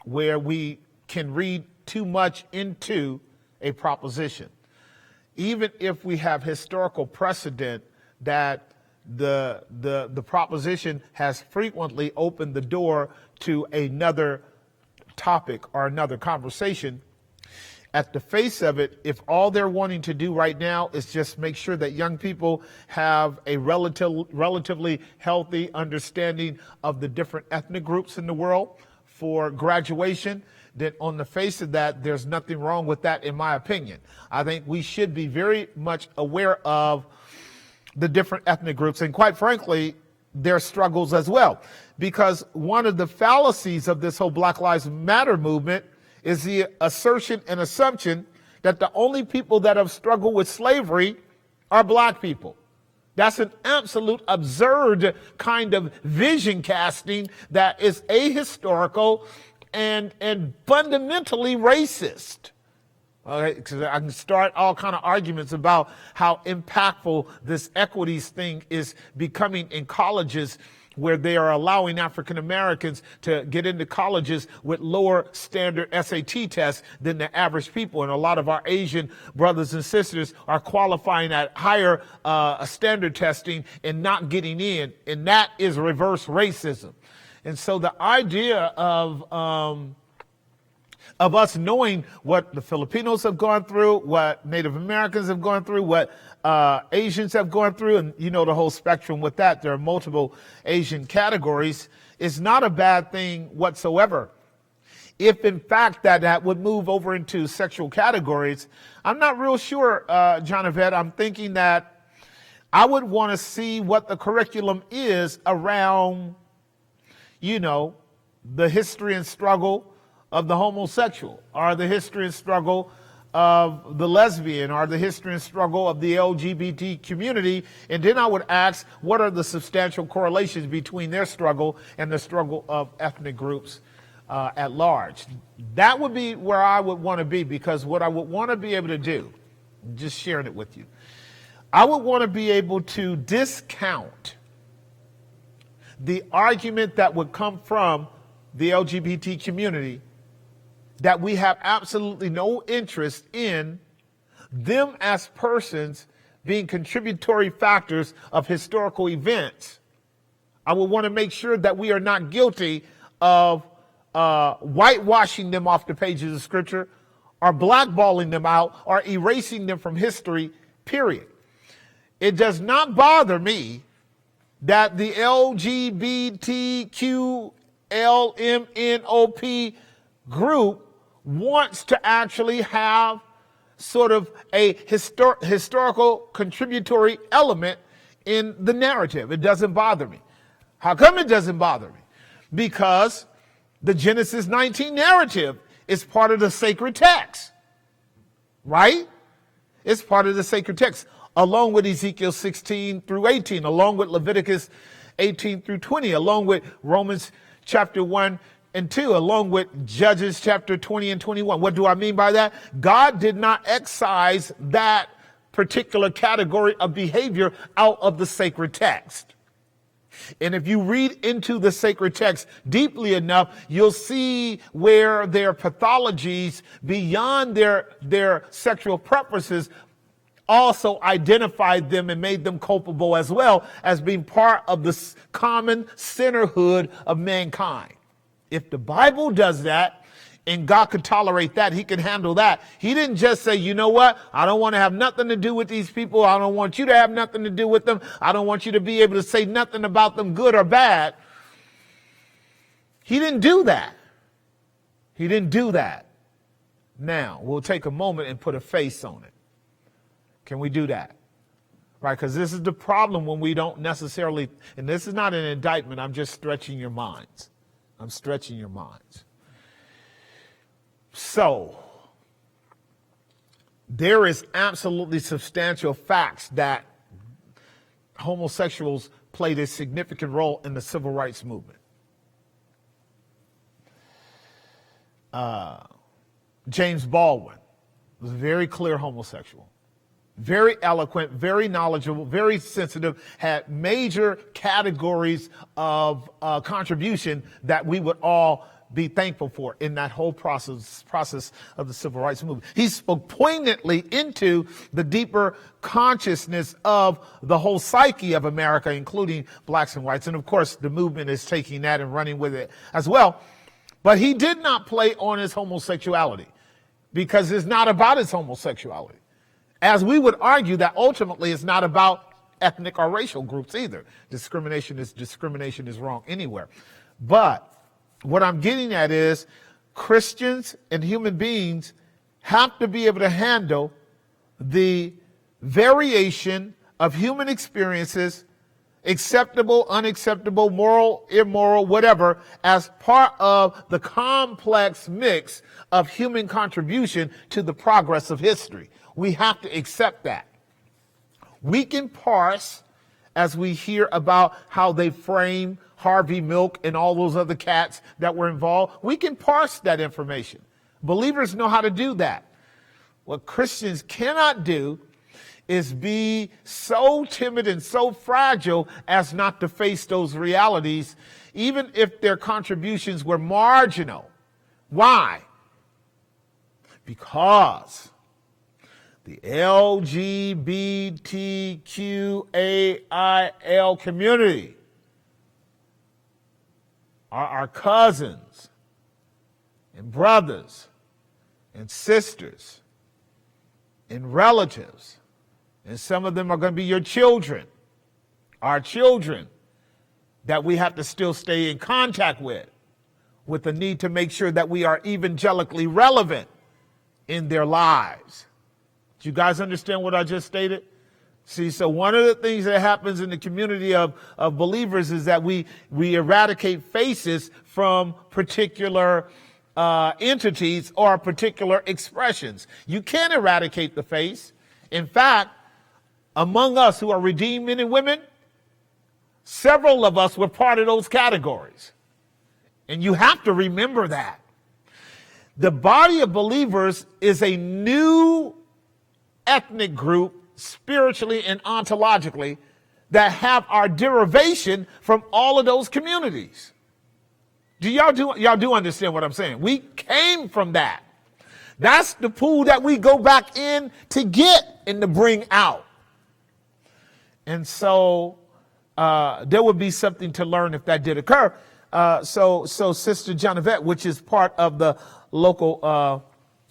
where we can read too much into a proposition. Even if we have historical precedent that the proposition has frequently opened the door to another topic or another conversation, at the face of it, if all they're wanting to do right now is just make sure that young people have a relatively healthy understanding of the different ethnic groups in the world for graduation, then on the face of that, there's nothing wrong with that, in my opinion. I think we should be very much aware of the different ethnic groups, and quite frankly, their struggles as well. Because one of the fallacies of this whole Black Lives Matter movement is the assertion and assumption that the only people that have struggled with slavery are black people. That's an absolute absurd kind of vision casting that is ahistorical and fundamentally racist. Okay, because I can start all kind of arguments about how impactful this equities thing is becoming in colleges, where they are allowing African Americans to get into colleges with lower standard SAT tests than the average people. And a lot of our Asian brothers and sisters are qualifying at higher standard testing and not getting in. And that is reverse racism. And so the idea of us knowing what the Filipinos have gone through, what Native Americans have gone through, what Asians have gone through, and you know the whole spectrum with that. There are multiple Asian categories. It's not a bad thing whatsoever. If in fact that would move over into sexual categories, I'm not real sure, John Yvette. I'm thinking that I would want to see what the curriculum is around, you know, the history and struggle of the homosexual, or the history and struggle of the lesbian, or the history and struggle of the LGBT community. And then I would ask, what are the substantial correlations between their struggle and the struggle of ethnic groups at large? That would be where I would want to be, because what I would want to be able to do, just sharing it with you, I would want to be able to discount the argument that would come from the LGBT community that we have absolutely no interest in them as persons being contributory factors of historical events. I would want to make sure that we are not guilty of whitewashing them off the pages of Scripture, or blackballing them out, or erasing them from history, period. It does not bother me that the LGBTQLMNOP group wants to actually have sort of a historical contributory element in the narrative. It doesn't bother me. How come it doesn't bother me? Because the Genesis 19 narrative is part of the sacred text, right? It's part of the sacred text, along with Ezekiel 16 through 18, along with Leviticus 18 through 20, along with Romans chapter 1 and 2, along with Judges chapter 20 and 21. What do I mean by that? God did not excise that particular category of behavior out of the sacred text. And if you read into the sacred text deeply enough, you'll see where their pathologies beyond their sexual preferences also identified them and made them culpable as well as being part of the common sinnerhood of mankind. If the Bible does that, and God could tolerate that, he can handle that. He didn't just say, you know what, I don't want to have nothing to do with these people. I don't want you to have nothing to do with them. I don't want you to be able to say nothing about them, good or bad. He didn't do that. He didn't do that. Now, we'll take a moment and put a face on it. Can we do that? Right, because this is the problem when we don't necessarily, and this is not an indictment, I'm just stretching your minds. I'm stretching your minds. So, there is absolutely substantial facts that homosexuals played a significant role in the civil rights movement. James Baldwin was a very clear homosexual. Very eloquent, very knowledgeable, very sensitive, had major categories of contribution that we would all be thankful for in that whole process of the civil rights movement. He spoke poignantly into the deeper consciousness of the whole psyche of America, including blacks and whites. And of course, the movement is taking that and running with it as well. But he did not play on his homosexuality, because it's not about his homosexuality. As we would argue that ultimately it's not about ethnic or racial groups either. Discrimination is wrong anywhere. But what I'm getting at is Christians and human beings have to be able to handle the variation of human experiences, acceptable, unacceptable, moral, immoral, whatever, as part of the complex mix of human contribution to the progress of history. We have to accept that. We can parse, as we hear about how they frame Harvey Milk and all those other cats that were involved, we can parse that information. Believers know how to do that. What Christians cannot do is be so timid and so fragile as not to face those realities, even if their contributions were marginal. Why? Because the LGBTQAIL community are our cousins and brothers and sisters and relatives. And some of them are going to be your children, our children, that we have to still stay in contact with the need to make sure that we are evangelically relevant in their lives. Do you guys understand what I just stated? See, so one of the things that happens in the community of believers is that we eradicate faces from particular entities or particular expressions. You can't eradicate the face. In fact, among us who are redeemed men and women, several of us were part of those categories. And you have to remember that. The body of believers is a new ethnic group, spiritually and ontologically, that have our derivation from all of those communities. Y'all do understand what I'm saying? We came from that. That's the pool that we go back in to get and to bring out. And so there would be something to learn if that did occur. So Sister Jonavette, which is part of the local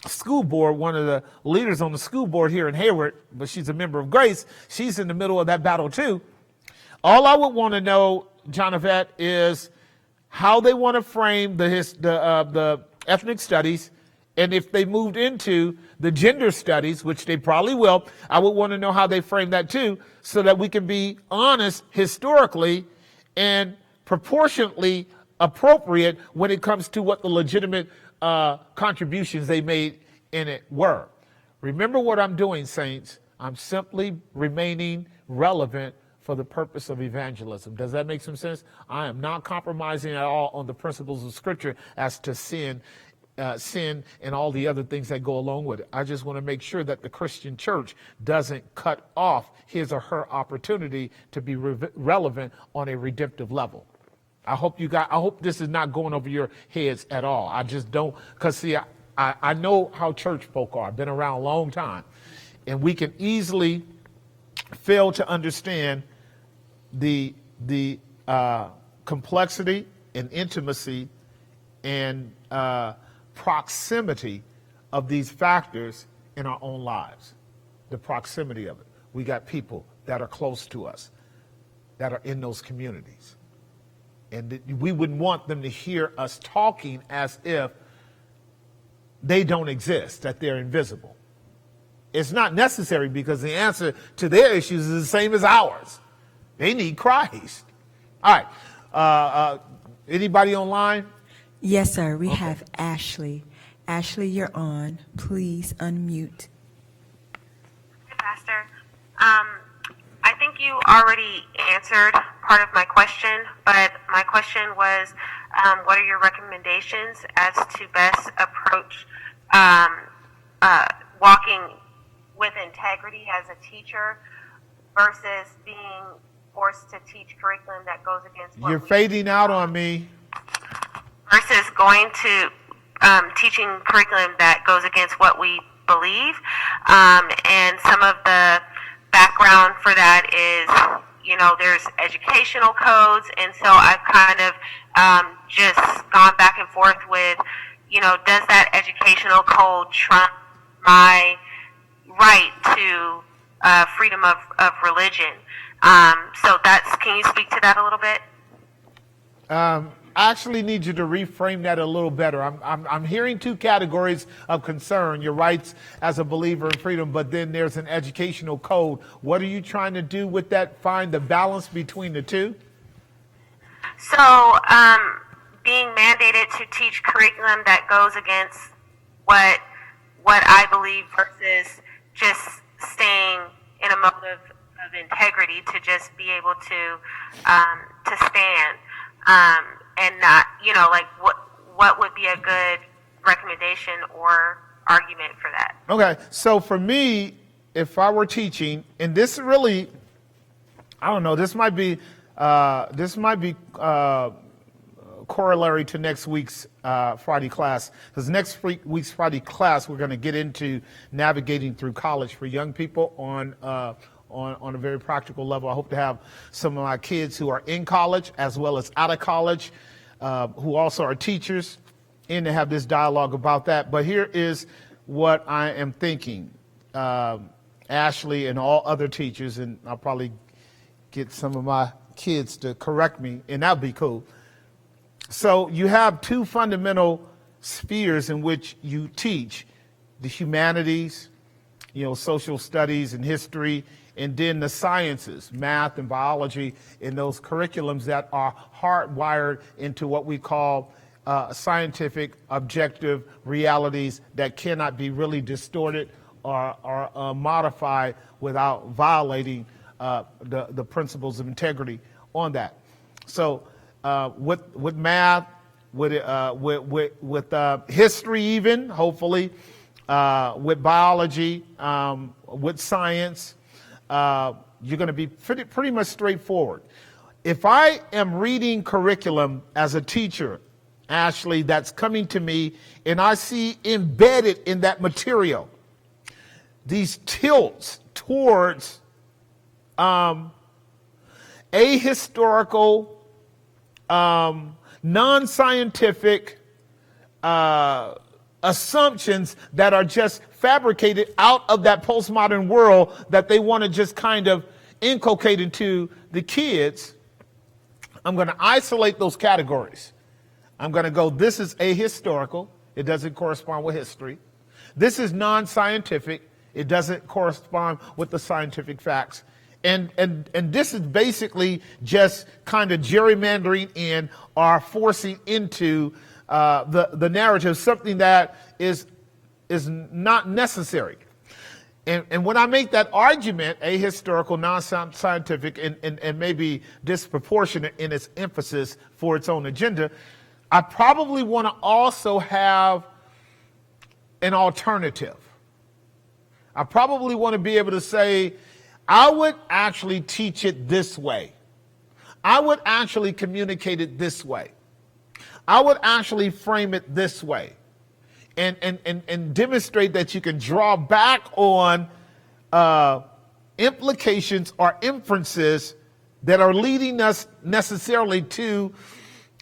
school board, one of the leaders on the school board here in Hayward, but she's a member of Grace, she's in the middle of that battle too. All I would want to know, Jonavette, is how they want to frame the ethnic studies. And if they moved into the gender studies, which they probably will, I would want to know how they frame that too, so that we can be honest historically and proportionately appropriate when it comes to what the legitimate contributions they made in it were. Remember what I'm doing, saints. I'm simply remaining relevant for the purpose of evangelism. Does that make some sense? I am not compromising at all on the principles of Scripture as to sin and all the other things that go along with it. I just want to make sure that the Christian church doesn't cut off his or her opportunity to be relevant on a redemptive level. I hope this is not going over your heads at all. I just don't, because see, I know how church folk are. I've been around a long time, and we can easily fail to understand the complexity and intimacy and proximity of these factors in our own lives. The proximity of it. We got people that are close to us, that are in those communities. And we wouldn't want them to hear us talking as if they don't exist, that they're invisible. It's not necessary, because the answer to their issues is the same as ours. They need Christ. All right. Anybody online? Yes, sir. We have Ashley. Ashley, you're on. Please unmute. Hi, Pastor. I think you already answered part of my question, but my question was, what are your recommendations as to best approach walking with integrity as a teacher versus being forced to teach curriculum that goes against what You're fading out on me. versus going to teaching curriculum that goes against what we believe. And some of the background for that is, there's educational codes. And so I've kind of just gone back and forth with, does that educational code trump my right to freedom of religion? So can you speak to that a little bit? I actually need you to reframe that a little better. I'm hearing two categories of concern: your rights as a believer in freedom, but then there's an educational code. What are you trying to do with that? Find the balance between the two? So, being mandated to teach curriculum that goes against what I believe versus just staying in a mode of integrity to just be able to stand. And not, what would be a good recommendation or argument for that. Okay, so for me, if I were teaching, and this really, I don't know, this might be corollary to next week's Friday class, because next week's Friday class we're going to get into navigating through college for young people on a very practical level. I hope to have some of my kids who are in college as well as out of college, who also are teachers, in to have this dialogue about that. But here is what I am thinking, Ashley and all other teachers, and I'll probably get some of my kids to correct me, and that'd be cool. So you have two fundamental spheres in which you teach: the humanities, social studies and history, and then the sciences, math and biology, in those curriculums that are hardwired into what we call scientific, objective realities that cannot be really distorted or modified without violating the principles of integrity on that. So with math, with history, even hopefully, with biology, with science, you're going to be pretty much straightforward. If I am reading curriculum as a teacher, Ashley, that's coming to me, and I see embedded in that material these tilts towards ahistorical, non-scientific assumptions that are just fabricated out of that postmodern world that they want to just kind of inculcate into the kids, I'm going to isolate those categories. I'm going to go, this is ahistorical. It doesn't correspond with history. This is non-scientific. It doesn't correspond with the scientific facts. And this is basically just kind of gerrymandering in or forcing into the narrative something that is not necessary. And when I make that argument, ahistorical, non-scientific, and maybe disproportionate in its emphasis for its own agenda, I probably want to also have an alternative. I probably want to be able to say, I would actually teach it this way. I would actually communicate it this way. I would actually frame it this way. And demonstrate that you can draw back on implications or inferences that are leading us necessarily to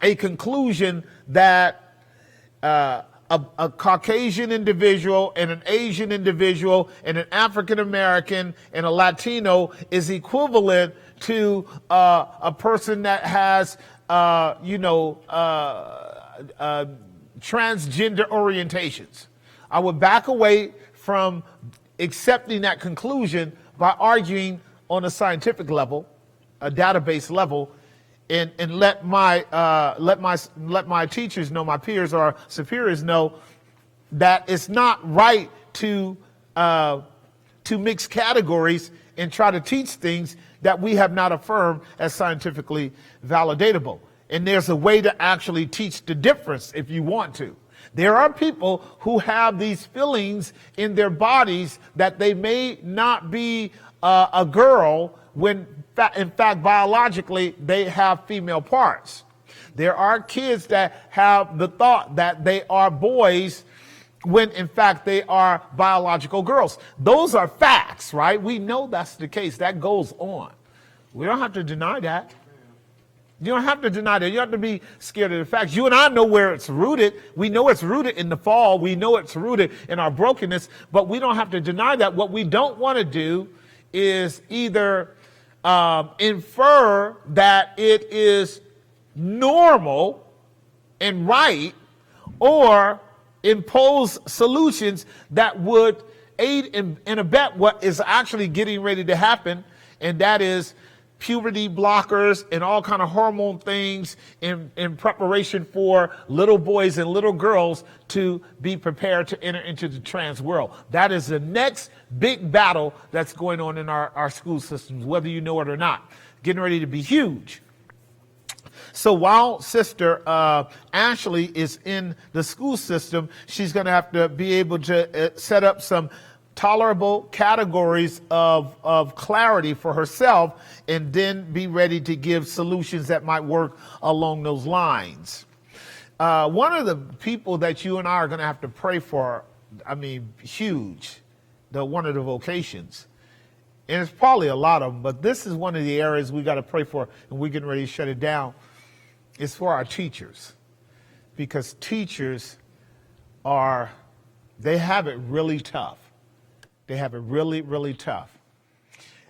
a conclusion that a Caucasian individual and an Asian individual and an African American and a Latino is equivalent to a person that has, transgender orientations. I would back away from accepting that conclusion by arguing on a scientific level, a database level, and let my teachers know, my peers or superiors know, that it's not right to mix categories and try to teach things that we have not affirmed as scientifically validatable. And there's a way to actually teach the difference if you want to. There are people who have these feelings in their bodies that they may not be a girl when, in fact, biologically, they have female parts. There are kids that have the thought that they are boys when, in fact, they are biological girls. Those are facts, right? We know that's the case. That goes on. We don't have to deny that. You don't have to deny that. You don't have to be scared of the facts. You and I know where it's rooted. We know it's rooted in the fall. We know it's rooted in our brokenness, but we don't have to deny that. What we don't want to do is either infer that it is normal and right, or impose solutions that would aid and abet what is actually getting ready to happen, and that is puberty blockers and all kind of hormone things in preparation for little boys and little girls to be prepared to enter into the trans world. That is the next big battle that's going on in our school systems, whether you know it or not. Getting ready to be huge. So while Sister Ashley is in the school system, she's going to have to be able to set up some tolerable categories of clarity for herself, and then be ready to give solutions that might work along those lines. One of the people that you and I are going to have to pray for, I mean, huge, one of the vocations, and it's probably a lot of them, but this is one of the areas we got to pray for, and we're getting ready to shut it down. It's for our teachers, because teachers they have it really tough. They have it really, really tough.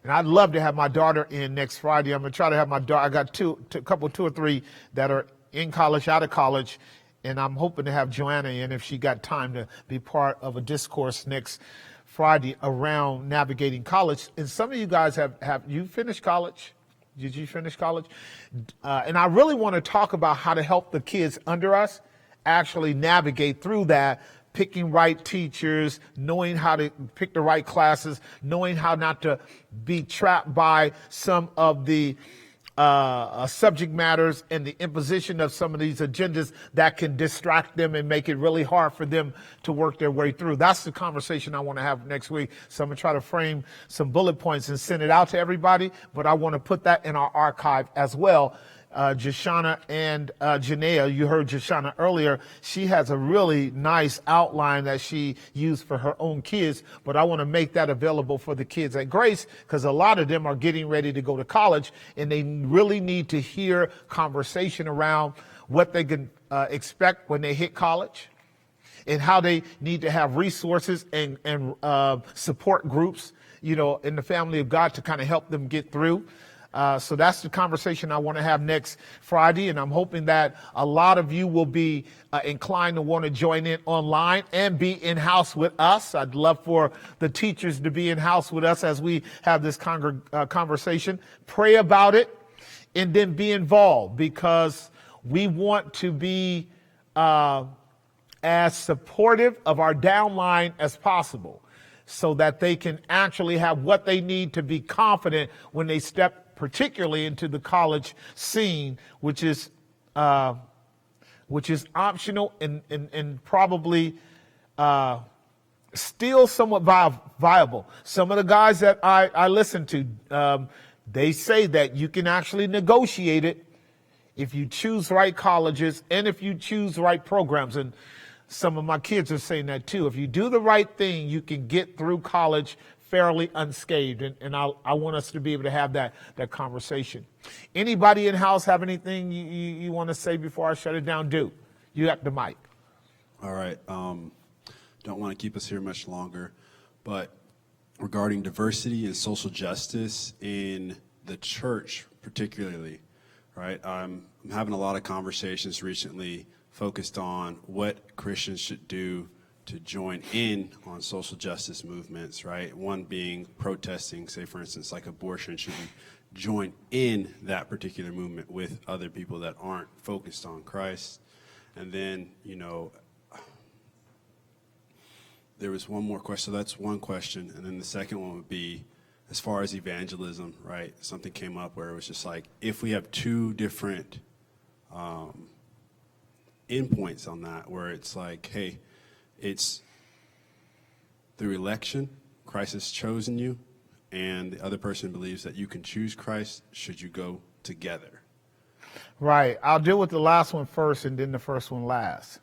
And I'd love to have my daughter in next Friday. I'm going to try to have my daughter. I got two or three that are in college, out of college, and I'm hoping to have Joanna in if she got time to be part of a discourse next Friday around navigating college. And some of you guys have you finished college? Did you finish college? And I really want to talk about how to help the kids under us actually navigate through that, picking right teachers, knowing how to pick the right classes, knowing how not to be trapped by some of the subject matters and the imposition of some of these agendas that can distract them and make it really hard for them to work their way through. That's the conversation I want to have next week. So I'm going to try to frame some bullet points and send it out to everybody, but I want to put that in our archive as well. Jashana and Janaea, you heard Jashana earlier. She has a really nice outline that she used for her own kids, but I want to make that available for the kids at Grace, because a lot of them are getting ready to go to college, and they really need to hear conversation around what they can expect when they hit college, and how they need to have resources and support groups, in the family of God to kind of help them get through. So that's the conversation I want to have next Friday, and I'm hoping that a lot of you will be inclined to want to join in online and be in-house with us. I'd love for the teachers to be in-house with us as we have this conversation. Pray about it, and then be involved, because we want to be as supportive of our downline as possible, so that they can actually have what they need to be confident when they step particularly into the college scene, which is optional and probably still somewhat viable. Some of the guys that I listen to, they say that you can actually negotiate it if you choose right colleges and if you choose right programs. And some of my kids are saying that too. If you do the right thing, you can get through college fairly unscathed, and I want us to be able to have that conversation. Anybody in house have anything you want to say before I shut it down? Do. You got the mic. All right. Don't want to keep us here much longer, but regarding diversity and social justice in the church particularly, right? I'm having a lot of conversations recently focused on what Christians should do to join in on social justice movements, right? One being protesting, say for instance, like abortion. Should we join in that particular movement with other people that aren't focused on Christ? And then, there was one more question. So that's one question. And then the second one would be, as far as evangelism, right? Something came up where it was just like, if we have two different endpoints on that, where it's like, hey, it's through election, Christ has chosen you, and the other person believes that you can choose Christ, should you go together? Right. I'll deal with the last one first and then the first one last.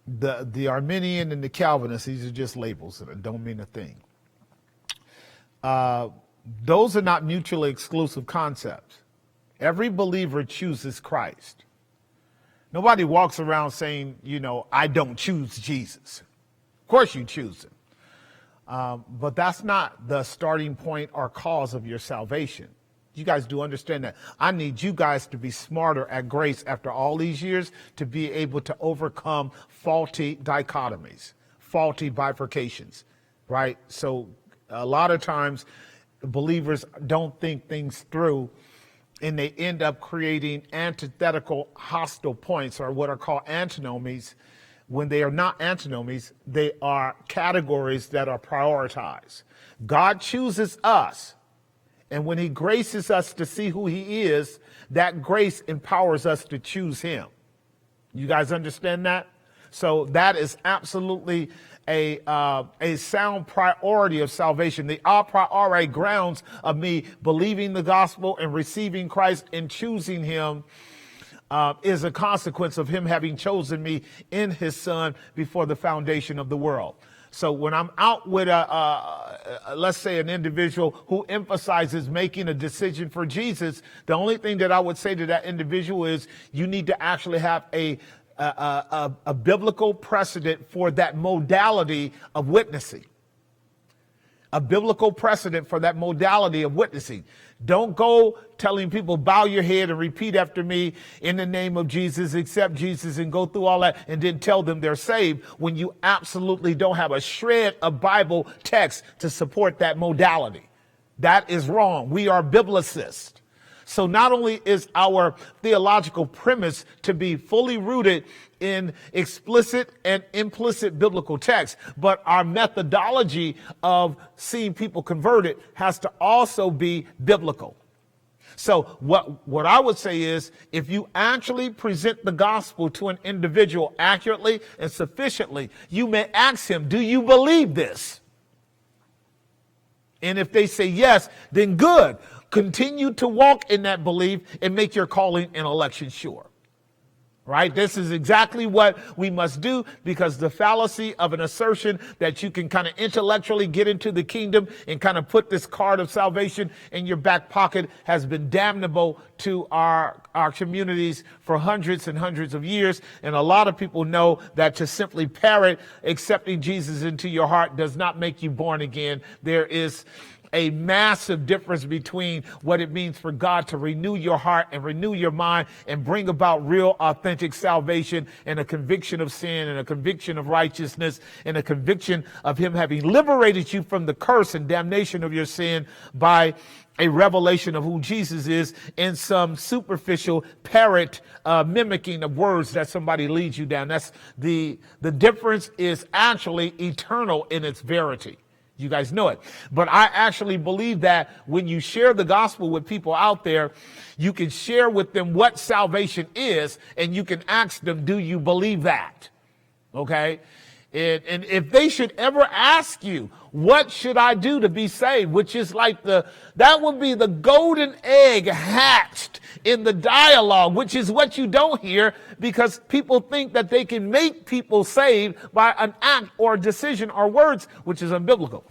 The Arminian and the Calvinist, these are just labels that don't mean a thing. Those are not mutually exclusive concepts. Every believer chooses Christ. Nobody walks around saying, I don't choose Jesus. Of course you choose him. But that's not the starting point or cause of your salvation. You guys do understand that. I need you guys to be smarter at Grace after all these years to be able to overcome faulty dichotomies, faulty bifurcations, right? So a lot of times believers don't think things through, and they end up creating antithetical hostile points, or what are called antinomies. When they are not antinomies, they are categories that are prioritized. God chooses us, And when he graces us to see who he is, that grace empowers us to choose him. You guys understand that? So that is absolutely a sound priority of salvation. The a priori grounds of me believing the gospel and receiving Christ and choosing him is a consequence of him having chosen me in his son before the foundation of the world. So when I'm out with let's say an individual who emphasizes making a decision for Jesus, the only thing that I would say to that individual is you need to actually have a biblical precedent for that modality of witnessing. A biblical precedent for that modality of witnessing. Don't go telling people, bow your head and repeat after me in the name of Jesus, accept Jesus, and go through all that and then tell them they're saved when you absolutely don't have a shred of Bible text to support that modality. That is wrong. We are biblicists. So not only is our theological premise to be fully rooted in explicit and implicit biblical text, but our methodology of seeing people converted has to also be biblical. So what I would say is, if you actually present the gospel to an individual accurately and sufficiently, you may ask him, do you believe this? And if they say yes, then good. Continue to walk in that belief and make your calling and election sure. Right? This is exactly what we must do, because the fallacy of an assertion that you can kind of intellectually get into the kingdom and kind of put this card of salvation in your back pocket has been damnable to our communities for hundreds and hundreds of years. And a lot of people know that to simply parrot accepting Jesus into your heart does not make you born again. There is a massive difference between what it means for God to renew your heart and renew your mind and bring about real, authentic salvation and a conviction of sin and a conviction of righteousness and a conviction of him having liberated you from the curse and damnation of your sin by a revelation of who Jesus is and some superficial parrot mimicking of words that somebody leads you down. That's the difference is actually eternal in its verity. You guys know it. But I actually believe that when you share the gospel with people out there, you can share with them what salvation is, and you can ask them, do you believe that? Okay? And if they should ever ask you, what should I do to be saved? Which is like that would be the golden egg hatched in the dialogue, which is what you don't hear, because people think that they can make people saved by an act or decision or words, which is unbiblical.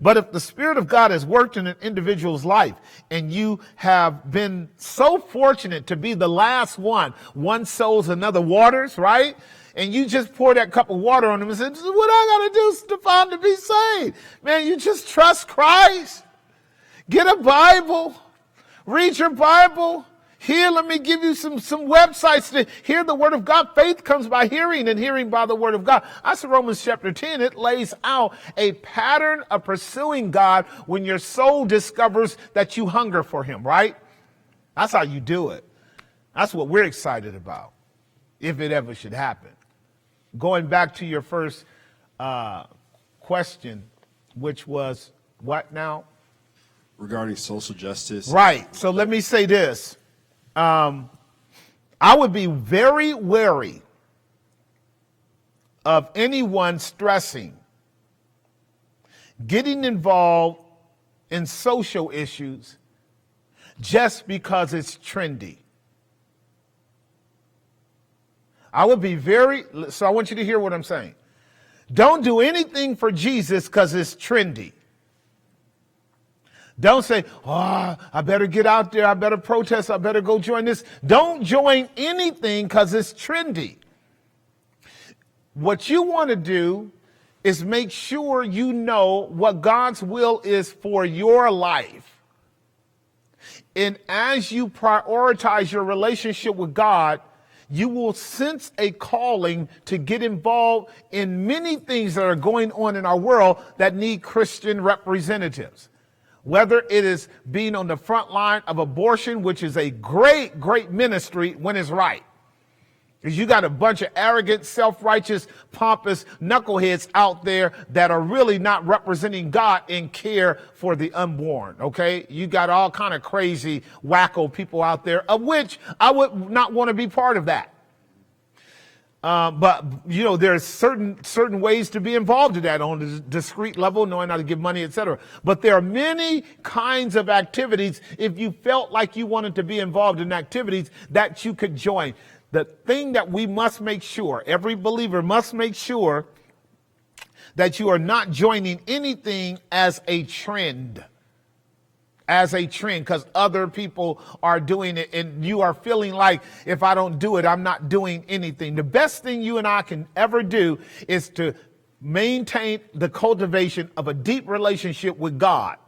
But if the Spirit of God has worked in an individual's life and you have been so fortunate to be the last one sows, another waters, right? And you just pour that cup of water on them and say, what I got to do, Stefan, to be saved? Man, you just trust Christ. Get a Bible. Read your Bible. Here, let me give you some websites to hear the word of God. Faith comes by hearing, and hearing by the word of God. That's Romans chapter 10. It lays out a pattern of pursuing God when your soul discovers that you hunger for him, right? That's how you do it. That's what we're excited about, if it ever should happen. Going back to your first question, which was what now? Regarding social justice. Right. So let me say this. I would be very wary of anyone stressing getting involved in social issues just because it's trendy. I would be so I want you to hear what I'm saying. Don't do anything for Jesus because it's trendy. Don't say, oh, I better get out there. I better protest. I better go join this. Don't join anything because it's trendy. What you want to do is make sure you know what God's will is for your life. And as you prioritize your relationship with God, you will sense a calling to get involved in many things that are going on in our world that need Christian representatives. Whether it is being on the front line of abortion, which is a great, great ministry when it's right. Because you got a bunch of arrogant, self-righteous, pompous knuckleheads out there that are really not representing God and care for the unborn, okay? You got all kind of crazy, wacko people out there, of which I would not want to be part of that. But, you know, there's certain ways to be involved in that on a discrete level, knowing how to give money, etc. But there are many kinds of activities, if you felt like you wanted to be involved in activities, that you could join. The thing that we must make sure, every believer must make sure, that you are not joining anything as a trend. As a trend, because other people are doing it and you are feeling like, if I don't do it, I'm not doing anything. The best thing you and I can ever do is to maintain the cultivation of a deep relationship with God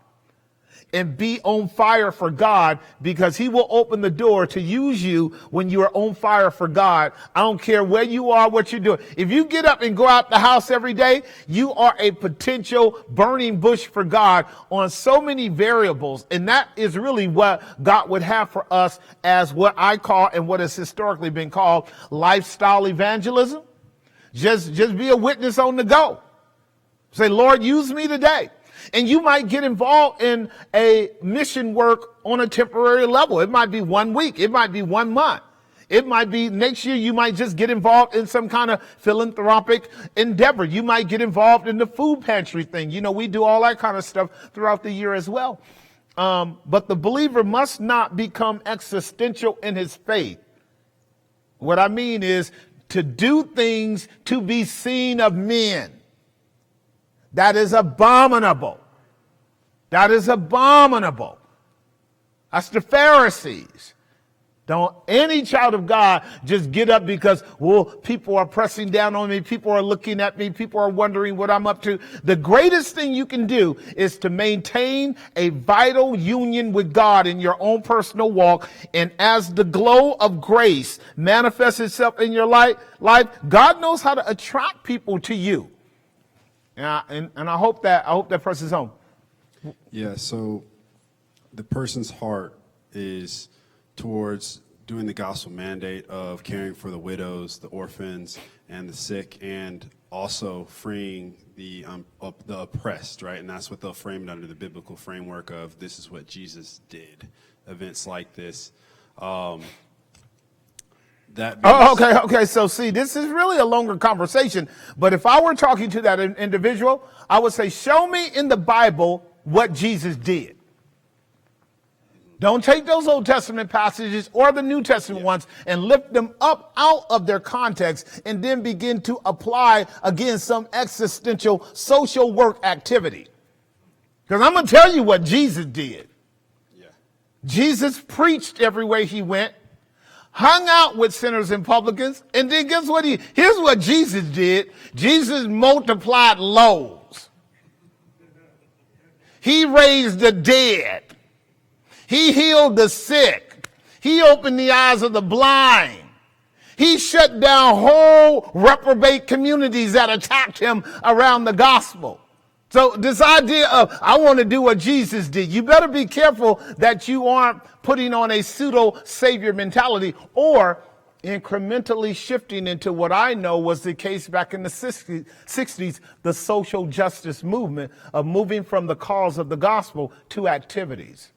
and be on fire for God, because he will open the door to use you when you are on fire for God. I don't care where you are, what you're doing. If you get up and go out the house every day, you are a potential burning bush for God on so many variables. And that is really what God would have for us as what I call, and what has historically been called, lifestyle evangelism. Just be a witness on the go. Say, Lord, use me today. And you might get involved in a mission work on a temporary level. It might be 1 week. It might be 1 month. It might be next year. You might just get involved in some kind of philanthropic endeavor. You might get involved in the food pantry thing. You know, we do all that kind of stuff throughout the year as well. But the believer must not become existential in his faith. What I mean is to do things to be seen of men. That is abominable. That is abominable. That's the Pharisees. Don't any child of God just get up because, well, people are pressing down on me. People are looking at me. People are wondering what I'm up to. The greatest thing you can do is to maintain a vital union with God in your own personal walk. And as the glow of grace manifests itself in your life, God knows how to attract people to you. And I hope that presses home. Yeah, so the person's heart is towards doing the gospel mandate of caring for the widows, the orphans, and the sick, and also freeing the oppressed, right? And that's what they'll frame it under, the biblical framework of this is what Jesus did. Events like this. Okay. So see, this is really a longer conversation. But if I were talking to that individual, I would say, show me in the Bible what Jesus did. Don't take those Old Testament passages or the New Testament ones and lift them up out of their context and then begin to apply, again, some existential social work activity. Because I'm going to tell you what Jesus did. Yeah. Jesus preached everywhere he went, hung out with sinners and publicans, and then guess what? Here's what Jesus did. Jesus multiplied loaves. He raised the dead. He healed the sick. He opened the eyes of the blind. He shut down whole reprobate communities that attacked him around the gospel. So this idea of, I want to do what Jesus did, you better be careful that you aren't putting on a pseudo-savior mentality or incrementally shifting into what I know was the case back in the 60s, the social justice movement of moving from the cause of the gospel to activities.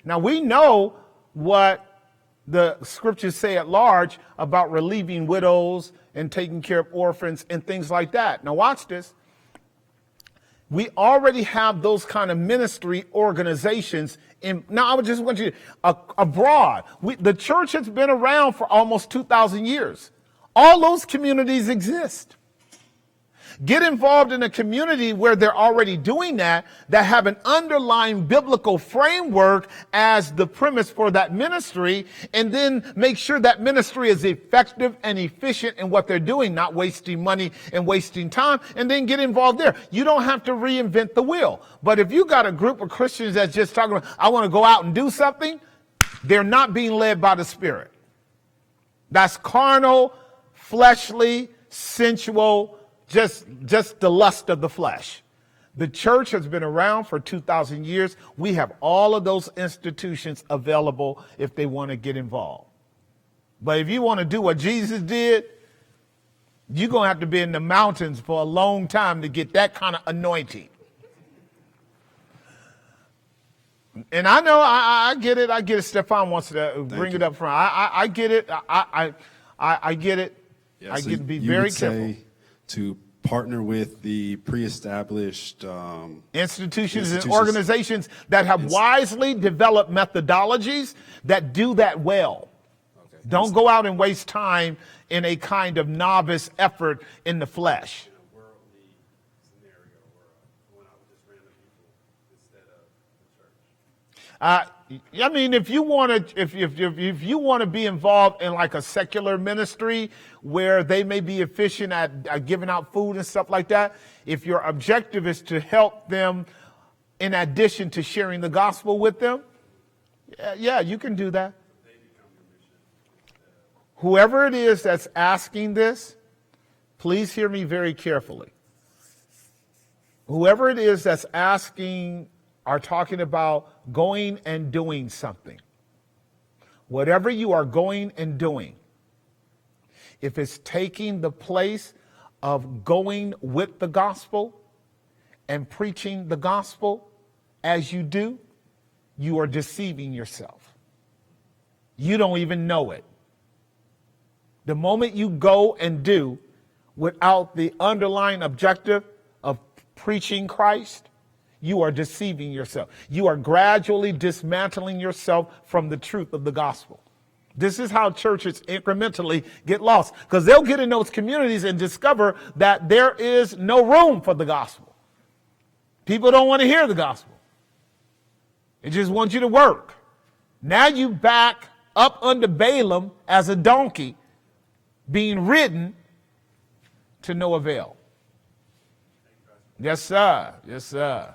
Now, we know what the scriptures say at large about relieving widows and taking care of orphans and things like that. Now, watch this. We already have those kind of ministry organizations. Now, I just want you abroad. The church has been around for almost 2,000 years. All those communities exist. Get involved in a community where they're already doing that have an underlying biblical framework as the premise for that ministry, and then make sure that ministry is effective and efficient in what they're doing, not wasting money and wasting time, and then get involved there. You don't have to reinvent the wheel. But if you got a group of Christians that's just talking about, I want to go out and do something, they're not being led by the Spirit. That's carnal, fleshly, sensual, just the lust of the flesh. The church has been around for 2,000 years. We have all of those institutions available if they want to get involved. But if you want to do what Jesus did, you're going to have to be in the mountains for a long time to get that kind of anointing. And I know, I get it. I get it. Stefan wants to bring it up front. I get it. I get it. Yeah, I so get to be you very would careful. say to partner with the pre-established Institutions and organizations that have wisely developed methodologies that do that well. Okay. Don't go out and waste time in a kind of novice effort in the flesh. In a worldly scenario or going out with just random people instead of the church. I mean, if you want to, if you want to be involved in like a secular ministry where they may be efficient at giving out food and stuff like that, if your objective is to help them in addition to sharing the gospel with them, yeah, you can do that. Whoever it is that's asking this, please hear me very carefully. Whoever it is that's asking are talking about going and doing something. Whatever you are going and doing, if it's taking the place of going with the gospel and preaching the gospel as you do, you are deceiving yourself. You don't even know it. The moment you go and do without the underlying objective of preaching Christ, you are deceiving yourself. You are gradually dismantling yourself from the truth of the gospel. This is how churches incrementally get lost, because they'll get in those communities and discover that there is no room for the gospel. People don't want to hear the gospel. They just want you to work. Now you back up under Balaam as a donkey being ridden to no avail. Yes, sir. Yes, sir.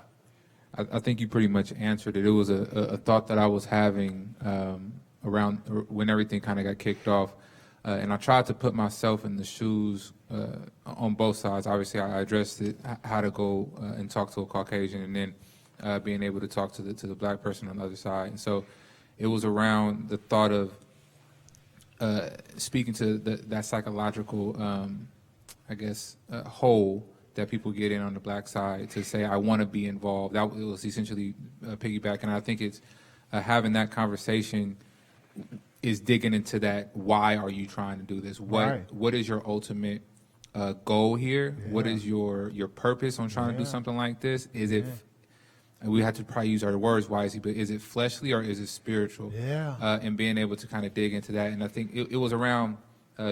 I think you pretty much answered it. It was a thought that I was having around when everything kind of got kicked off. And I tried to put myself in the shoes on both sides. Obviously, I addressed it, how to go and talk to a Caucasian, and then being able to talk to the black person on the other side. And so it was around the thought of speaking to that psychological, hole that people get in on the black side to say, I want to be involved. That was essentially piggyback. And I think it's having that conversation is digging into that. Why are you trying to do this? What is your ultimate goal here? Yeah. What is your purpose on trying to do something like this? Is it, and we have to probably use our words wisely, but is it fleshly or is it spiritual? Yeah. And being able to kind of dig into that. And I think it was around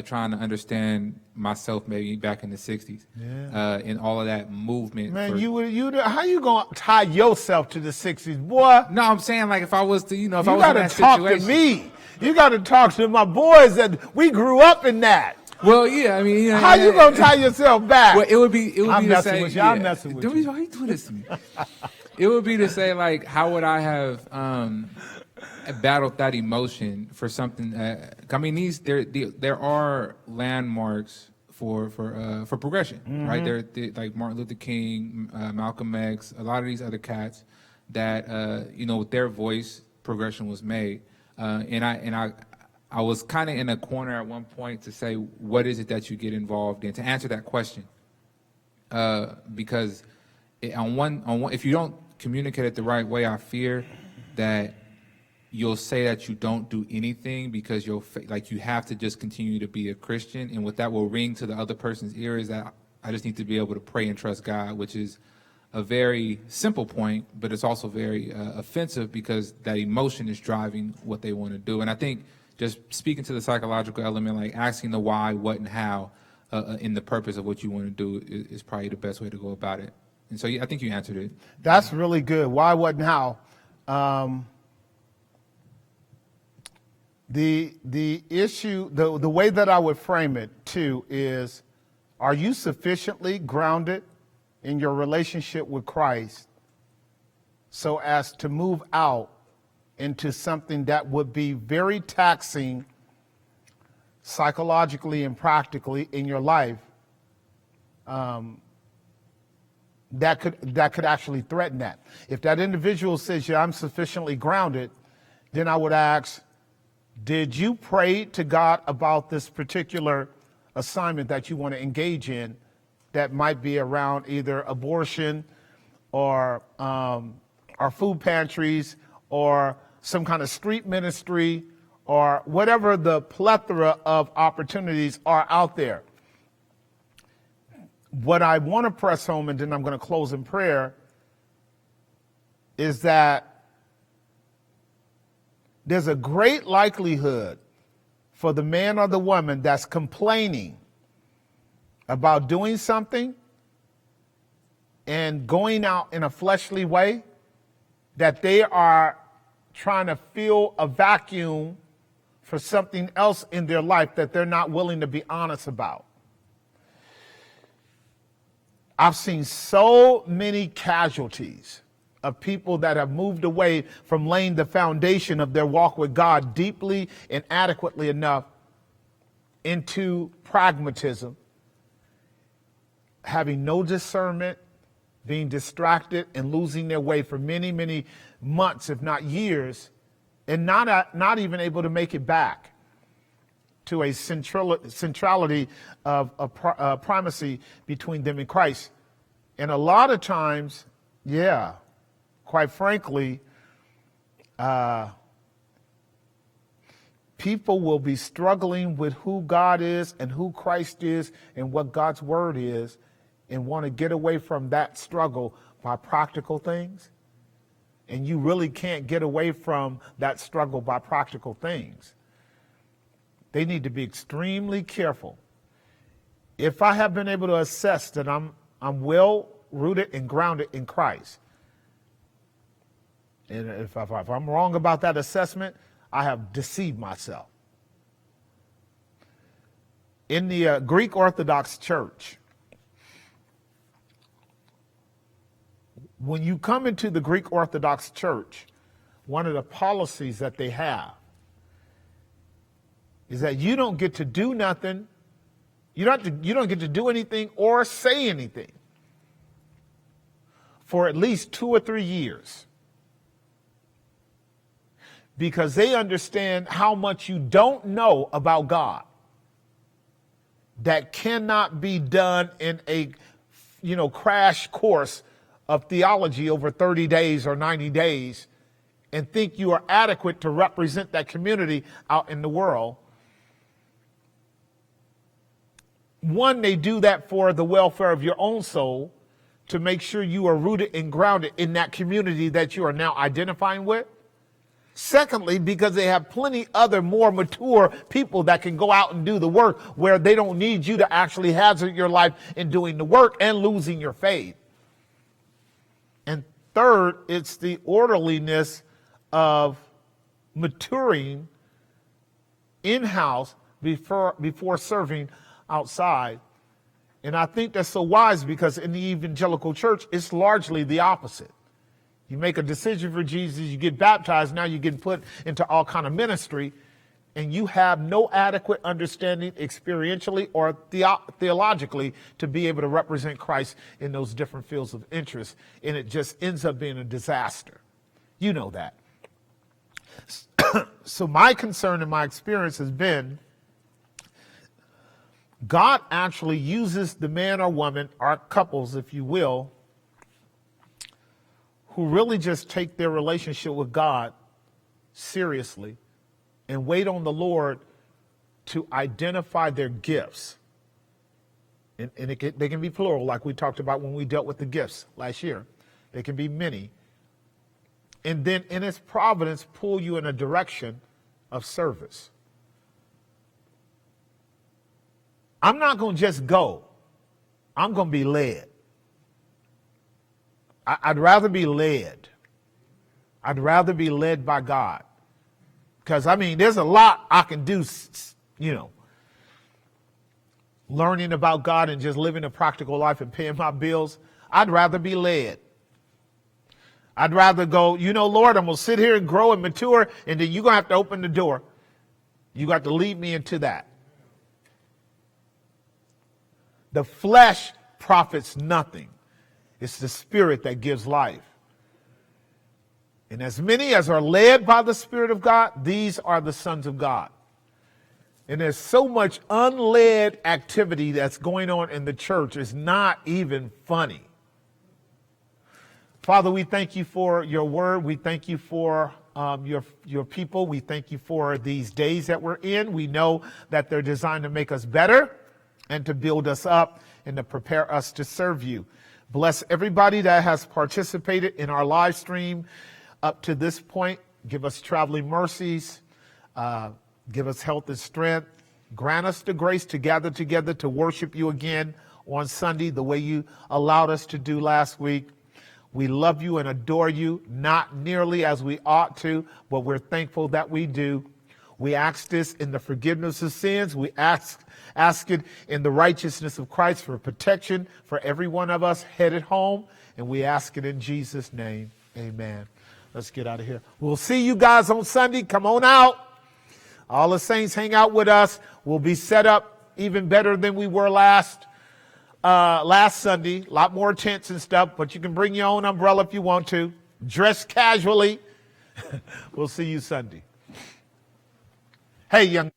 trying to understand myself maybe back in the 60s. Yeah. And all of that movement. Man, how you going to tie yourself to the 60s, boy? No, I'm saying like if I was to, if I was in that situation. You got to talk to me. You got to talk to my boys that we grew up in that. Well, yeah, I mean, how you gonna tie yourself back? Well, it would be I'm to say, I'm messing with you. Why you doing this to me? It would be to say, like, how would I have battled that emotion for something? I mean, there are landmarks for progression, right? There, like Martin Luther King, Malcolm X, a lot of these other cats that with their voice, progression was made, and I was kind of in a corner at one point to say, what is it that you get involved in? To answer that question, because if you don't communicate it the right way, I fear that you'll say that you don't do anything because you have to just continue to be a Christian, and what that will ring to the other person's ear is that I just need to be able to pray and trust God, which is a very simple point, but it's also very offensive because that emotion is driving what they want to do. And I think just speaking to the psychological element, like asking the why, what, and how in the purpose of what you want to do is probably the best way to go about it. And so I think you answered it. That's really good. Why, what, and how. The issue, the way that I would frame it too is, are you sufficiently grounded in your relationship with Christ so as to move out into something that would be very taxing psychologically and practically in your life, that could actually threaten that. If that individual says, yeah, I'm sufficiently grounded, then I would ask, Did you pray to God about this particular assignment that you want to engage in that might be around either abortion or our food pantries or some kind of street ministry or whatever the plethora of opportunities are out there? What I want to press home, and then I'm going to close in prayer, is that there's a great likelihood for the man or the woman that's complaining about doing something and going out in a fleshly way, that they are trying to fill a vacuum for something else in their life that they're not willing to be honest about. I've seen so many casualties of people that have moved away from laying the foundation of their walk with God deeply and adequately enough into pragmatism, having no discernment, being distracted and losing their way for many, many months, if not years, and not even able to make it back to a centrality of primacy between them and Christ. And a lot of times, quite frankly, people will be struggling with who God is and who Christ is and what God's word is, and want to get away from that struggle by practical things. And you really can't get away from that struggle by practical things. They need to be extremely careful. If I have been able to assess that I'm well rooted and grounded in Christ, and if I'm wrong about that assessment, I have deceived myself. In the Greek Orthodox Church, when you come into the Greek Orthodox Church, one of the policies that they have is that you don't get to do nothing, you don't get to do anything or say anything for at least 2 or 3 years, because they understand how much you don't know about God that cannot be done in a crash course of theology over 30 days or 90 days and think you are adequate to represent that community out in the world. One, they do that for the welfare of your own soul, to make sure you are rooted and grounded in that community that you are now identifying with. Secondly, because they have plenty other more mature people that can go out and do the work where they don't need you to actually hazard your life in doing the work and losing your faith. And third, it's the orderliness of maturing in-house before serving outside. And I think that's so wise, because in the evangelical church, it's largely the opposite. You make a decision for Jesus, you get baptized, now you get put into all kind of ministry, and you have no adequate understanding experientially or theologically to be able to represent Christ in those different fields of interest, and it just ends up being a disaster. You know that. So my concern and my experience has been, God actually uses the man or woman, or couples, if you will, who really just take their relationship with God seriously and wait on the Lord to identify their gifts. And they can be plural, like we talked about when we dealt with the gifts last year. They can be many. And then in His providence, pull you in a direction of service. I'm not going to just go. I'm going to be led. I'd rather be led. I'd rather be led by God. Because, there's a lot I can do, learning about God and just living a practical life and paying my bills. I'd rather be led. I'd rather go, Lord, I'm going to sit here and grow and mature, and then you're going to have to open the door. You got to lead me into that. The flesh profits nothing. It's the spirit that gives life. And as many as are led by the Spirit of God, these are the sons of God. And there's so much unled activity that's going on in the church. It's not even funny. Father, we thank you for your word. We thank you for your people. We thank you for these days that we're in. We know that they're designed to make us better and to build us up and to prepare us to serve you. Bless everybody that has participated in our live stream up to this point. Give us traveling mercies. Give us health and strength. Grant us the grace to gather together to worship you again on Sunday the way you allowed us to do last week. We love you and adore you, not nearly as we ought to, but we're thankful that we do. We ask this in the forgiveness of sins. We ask it in the righteousness of Christ for protection for every one of us headed home. And we ask it in Jesus' name. Amen. Let's get out of here. We'll see you guys on Sunday. Come on out. All the saints hang out with us. We'll be set up even better than we were last Sunday. A lot more tents and stuff, but you can bring your own umbrella if you want to. Dress casually. We'll see you Sunday. Hey, young